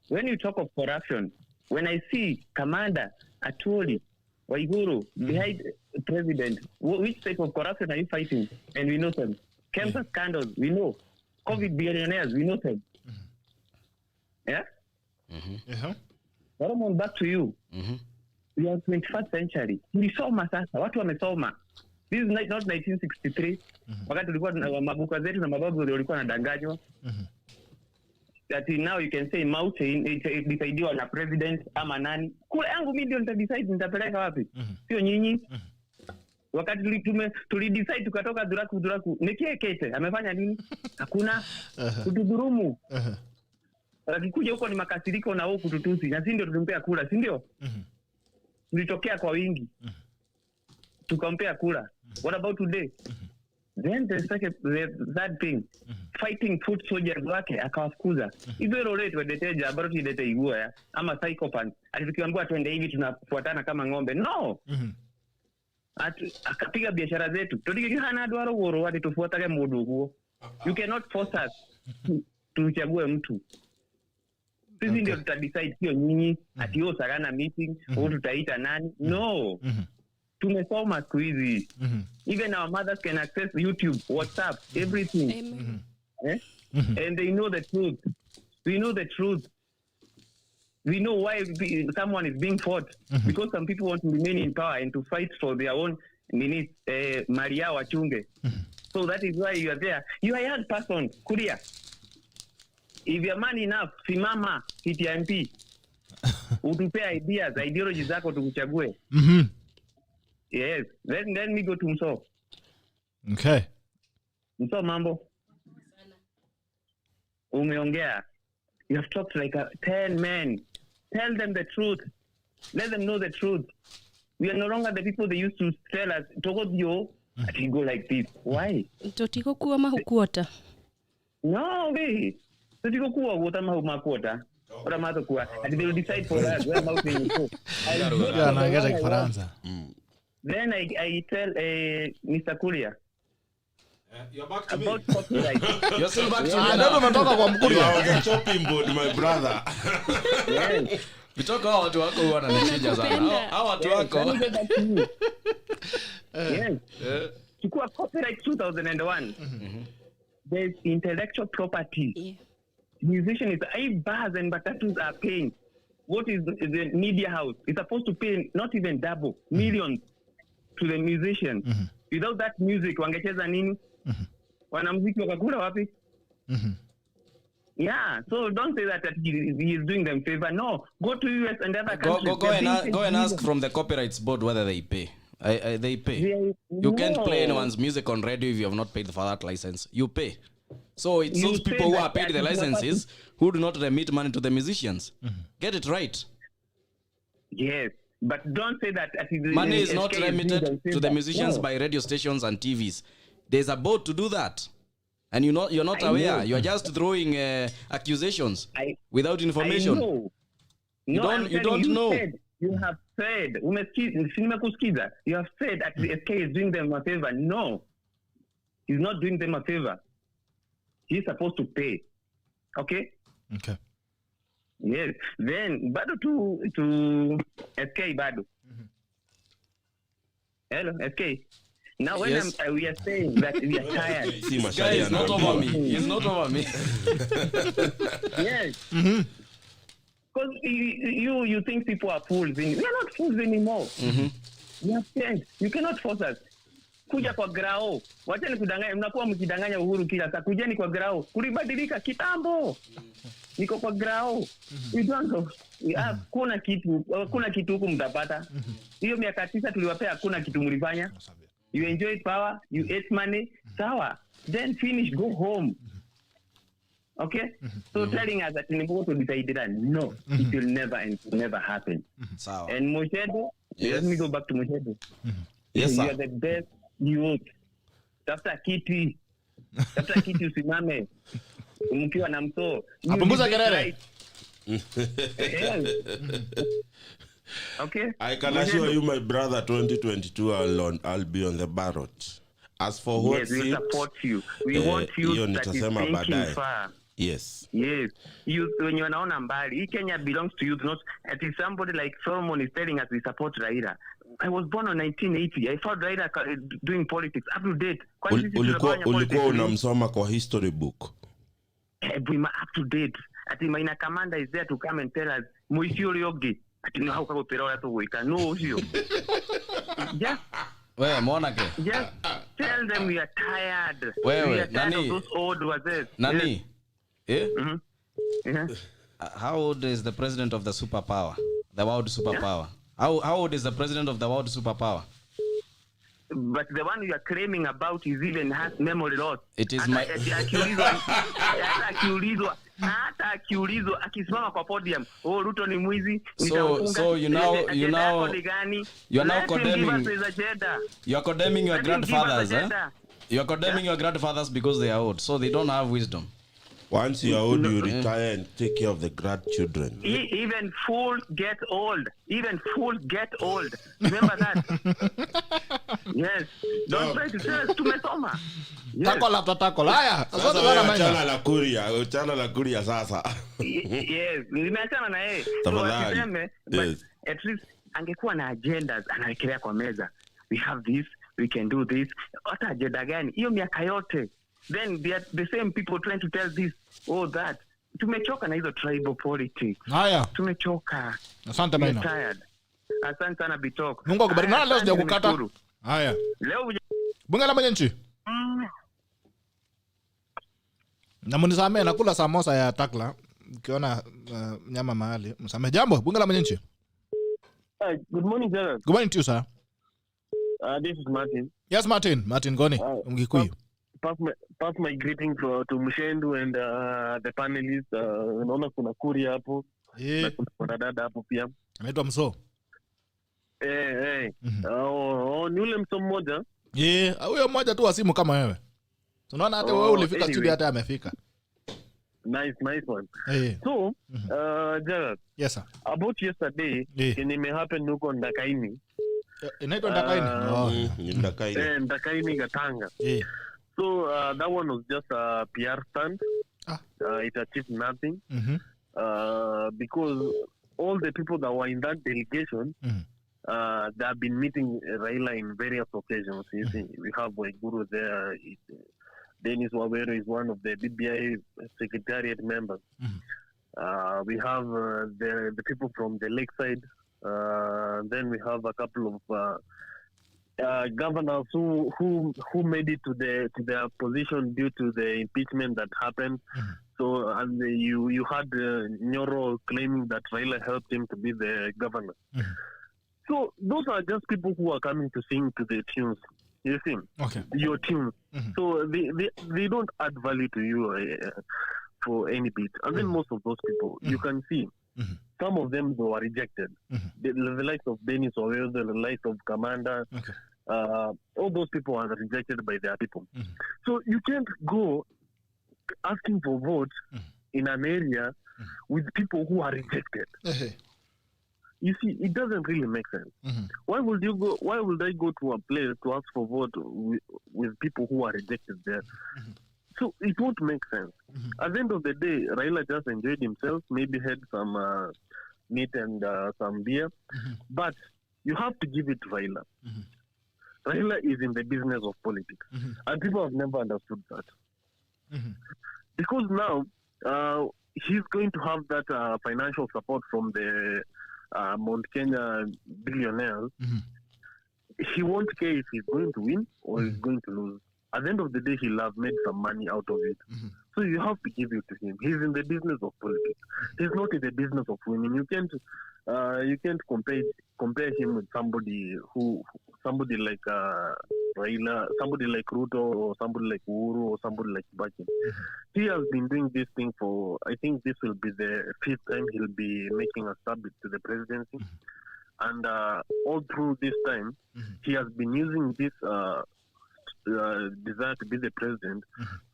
F: when you talk of corruption, when I see Commander Atwoli, Waiguru, behind president, which type of corruption are you fighting? And we know them. Cancer scandals, we know. COVID billionaires, we know them. Yeah? Solomon, back to you. We are 21st century. Tulisoma sasa, watu wamesoma. This is not 1963. Wakati tulikuwa mabuka zetu na mababu walikuwa wanadanganywa. That now you can say mountain decidiwa na president ama nani. Kule yangu mimi ndio nitadecide nitapeleka wapi. Sio nyinyi. Wakati tulidecide tukatoka Duraku. Nikiekete amefanya nini? Hakuna kutudurumu. Akikuja huko ni makasiriko na huko kututusi. Na sisi ndio tulimpea kula, si ndio? Tulitokea kwa wingi. Tukampea kula. What about today? Then the third thing, fighting foot soldiers wake akawafukuza. Hizo role wedeteja bado tidete igua ya ama psychopath. Alifikiambiwa twende hivi tunafuatana kama ng'ombe. No. Akapiga biashara zetu. Tutikihana dwaro woro wati tufuatake mudu huo. You cannot force us tuchague mtu. Sisi ndio tutadecide, sio nyinyi. Ati yo sarana meeting, au tutaita nani? No. Tumesoma siku hizi. Even our mothers can access YouTube, WhatsApp, everything. And they know the truth. We know the truth. We know why someone is being fought. Because some people want to remain in power and to fight for their own minutes, Maria Wachunge. So that is why you are there. You are a young person, KURIA. If you are man enough, simama, CTMP. Utupe ideas, ideologies zako tukuchague. Yes. Then we go to Mso.
A: Okay.
F: Mso mambo. Umeongea. You have talked like 10 men. Tell them the truth. Let them know the truth. We are no longer the people they used to tell us, Togodio, I can go like this. Why?
D: Totiko kuwa mahukuota.
F: No, we. Totiko kuwa wota mahukuota. Ora mato kuwa. And they will decide for us where mountain you go.
A: Anaongeza Kifaransa.
F: Then I tell Mr. KURIA.
B: You're back to
F: about
B: me.
F: copyright.
C: You're still back to me.
A: Ndio umetoka kwa
B: You are on the chopping board, my brother.
F: Yes.
C: Vitoka hao watu wako wananichija sana. Hao watu wako.
F: Let me go back to you. Yes. Chukua copyright 2001. There's intellectual property.
D: Yeah.
F: Musician is bars and batatus are paying. What is the media house? It's supposed to pay not even double, millions to the musician. Without that music, wangecheza nini? Wanamuziki wakakula wapi? Yeah, so don't say that he is doing them favor. No, go to US and other countries.
C: Go and ask from the copyrights board whether they pay. They pay. You can't play anyone's music on radio if you have not paid for that license. You pay. So it's those people who are paid the licenses who do not remit money to the musicians. Get it right.
F: Yes, but don't say that.
C: Money is not remitted to the musicians by radio stations and TVs. There's a board to do that. And you're not aware. You are just throwing accusations without information. You don't know.
F: You have said, you have said that the SK is doing them a favor. No, he's not doing them a favor. He's supposed to pay. Okay?
A: Okay.
F: Yes. Then bado to SK bado. Hello, SK. Now when
C: Yes.
F: we are saying that we are tired.
B: See,
C: Guy is not over me. He's not over me.
F: Yes. Because you think people are fools. We are not fools anymore. We are friends. You cannot force us. Kuja kwa grao. Wacheni kudanganya, mnakuwa mkidanganya Uhuru kila saa. Kujeni kwa grao. Kulibadilika kitambo. Niko kwa grao. We don't know. Kuna kitu huku mtapata. Hiyo miaka 9 tuliwapea hakuna kitu mlifanya. You enjoyed power, you ate money, sawa. Then finish, go home. Okay? So telling us that Tinubu to decide that, no, it will never and it will never happen.
C: Sawa.
F: And Muchendu, let me go back to Muchendu.
B: Yes,
F: You
B: sir.
F: are the best youth. Tafuta kiti usimame. Mkiwa na mso.
A: Apunguza kelele.
F: Okay?
B: I can assure you, my brother, 2022, I'll be on the ballot. As for what
F: Yes, we
B: seat,
F: support you. We want you
B: hiyo
F: that is
B: nitasema
F: thinking
B: baadaye.
F: far.
B: Yes.
F: Yes. You, when you wanaona mbali, hii Kenya belongs to you, not at least somebody like Solomon is telling us we support Raila. I was born in 1980. I found Raila doing politics up to date.
B: Ulikuwa unamsoma kwa history book.
F: Up to date. Ati Maina Commander is there to come and tell us Muisio Yogi. Ati no how ka opera to wika. No sio. Just
C: Wewe muona ke?
F: just tell them we are tired.
C: Wewe,
F: we are tired
C: nani?
F: of those old wazee.
C: Nani? Eh?
F: Yeah.
C: How old is the president of the superpower? The world superpower? How old is the president of the world superpower?
F: But the one you are claiming about is even has memory loss.
C: It is my
F: hata akiulizwa akisimama kwa podium, oh Ruto ni mwizi,
C: so you now you are condemning your grandfathers, eh? You are condemning your grandfathers because they are old, so they don't have wisdom.
B: Once you are old, you retire and take care of the grandchildren.
F: Even fools get old. Remember that? Yes. Don't try to tell us tumesoma. Yes.
A: Takola. Haya.
B: Sasa wewe uchana la kuria sasa.
F: Yes, nimeachana na yeye.
B: Tafadhali.
F: But at least angekuwa na agendas anawekelea kwa meza. We have this, we can do this. Hata agenda gani? Hiyo miaka yote. Then they are the same people trying to tell this, oh that. Tumechoka na hizo tribal politics.
A: Haya.
F: Tumechoka.
A: Asante Maina.
F: Tired. Asante sana Bitok.
A: Mungu akubariki. Nani leo sijakukata? Haya.
F: Leo
A: Bunge la Mwenyenchi. Na munisamee nakula samosa ya takla. Ukiona nyama mahali. Msamee jambo. Bunge la Mwenyenchi.
G: Good morning, sir.
A: Good morning to you, sir.
G: This is Martin.
A: Yes, Martin. Martin Goni. Mgikuyu.
G: Pass my greeting to Muchendu and the panelists. Naona kuna KURIA hapo. Na kuna dada hapo pia.
A: Anaitwa Mso.
G: Ni ule Mso mmoja.
A: Huyo mmoja tu wa simu kama wewe. Tunaona hata wewe ulifika studio hata amefika.
G: Nice one. So, Gerald.
A: Yes, sir.
G: About yesterday, it happened huko Ndakaini.
A: Inaitwa Ndakaini?
B: Ndakaini.
G: Ndakaini Gatanga. So that one was just a PR stunt. It achieved nothing. Because all the people that were in that delegation, they have been meeting Raila in various occasions. You see, we have Guru there. Dennis Wawero is one of the BBI secretariat members. We have the people from the Lakeside. Then we have a couple of governors who made it to their position due to the impeachment that happened. So and you had Nyoro claiming that Raila helped him to be the governor. So those are just people who are coming to sing to the tunes. You see, your tunes. So they don't add value to you for any bit. And then most of those people, you can see. Some of them were rejected. The likes of Dennis or the likes of Commander, all those people are rejected by their people. So you can't go asking for votes in an area with people who are rejected. You see, it doesn't really make sense. Why would you go? Why would I go to a place to ask for vote with people who are rejected there? So it won't make sense. At the end of the day, Raila just enjoyed himself, maybe had some meat and some beer. But you have to give it to Raila. Raila is in the business of politics. And people have never understood that. Because now, he's going to have that financial support from the Mount Kenya billionaires. He won't care if he's going to win or he's going to lose. At the end of the day, he'll have made some money out of it. So you have to give it to him. He's in the business of politics. He's not in the business of winning. You can't compare him with somebody like Raila, somebody like Ruto, or somebody like Uhuru, or somebody like Kibaki. He has been doing this thing for, I think this will be the 5th time he'll be making a stab to the presidency. And all through this time, he has been using this desire to be the president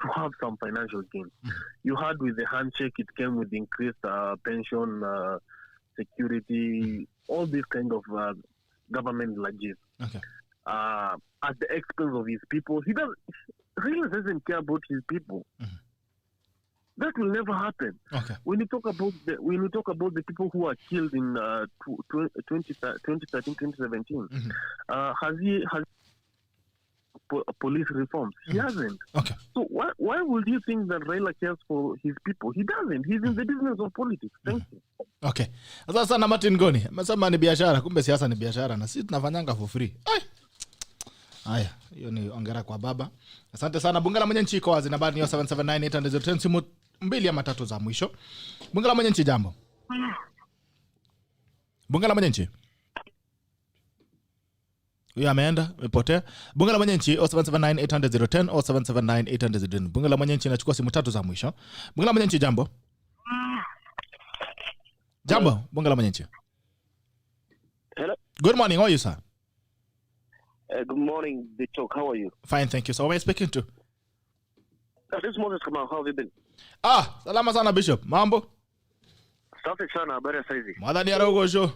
G: to have some financial gain. You heard with the handshake, it came with increased pension, security, all these kind of government legis. At the expense of his people. He really doesn't care about his people. That will never happen. When you talk about the people who are killed in 2013, 2017, has police reforms? He hasn't. So why would you think that Raila cares for his people? He doesn't. He's in the business of politics. Thank you.
A: Okay. Sasa na Martin Goni, amesema ni biashara, kumbe siasa ni biashara na sisi tunafanyanga for free. Haya, hiyo ni ongera kwa baba. Asante sana. Bunge la Mwenye Nchi iko wazi, nambari ni 779-810, simu 2 ama 3 za mwisho. Bunge la Mwenye Nchi, jambo. Bunge la Mwenye Nchi. Huyo ameenda, amepotea. Bunge la Mwenye Nchi 779-810 au 779-810. Bunge la Mwenye Nchi nachukua simu 3 za mwisho. Bunge la Mwenye Nchi, jambo. Jambo, Bunge la Mwenye Nchi.
H: Hello.
A: Good morning, how are you, sir?
H: Good morning, the talk. How are you?
A: Fine, thank you. So, who am I speaking to?
H: This Moses Kamau. How have you been?
A: Salama sana Bishop. Mambo?
H: Safi sana, habari ya saizi.
A: Mwadhani ya rogo show.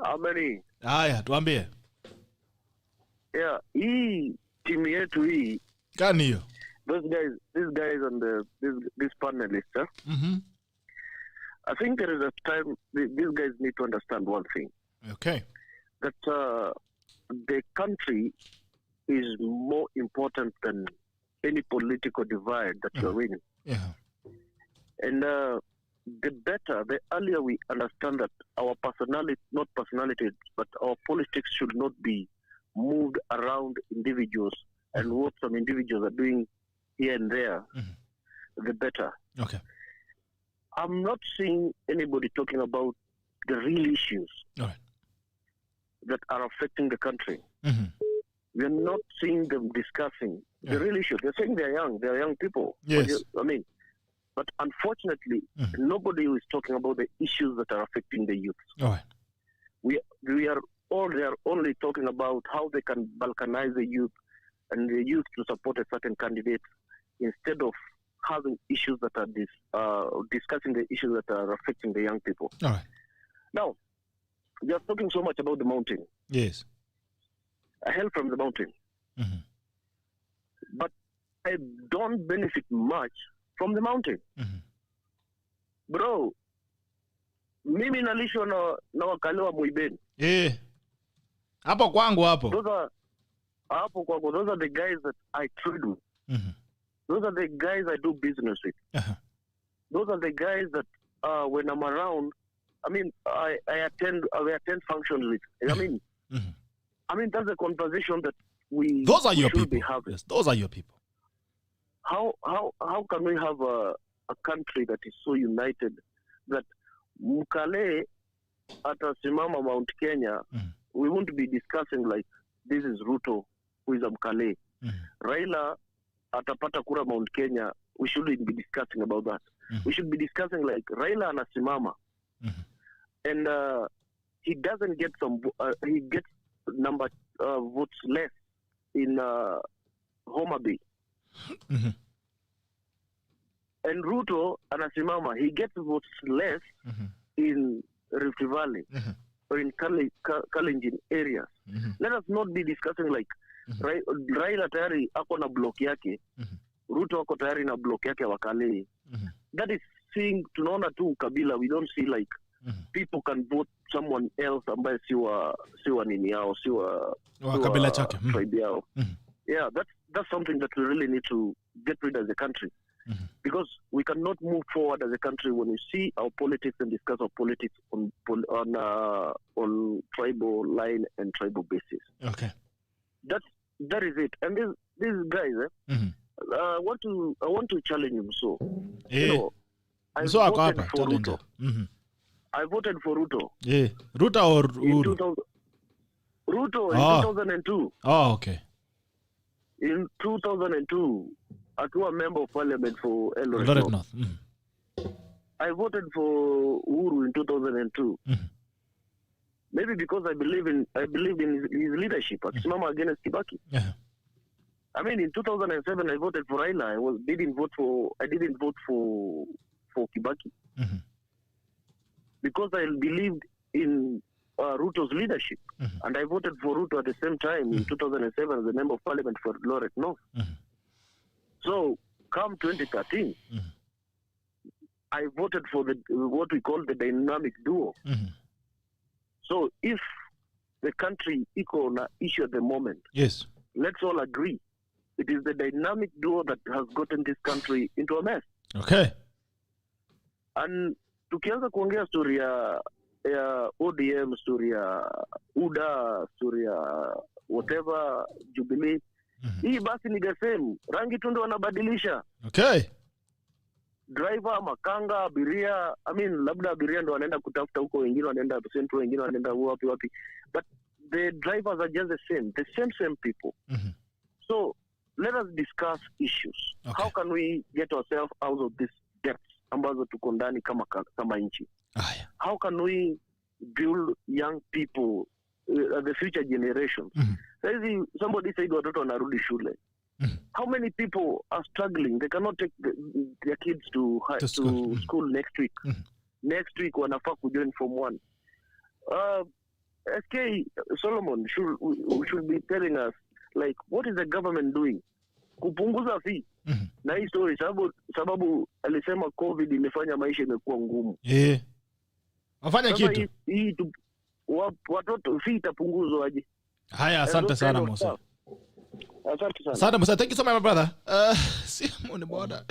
H: Ameni.
A: Haya, tuambie.
H: Yeah, hii timu yetu hii.
A: Kani hiyo?
H: These guys and this panelists, I think there is a time these guys need to understand one thing.
A: Okay.
H: That the country is more important than any political divide that you're in.
A: Yeah.
H: And the earlier we understand that our personality, but our politics should not be moved around individuals and what some individuals are doing here and there, the better.
A: Okay.
H: I'm not seeing anybody talking about the real issues that are affecting the country. We're not seeing them discussing the real issues. They're saying they're young people.
A: Yes.
H: But unfortunately, nobody is talking about the issues that are affecting the youth. They are only talking about how they can balkanize the youth and the youth to support a certain candidate instead of having issues that are discussing the issues that are affecting the young people. Now, they are talking so much about the mountain.
A: Yes.
H: I hail from the mountain. But I don't benefit much from the mountain. Bro, mimi nalishwa na wakale wa Muibeni.
A: Hapo kwangu hapo.
H: Those are the guys that I trade with. Those are the guys I do business with. Those are the guys that when I'm around, I attend functions with. I mean that's a conversation that
A: those are your
H: people.
A: Be having. Yes, those are your people.
H: How can we have a country that is so united that Mkale atasimama Mount Kenya, we won't be discussing like this is Ruto who is a Mkale. Raila atapata kura Mount Kenya, we shouldn't be discussing about that. We should be discussing like Raila anasimama. And he doesn't get he gets number votes less in Homa Bay. And Ruto anasimama, he gets votes less in Rift Valley or in Kalenjin areas. Let us not be discussing like Raila tayari ako na block yake, Ruto wako tayari na block yake wakale. That is seeing, tunaona tu kabila, we don't see like people can vote someone else ambaye siwa nini yao, siwa
A: kabila chake.
H: Tribe yao. Yeah, that's something that we really need to get rid of as a country. Because we cannot move forward as a country when we see our politics and discuss our politics on tribal line and tribal basis.
A: Okay.
H: That is it. And these guys, I want to challenge him. So, I voted for Ruto. I voted for Ruto.
A: Yeah, Ruto or Uru?
H: Ruto in 2002.
A: Oh, okay.
H: In 2002, I was a member of parliament for
A: Eldoret North.
H: I voted for Uru in 2002. Maybe because I believed in his leadership. Akisimama against Kibaki.
A: Yeah.
H: I mean, in 2007, I voted for Raila. I didn't vote for Kibaki because I believed in Ruto's leadership, and I voted for Ruto at the same time in 2007 as a member of parliament for Eldoret North. So, come 2013, I voted for what we call the dynamic duo. So, if the country equal issue at the moment,
A: yes,
H: let's all agree, it is the dynamic duo that has gotten this country into a mess.
A: Okay.
H: And tukianza kuongea story ya ODM, story ya UDA, story ya whatever, Jubilee, hii basi ni the same. Rangi tu ndio wanabadilisha.
A: Okay.
H: Driver, makanga, abiria, I mean, labda abiria ndio wanaenda kutafuta huko, wengine wanaenda Central, wengine wanaenda wapi. But the drivers are just the same people. So, let us discuss issues. Okay. How can we get ourselves out of this depth ambazo tuko ndani kama nchi? How can we build young people, the future generations? Somebody said watoto wanarudi shule. How many people are struggling? They cannot take their kids to school next week. Next week wanafaa kujoin Form 1. SK Solomon should be telling us, like, what is the government doing? Kupunguza fee. Na hii story sababu alisema COVID imefanya maisha imekuwa ngumu.
A: Wafanya kitu.
H: Hii watoto fee itapunguzwa aje?
A: Haya, asante sana Musa.
H: Asante sana.
A: Asante Musa, thank you so much my brother. Simon Boda.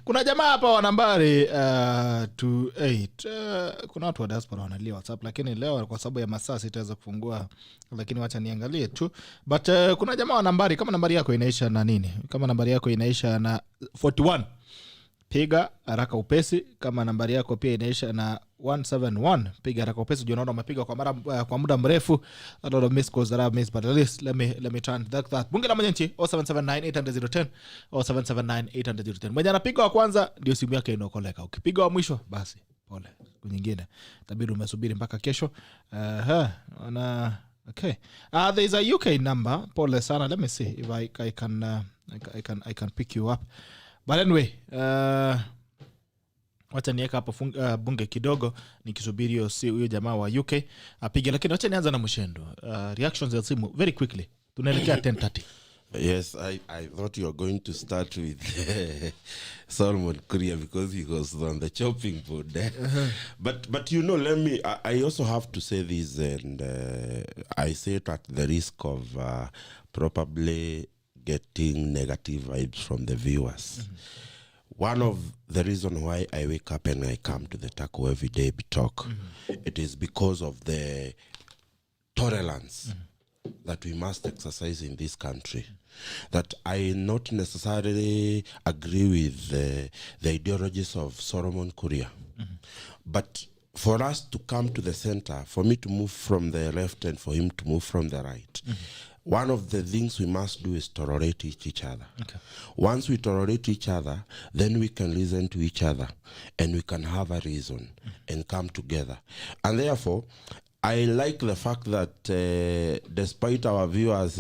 A: Kuna jamaa hapa wa nambari 28. Kuna watu wa diaspora wanalia WhatsApp, lakini leo kwa sababu ya masaa sitaweza kufungua, lakini wacha niangalie tu. But kuna jamaa wa nambari, kama nambari yako inaisha na nini? Kama nambari yako inaisha na 41, piga haraka upesi. Kama nambari yako pia inaisha na 171, piga haraka upesi. Unaona umepiga kwa muda mrefu. A lot of missed calls that I've missed, but at least let me try and that. Bunge la Mwananchi 07798010 07798010. Mwenye anapiga wa kwanza ndio simu yake inokoleka. Ukipiga wa mwisho basi pole. Siku nyingine tabiri umesubiri mpaka kesho. Okay. There is a UK number. Pole sana. Let me see if I can pick you up. But anyway, wacha niweka hapo bunge kidogo nikisubiri huyo jamaa wa UK apige, lakini wacha nianza na Muchendu. Reactions ya simu very quickly. Tunaelekea 10:30.
B: Yes, I thought you were going to start with Solomon KURIA because he was on the chopping board. But you know, I also have to say this, and I say it at the risk of probably getting negative vibes from the viewers. One of the reasons why I wake up and I come to the Taco every day talk, it is because of the tolerance that we must exercise in this country. That I not necessarily agree with the ideologies of Solomon KURIA, but for us to come to the center, for me to move from the left and for him to move from the right, one of the things we must do is tolerate each other. Okay. Once we tolerate each other, then we can listen to each other and we can have a reason and come together. And therefore, I like the fact that despite our viewers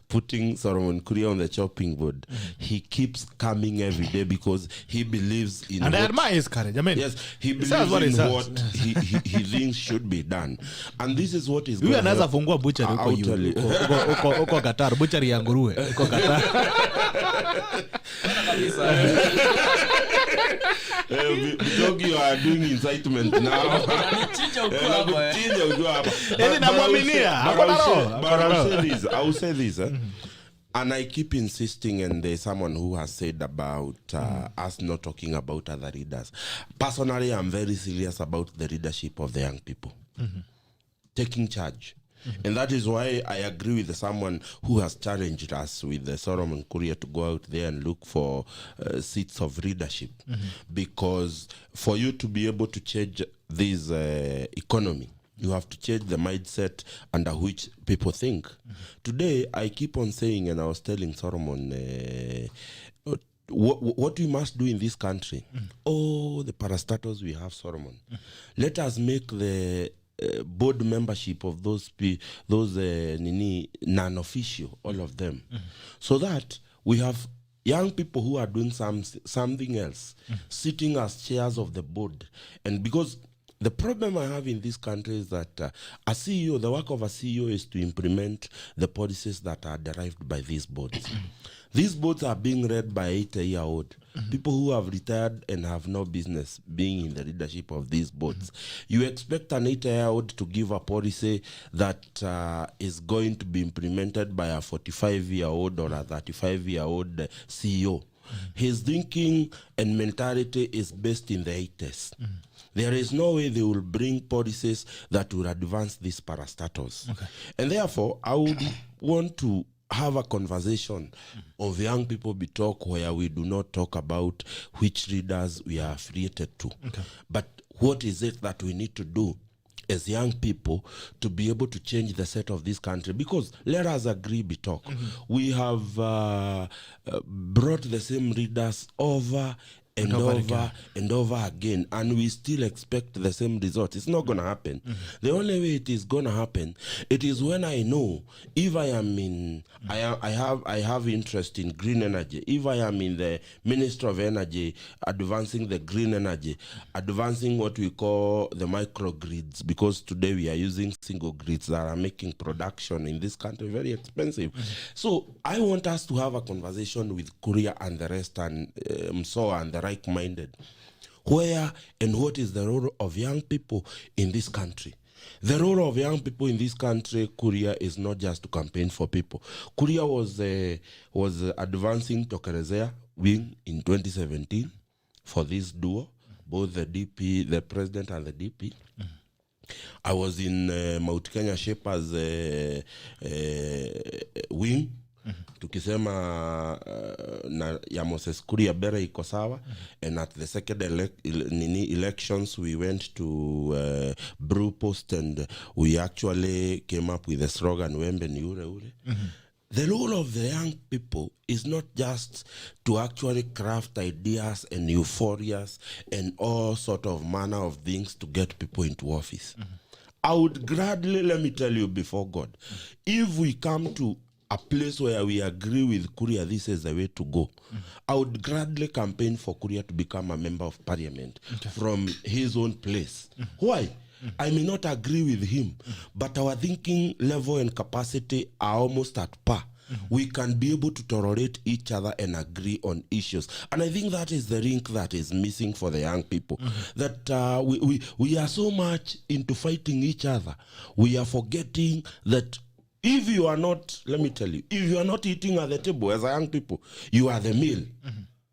B: putting Solomon KURIA on the chopping board, he keeps coming every day because he believes in
A: and I admire his courage. I mean,
B: yes, he believes in what he thinks should be done. And this is what is going to
A: anaweza fungua butchery huko Qatar, butchery ya nguruwe huko Qatar.
B: Because you are doing incitement now. I will say this. And I keep insisting, and there's someone who has said about us not talking about other leaders. Personally, I'm very serious about the leadership of the young people. Taking charge. And that is why I agree with someone who has challenged us with the Solomon KURIA to go out there and look for seats of leadership. Because for you to be able to change this economy, you have to change the mindset under which people think. Today, I keep on saying, and I was telling Solomon, what we must do in this country, the parastatals we have, Solomon, let us make the board membership of those non-official, all of them, so that we have young people who are doing something else, sitting as chairs of the board. And because the problem I have in this country is that a CEO, the work of a CEO is to implement the policies that are derived by these boards. These boards are being led by 80-year-old people who have retired and have no business being in the leadership of these boards. You expect an 80-year-old to give a policy that is going to be implemented by a 45-year-old or a 35-year-old CEO. His thinking and mentality is based in the 80s. There is no way they will bring policies that will advance these parastatals. And therefore, I would want to have a conversation of young people be talk where we do not talk about which leaders we are affiliated to. But what is it that we need to do as young people to be able to change the set of this country? Because let us agree, be talk. We have brought the same leaders over and over again, and we still expect the same result. It's not going to happen. The only way it is going to happen, it is when I know if I am in, I have interest in green energy. If I am in the Ministry of Energy, advancing the green energy, advancing what we call the microgrids, because today we are using single grids that are making production in this country very expensive. So I want us to have a conversation with KURIA and the rest, and MSOA and the like-minded, where and what is the role of young people in this country. The role of young people in this country, KURIA, is not just to campaign for people. KURIA was advancing Tokerezea wing in 2017 for this duo, both the DP, the president and the DP. I was in Mount Kenya Shapers wing. Tukisema na ya Moses Kuria Bere iko sawa, and at the second elections we went to Brewpost, and we actually came up with the slogan Wembe ni ure ure. The role of the young people is not just to actually craft ideas and euphorias and all sort of manner of things to get people into office. I would gladly, let me tell you before God, if we come to a place where we agree with KURIA, this is the way to go, I would gladly campaign for KURIA to become a member of parliament from his own place. Why? I may not agree with him, but our thinking level and capacity are almost at par. We can be able to tolerate each other and agree on issues. And I think that is the link that is missing for the young people. That we are so much into fighting each other. We are forgetting that if you are not, let me tell you, if you are not eating at the table as a young people, you are the meal.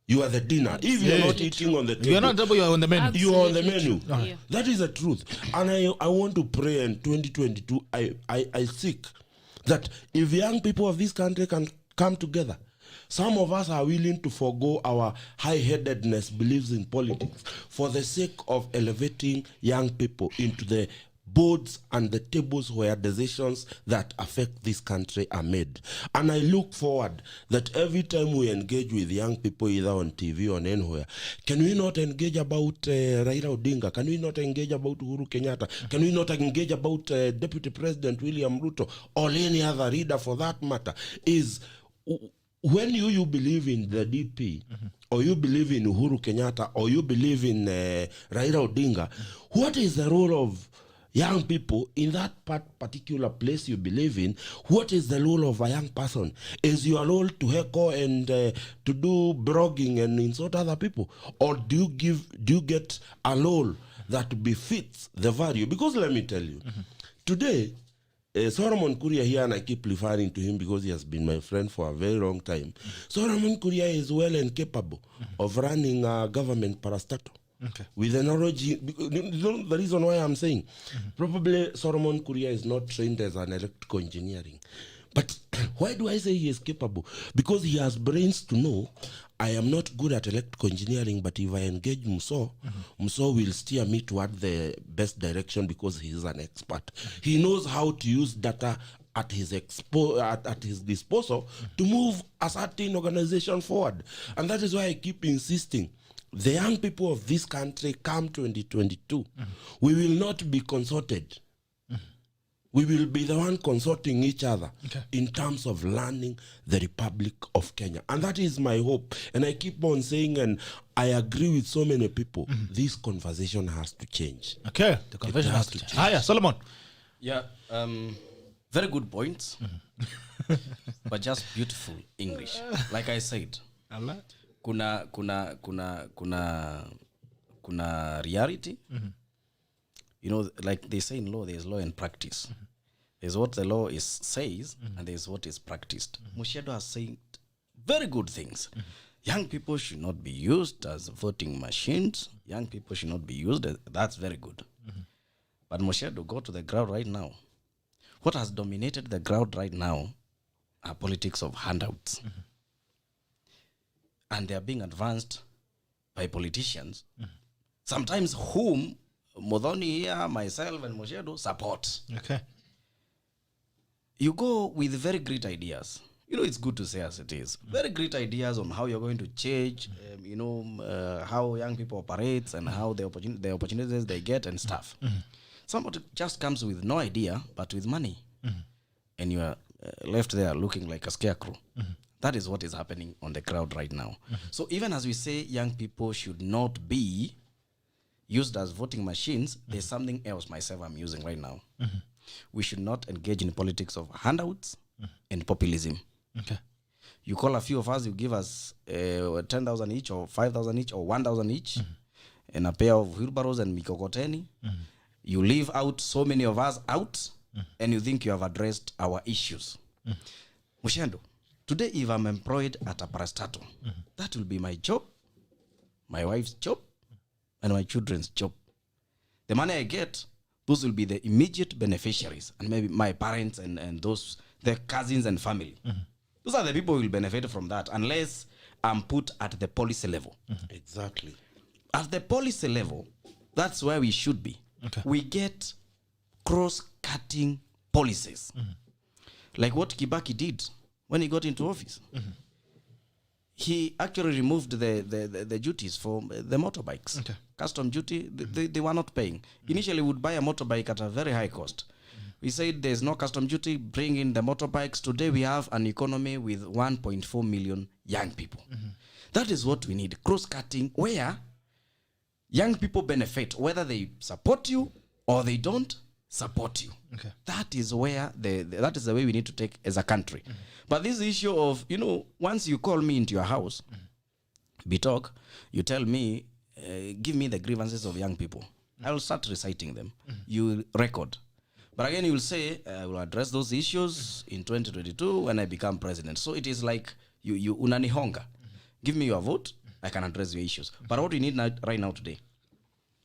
B: You are the dinner. If you are not eating on the table,
A: you are not table, you are on the menu.
B: You are on the menu.
D: Yeah.
B: That is the truth. And I want to pray in 2022, I seek that if young people of this country can come together, some of us are willing to forego our high-headedness beliefs in politics for the sake of elevating young people into the boards and the tables where decisions that affect this country are made. And I look forward that every time we engage with young people, either on TV or anywhere, can we not engage about Raila Odinga? Can we not engage about Uhuru Kenyatta? Can we not engage about Deputy President William Ruto or any other leader for that matter? Is when you believe in the DP, or you believe in Uhuru Kenyatta, or you believe in Raila Odinga, what is the role of young people in that particular place you believe in, what is the role of a young person? Is your role to heckle and to do blogging and insult other people? Or do you get a role that befits the value? Because let me tell you, today, Solomon KURIA here, and I keep referring to him because he has been my friend for a very long time. Solomon KURIA is well and capable of running a government parastatal. Okay. With an origin, the reason why I'm saying, probably Solomon KURIA is not trained as an electrical engineering. But why do I say he is capable? Because he has brains to know, I am not good at electrical engineering, but if I engage Muso, Muso will steer me toward the best direction because he is an expert. He knows how to use data at his disposal to move a certain organization forward. And that is why I keep insisting, the young people of this country come 2022, we will not be consulted. We will be the one consulting each other in terms of learning the Republic of Kenya. And that is my hope. And I keep on saying, and I agree with so many people, this conversation has to change.
A: Okay, the conversation has to change. Yeah, Solomon.
C: Yeah, very good points, but just beautiful English. Like I said, kuna reality. You know, like they say in law, there's law and practice. There's what the law says, and there's what is practiced. Mushedu has said very good things. Young people should not be used as voting machines. Young people should not be used. That's very good. But Mushedu, go to the ground right now. What has dominated the ground right now are politics of handouts. And they are being advanced by politicians, sometimes whom MUTHONI here, myself, and Mushedu support. Okay. You go with very great ideas. You know, it's good to say as it is. Very great ideas on how you're going to change, how young people operate and how the opportunities they get and stuff. Somebody just comes with no idea, but with money. And you are left there looking like a scarecrow. That is what is happening on the crowd right now. So even as we say young people should not be used as voting machines, there's something else myself I'm using right now. We should not engage in politics of handouts and populism. Okay. You call a few of us, you give us 10,000 each or 5,000 each or 1,000 each and a pair of wheelbarrows and mikokoteni. You leave out so many of us out and you think you have addressed our issues. Muchendo, today if I'm employed at a parastatal, that will be my job, my wife's job, and my children's job. The money I get, those will be the immediate beneficiaries, and maybe my parents and those, their cousins and family. Those are the people who will benefit from that, unless I'm put at the policy level.
B: Exactly.
C: At the policy level, that's where we should be. Okay. We get cross-cutting policies. Like what Kibaki did when he got into office. He actually removed the duties for the motorbikes. Okay. Custom duty, they were not paying. Initially, we would buy a motorbike at a very high cost. We said there's no custom duty, bring in the motorbikes. Today we have an economy with 1.4 million young people. That is what we need, cross-cutting, where young people benefit, whether they support you or they don't support you. Okay. That is where that is the way we need to take as a country. But this issue of, you know, once you call me into your house, Bitok, you tell me, give me the grievances of young people. I will start reciting them. You will record. But again, you will say, I will address those issues in 2022 when I become president. So it is like, you unanihonga. Give me your vote, I can address your issues. But what we need right now today,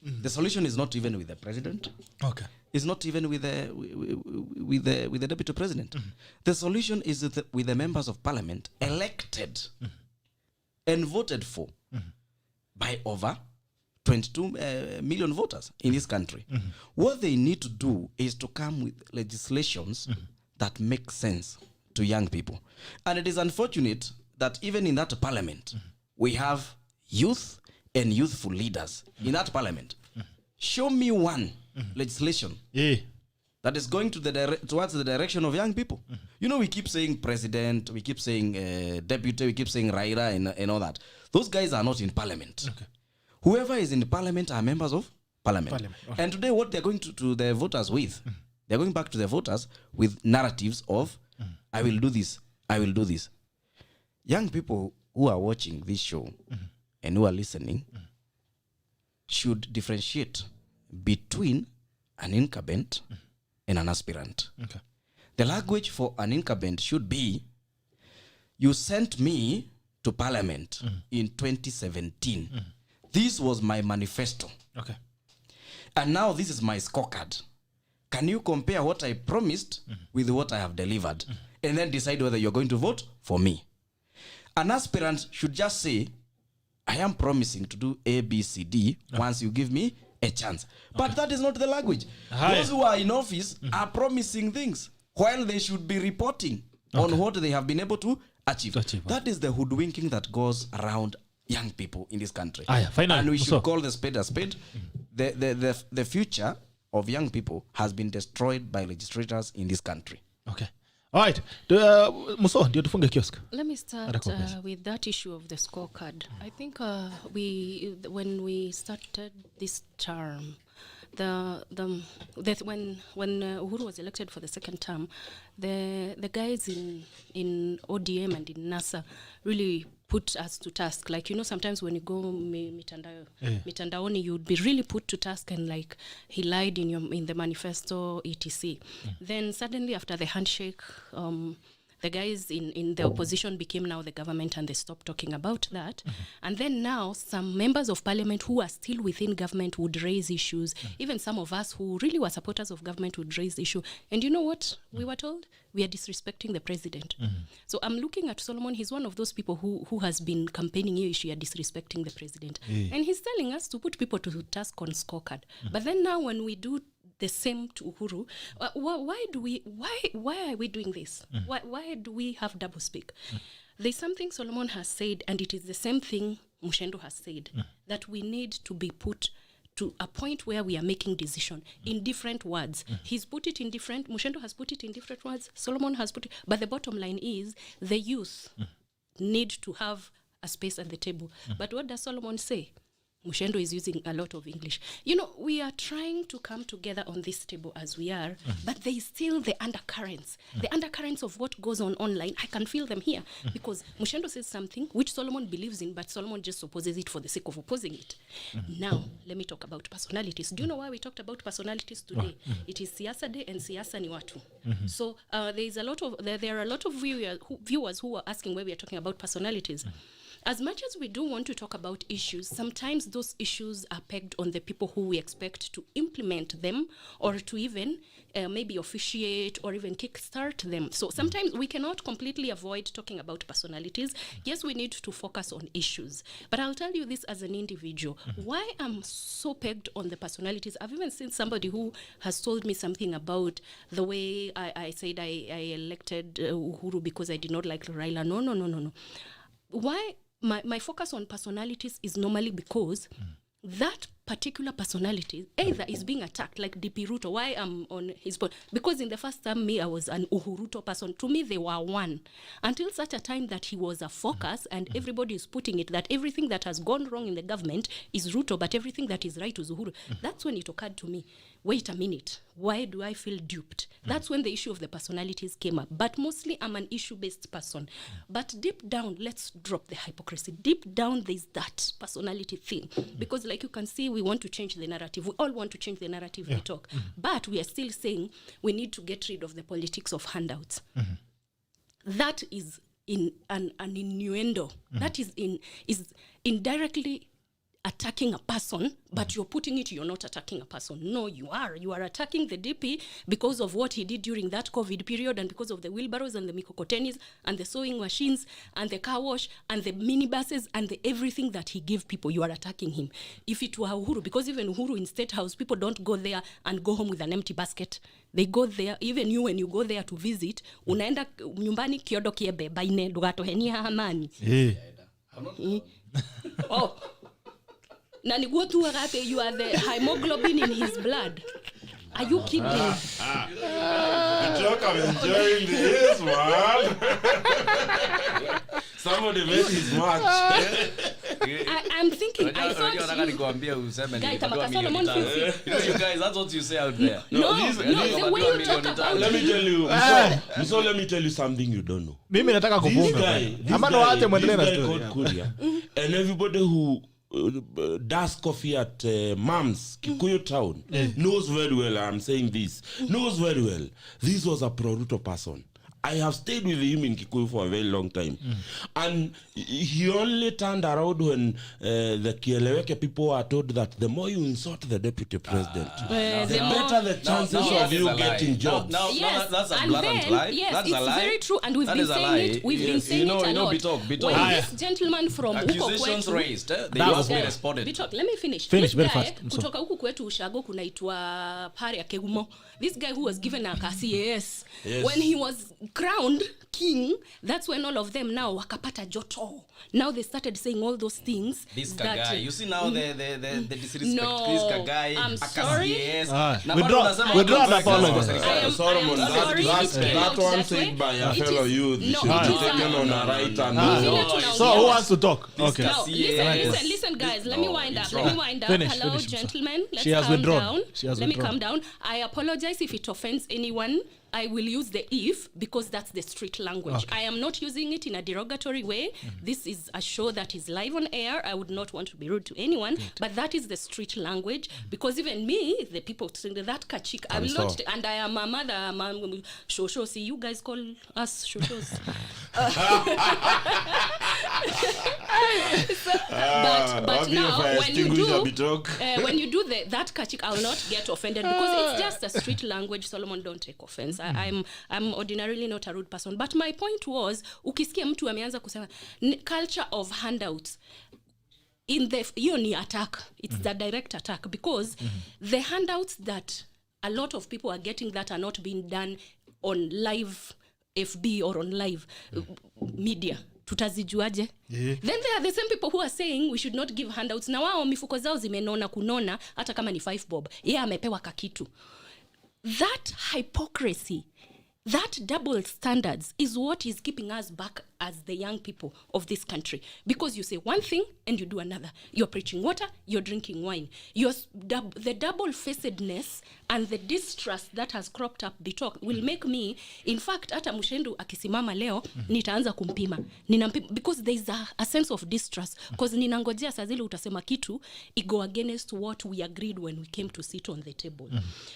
C: the solution is not even with the president. Okay. It's not even with the deputy president. The solution is with the members of parliament elected and voted for by over 22 million voters in this country. What they need to do is to come with legislations that make sense to young people. And it is unfortunate that even in that parliament, we have youth and youthful leaders in that parliament. Show me one legislation that is going to towards the direction of young people. You know, we keep saying president, we keep saying deputy, we keep saying Raira and all that. Those guys are not in parliament. Okay. Whoever is in parliament are members of parliament.
A: Okay.
C: And today what they're going to the voters with, they're going back to the voters with narratives of, I will do this, I will do this. Young people who are watching this show and who are listening should differentiate between an incumbent and an aspirant.
A: Okay.
C: The language for an incumbent should be, you sent me to parliament in 2017. This was my manifesto.
A: Okay.
C: And now this is my scorecard. Can you compare what I promised with what I have delivered? And then decide whether you're going to vote for me. An aspirant should just say, I am promising to do A, B, C, D once you give me a chance. But that is not the language. Those who are in office are promising things while they should be reporting on what they have been able to achieve. That is the hoodwinking that goes around young people in this country. And we should call the spade a spade. The future of young people has been destroyed by legislators in this country.
A: Okay. All right. Muso, ndio tufunge kiosk.
D: Let me start with that issue of the scorecard. I think when we started this term, when Uhuru was elected for the second term, the guys in ODM and in NASA really put us to task. Like, sometimes when you go mitandaoni, you'd be really put to task and like, he lied in the manifesto, etc. Then suddenly after the handshake, the guys in the opposition became now the government, and they stopped talking about that. And then now some members of parliament who are still within government would raise issues. Even some of us who really were supporters of government would raise issue. And you know what we were told? We are disrespecting the president. So I'm looking at Solomon. He's one of those people who has been campaigning here issue, disrespecting the president. And he's telling us to put people to task on scorecard. But then now when we do the same to Uhuru, why are we doing this? Why do we have double speak? There's something Solomon has said, and it is the same thing Muchendu has said, that we need to be put to a point where we are making decision in different words. He's put it in different, Muchendu has put it in different words, Solomon has put it, but the bottom line is the youth need to have a space at the table. But what does Solomon say? Muchendu is using a lot of English. We are trying to come together on this table as we are, but there is still the undercurrents. The undercurrents of what goes on online, I can feel them here. Because Muchendu says something which Solomon believes in, but Solomon just opposes it for the sake of opposing it. Now, let me talk about personalities. Do you know why we talked about personalities today? It is Siasa Day, and Siasa ni watu. So there are a lot of viewers who are asking why we are talking about personalities. As much as we do want to talk about issues, sometimes those issues are pegged on the people who we expect to implement them, or to even maybe officiate or even kickstart them. So sometimes we cannot completely avoid talking about personalities. Yes, we need to focus on issues. But I'll tell you this as an individual. Why I'm so pegged on the personalities, I've even seen somebody who has told me something about the way I said I elected Uhuru because I did not like Raila. No. Why? My focus on personalities is normally because that particular personality either is being attacked, like DP Ruto. Why I'm on his point? Because in the first time, I was an Uhuruto person. To me, they were one. Until such a time that he was a focus, and everybody is putting it that everything that has gone wrong in the government is Ruto, but everything that is right is Uhuru. That's when it occurred to me, wait a minute, why do I feel duped? That's when the issue of the personalities came up. But mostly I'm an issue-based person. But deep down, let's drop the hypocrisy. Deep down, there's that personality thing. Because like you can see, we want to change the narrative. We all want to change the narrative we talk. But we are still saying we need to get rid of the politics of handouts. That is in an innuendo. That is indirectly attacking a person, but you're putting it, you're not attacking a person. No, you are attacking the DP because of what he did during that COVID period, and because of the wheelbarrows and the mikokotenis and the sewing machines and the car wash and the minibuses and the everything that he gave people. You are attacking him. If it were Uhuru, because even Uhuru in State House, people don't go there and go home with an empty basket. They go there, even you, when you go there to visit, unaenda nyumbani kiodo kiebe baine dugatohenia hamani. Oh, Nani go to Arate, you are the hemoglobin in his blood. Are you kidding?
B: The joke I'm enjoying this one. Somebody made his match.
D: I'm thinking, I thought
C: you guys, that's what you say out there.
D: the way you talk about
B: Let me tell you. So let me tell you something you don't know.
A: Mimi nataka
B: This
A: kufunga.
B: guy called KURIA, and everybody who does coffee at Mom's Kikuyu town knows very well. I'm saying this. Knows very well. This was a Proruto person. I have stayed with him in Kikuyu for a very long time. And he only turned around when the Kieleweke people were told that the more you insult the deputy president, the better the chances of you getting jobs.
D: Yes,
C: that's a
D: and
C: blatant
D: then,
C: lie.
D: yes,
C: That's
D: it's
C: a lie.
D: very true, and we've
C: That
D: been
C: is a
D: saying
C: lie.
D: it. We've been
C: Yes,
D: saying it a lot.
C: Bitok.
D: When this gentleman from
C: Accusations
D: Kwetu,
C: raised. They must be responded.
D: Bitok, let me finish.
A: Finish
D: This
A: very
D: guy,
A: fast.
D: kutoka huku kwetu Ushago kunaitwa Pare ya Kegumo. This guy who was given a CAS, when he was crowned king, that's when all of them now wakapata joto. Now they started saying all those things.
C: This
D: that,
C: Kagai. You see now the disrespect.
D: No,
C: This Kagai.
D: I'm sorry.
A: Withdraw an apology.
B: Solomon,
D: sorry,
B: that one said by a fellow youth should be taken on a right and
A: So who wants to talk? Okay.
D: Now, listen, guys. Let me wind up.
A: Finish,
D: Hello,
A: finish,
D: gentlemen. Let's
A: She has
D: calm
A: withdrawn.
D: down.
A: She has
D: Let me
A: withdrawn.
D: calm down. I apologize if it offends anyone. I will use the if because that's the street language. I am not using it in a derogatory way. This is a show that is live on air. I would not want to be rude to anyone, but that is the street language because even me, the people saying that kachik, I will not, and I am a mother, I'm a shosho. See, you guys call us shoshos. But
B: okay,
D: now when you do
B: Bitok.
D: that kachik, I'll not get offended because it's just a street language. Solomon, don't take offense. I'm ordinarily not a rude person, but my point was ukisikia mtu ameanza kusema culture of handouts in the hiyo ni attack. It's the direct attack because the handouts that a lot of people are getting that are not being done on live FB or on live media. Tutazijuaje? Then there are the same people who are saying we should not give handouts. Na wao mifuko zao zimenona kunona hata kama ni 5 bob. Yeye amepewa kakitu. That hypocrisy, that double standards is what is keeping us back as the young people of this country. Because you say one thing and you do another. You're preaching water, you're drinking wine. The double-facedness and the distrust that has cropped up will make me, in fact, hata Muchendu akisimama leo, nitaanza kumpima. Because there is a sense of distrust. Because ninangojea saa zile utasema kitu, it go against what we agreed when we came to sit on the table.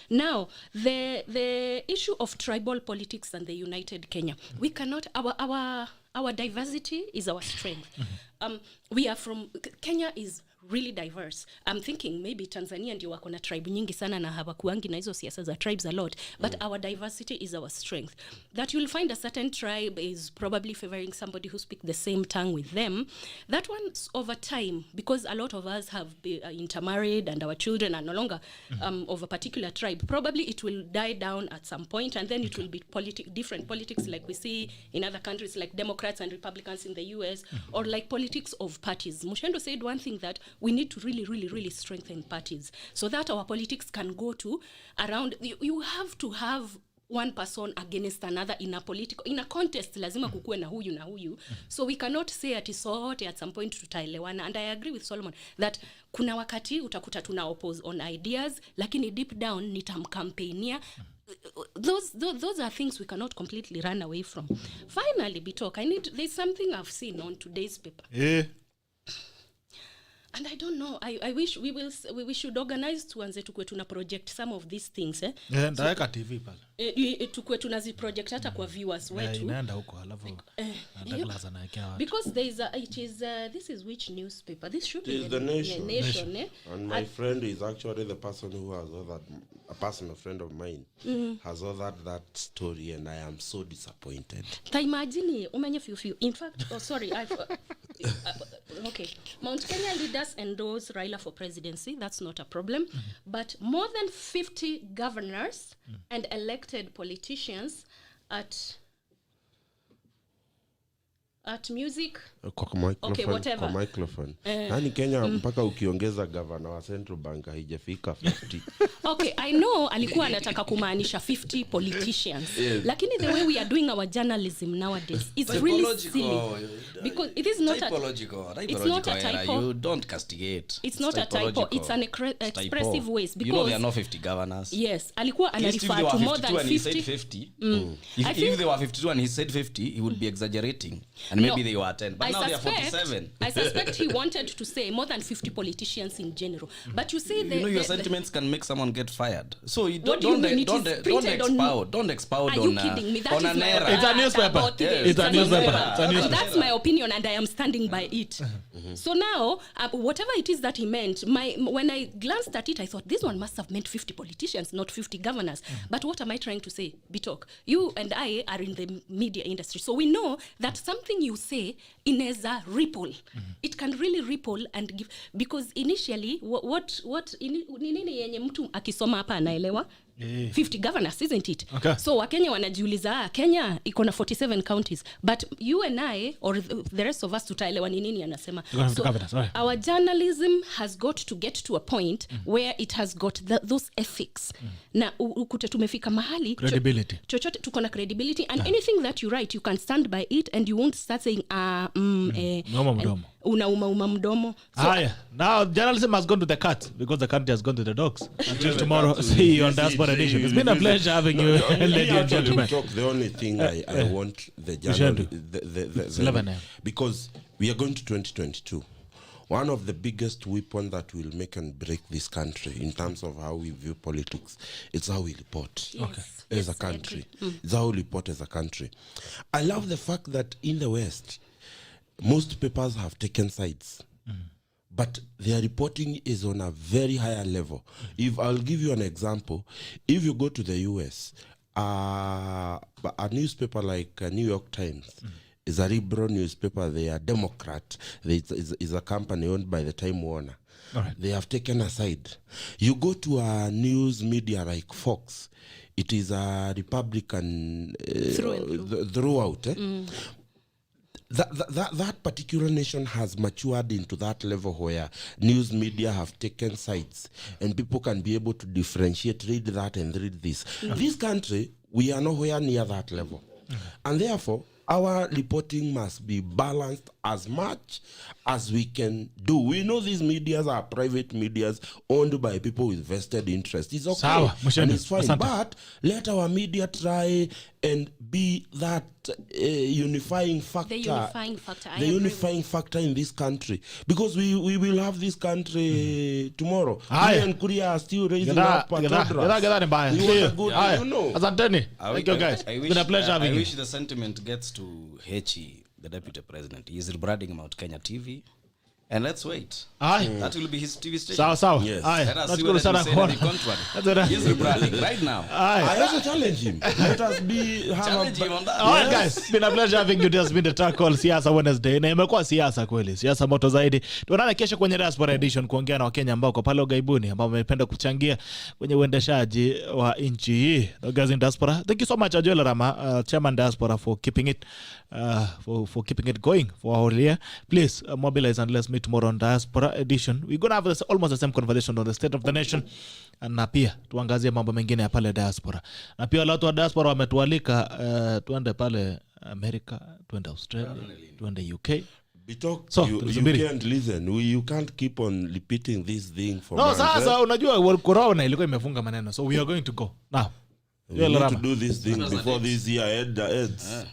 D: Now, the issue of tribal politics and the united Kenya, we cannot, our diversity is our strength. We are from, Kenya is really diverse. I'm thinking maybe Tanzania ndio wako na tribe nyingi sana na hawakuangi na hizo siasa za tribes a lot, but our diversity is our strength. That you'll find a certain tribe is probably favoring somebody who speaks the same tongue with them. That one's over time, because a lot of us have been intermarried and our children are no longer of a particular tribe. Probably it will die down at some point and then it will be different politics like we see in other countries like Democrats and Republicans in the US, or like politics of parties. Muchendu said one thing, that we need to really strengthen parties so that our politics can go to around. You have to have one person against another in a contest. Lazima kukue na huyu. So we cannot say ati sote at some point tutaelewana. And I agree with Solomon that kuna wakati utakuta tuna oppose on ideas, lakini deep down nitamcampaignia. Those are things we cannot completely run away from. Finally, Bitok, there's something I've seen on today's paper. And I don't know. I wish we should organize tuanze tukue tuna project some of these things.
A: Ndaweka TV pale.
D: Tukue tunazi project hata kwa viewers wetu.
A: Inaenda huko alafu Douglas anaekea watu.
D: Because this is which newspaper? This should be
B: the Nation.
D: And
B: my friend is actually the person who has authored, a personal friend of mine, has authored that story, and I am so disappointed.
D: Imagine umenye few. In fact, okay. Mount Kenya leaders endorse Raila for presidency. That's not a problem. But more than 50 governors and elected politicians at At music.
B: Kwa microphone.
D: Okay, whatever.
B: Kwa microphone. Yaani Kenya mpaka ukiongeza governor wa Central Bank haijafika 50.
D: Okay, I know alikuwa anataka kumaanisha 50 politicians. Yes. Lakini the way we are doing our journalism nowadays is really silly. Because it is not it's not a typo.
C: You don't castigate.
D: It's not a typo. It's an expressive ways because
C: there are no 50 governors.
D: Yes, alikuwa anarefer to more than
C: 50. If they were 52 and he said 50, he would be exaggerating. And maybe they were 10. But now they are 47.
D: I suspect he wanted to say more than 50 politicians in general. But you see
C: your sentiments can make someone get fired. So you don't expound
D: Are you kidding me? That is my
A: It's a newspaper.
D: It's a newspaper. That's my opinion and I am standing by it. So now, whatever it is that he meant, when I glanced at it, I thought this one must have meant 50 politicians, not 50 governors. But what am I trying to say? Bitok, you and I are in the media industry. So we know that something you say inaweza ripple. It can really ripple and give, because initially nini yenye mtu akisoma hapa anaelewa 50 governors, isn't it?
A: Okay.
D: So Wakenya wanajiuliza Kenya iko na 47 counties, but you and I or the rest of us tutaelewa ni nini anasema. So our journalism has got to get to a point where it has got those ethics. Na ukute tumefika mahali
A: credibility.
D: Chochote tuko na credibility and anything that you write you can stand by it and you won't start saying unauma mdomo.
A: So now journalism has gone to the cat because the country has gone to the dogs. Until tomorrow, see you on Diaspora Edition. It's been a pleasure having you, ladies and gentlemen.
B: The only thing I want the journalism, because we are going to 2022. One of the biggest weapons that will make and break this country in terms of how we view politics, it's how we report as a country. It's how we report as a country. I love the fact that in the West, most papers have taken sides. But their reporting is on a very higher level. If I'll give you an example, if you go to the US, a newspaper like New York Times is a liberal newspaper. They are Democrat. It's a company owned by the Time Warner.
A: Right.
B: They have taken a side. You go to a news media like Fox, it is a Republican throughout. That particular nation has matured into that level where news media have taken sides and people can be able to differentiate, read that and read this. This country, we are nowhere near that level. And therefore, our reporting must be balanced as much as we can do. We know these medias are private medias owned by people with vested interest. It's okay. And it's fine. But let our media try and be that unifying factor.
D: The unifying factor.
B: The unifying factor in this country. Because we will have this country tomorrow. Me and KURIA are still raising up a toddlers. You know.
A: Asanteni. Thank you guys. It's been a pleasure having you.
C: I wish the sentiment gets to Hechi, the deputy president. He is rebranding Mount Kenya TV. And let's wait. That will be his TV station.
A: Sawa.
C: Yes.
A: Let us
C: see what he is rebranding right now.
B: I also challenge him. Let us
C: challenge him on that.
A: Alright guys, it's been a pleasure having you. It has been the track called Siasa Wednesday. Na imekuwa siasa kweli. Siasa moto zaidi. Tuonane kesho kwenye Diaspora Edition kuongea na Wakenya ambao kwa pale ugaibuni ambao wamependa kuchangia kwenye uendeshaji wa nchi hii. Guys in Diaspora. Thank you so much Ajoel Rama, Chairman Diaspora, for keeping it keeping it going for our year. Please mobilize and let's meet tomorrow on Diaspora Edition. We're going to have almost the same conversation on the state of the nation. Na pia tuangazie mambo mengine ya pale diaspora. Na pia watu wa diaspora wametualika tuende pale America, tuende Australia, tuende UK.
B: So, you can't listen. You can't keep on repeating this thing for
A: months. No, sasa unajua corona ilikuwa imefunga maneno. So we are going to go now.
B: We need to do this thing before this year ends.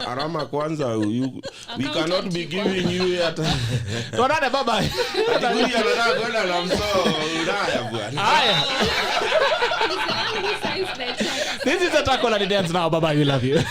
B: Arama kwanza, we cannot be giving you at
A: tuonane baba. This is a tackle and dance now. Bye bye, we love you.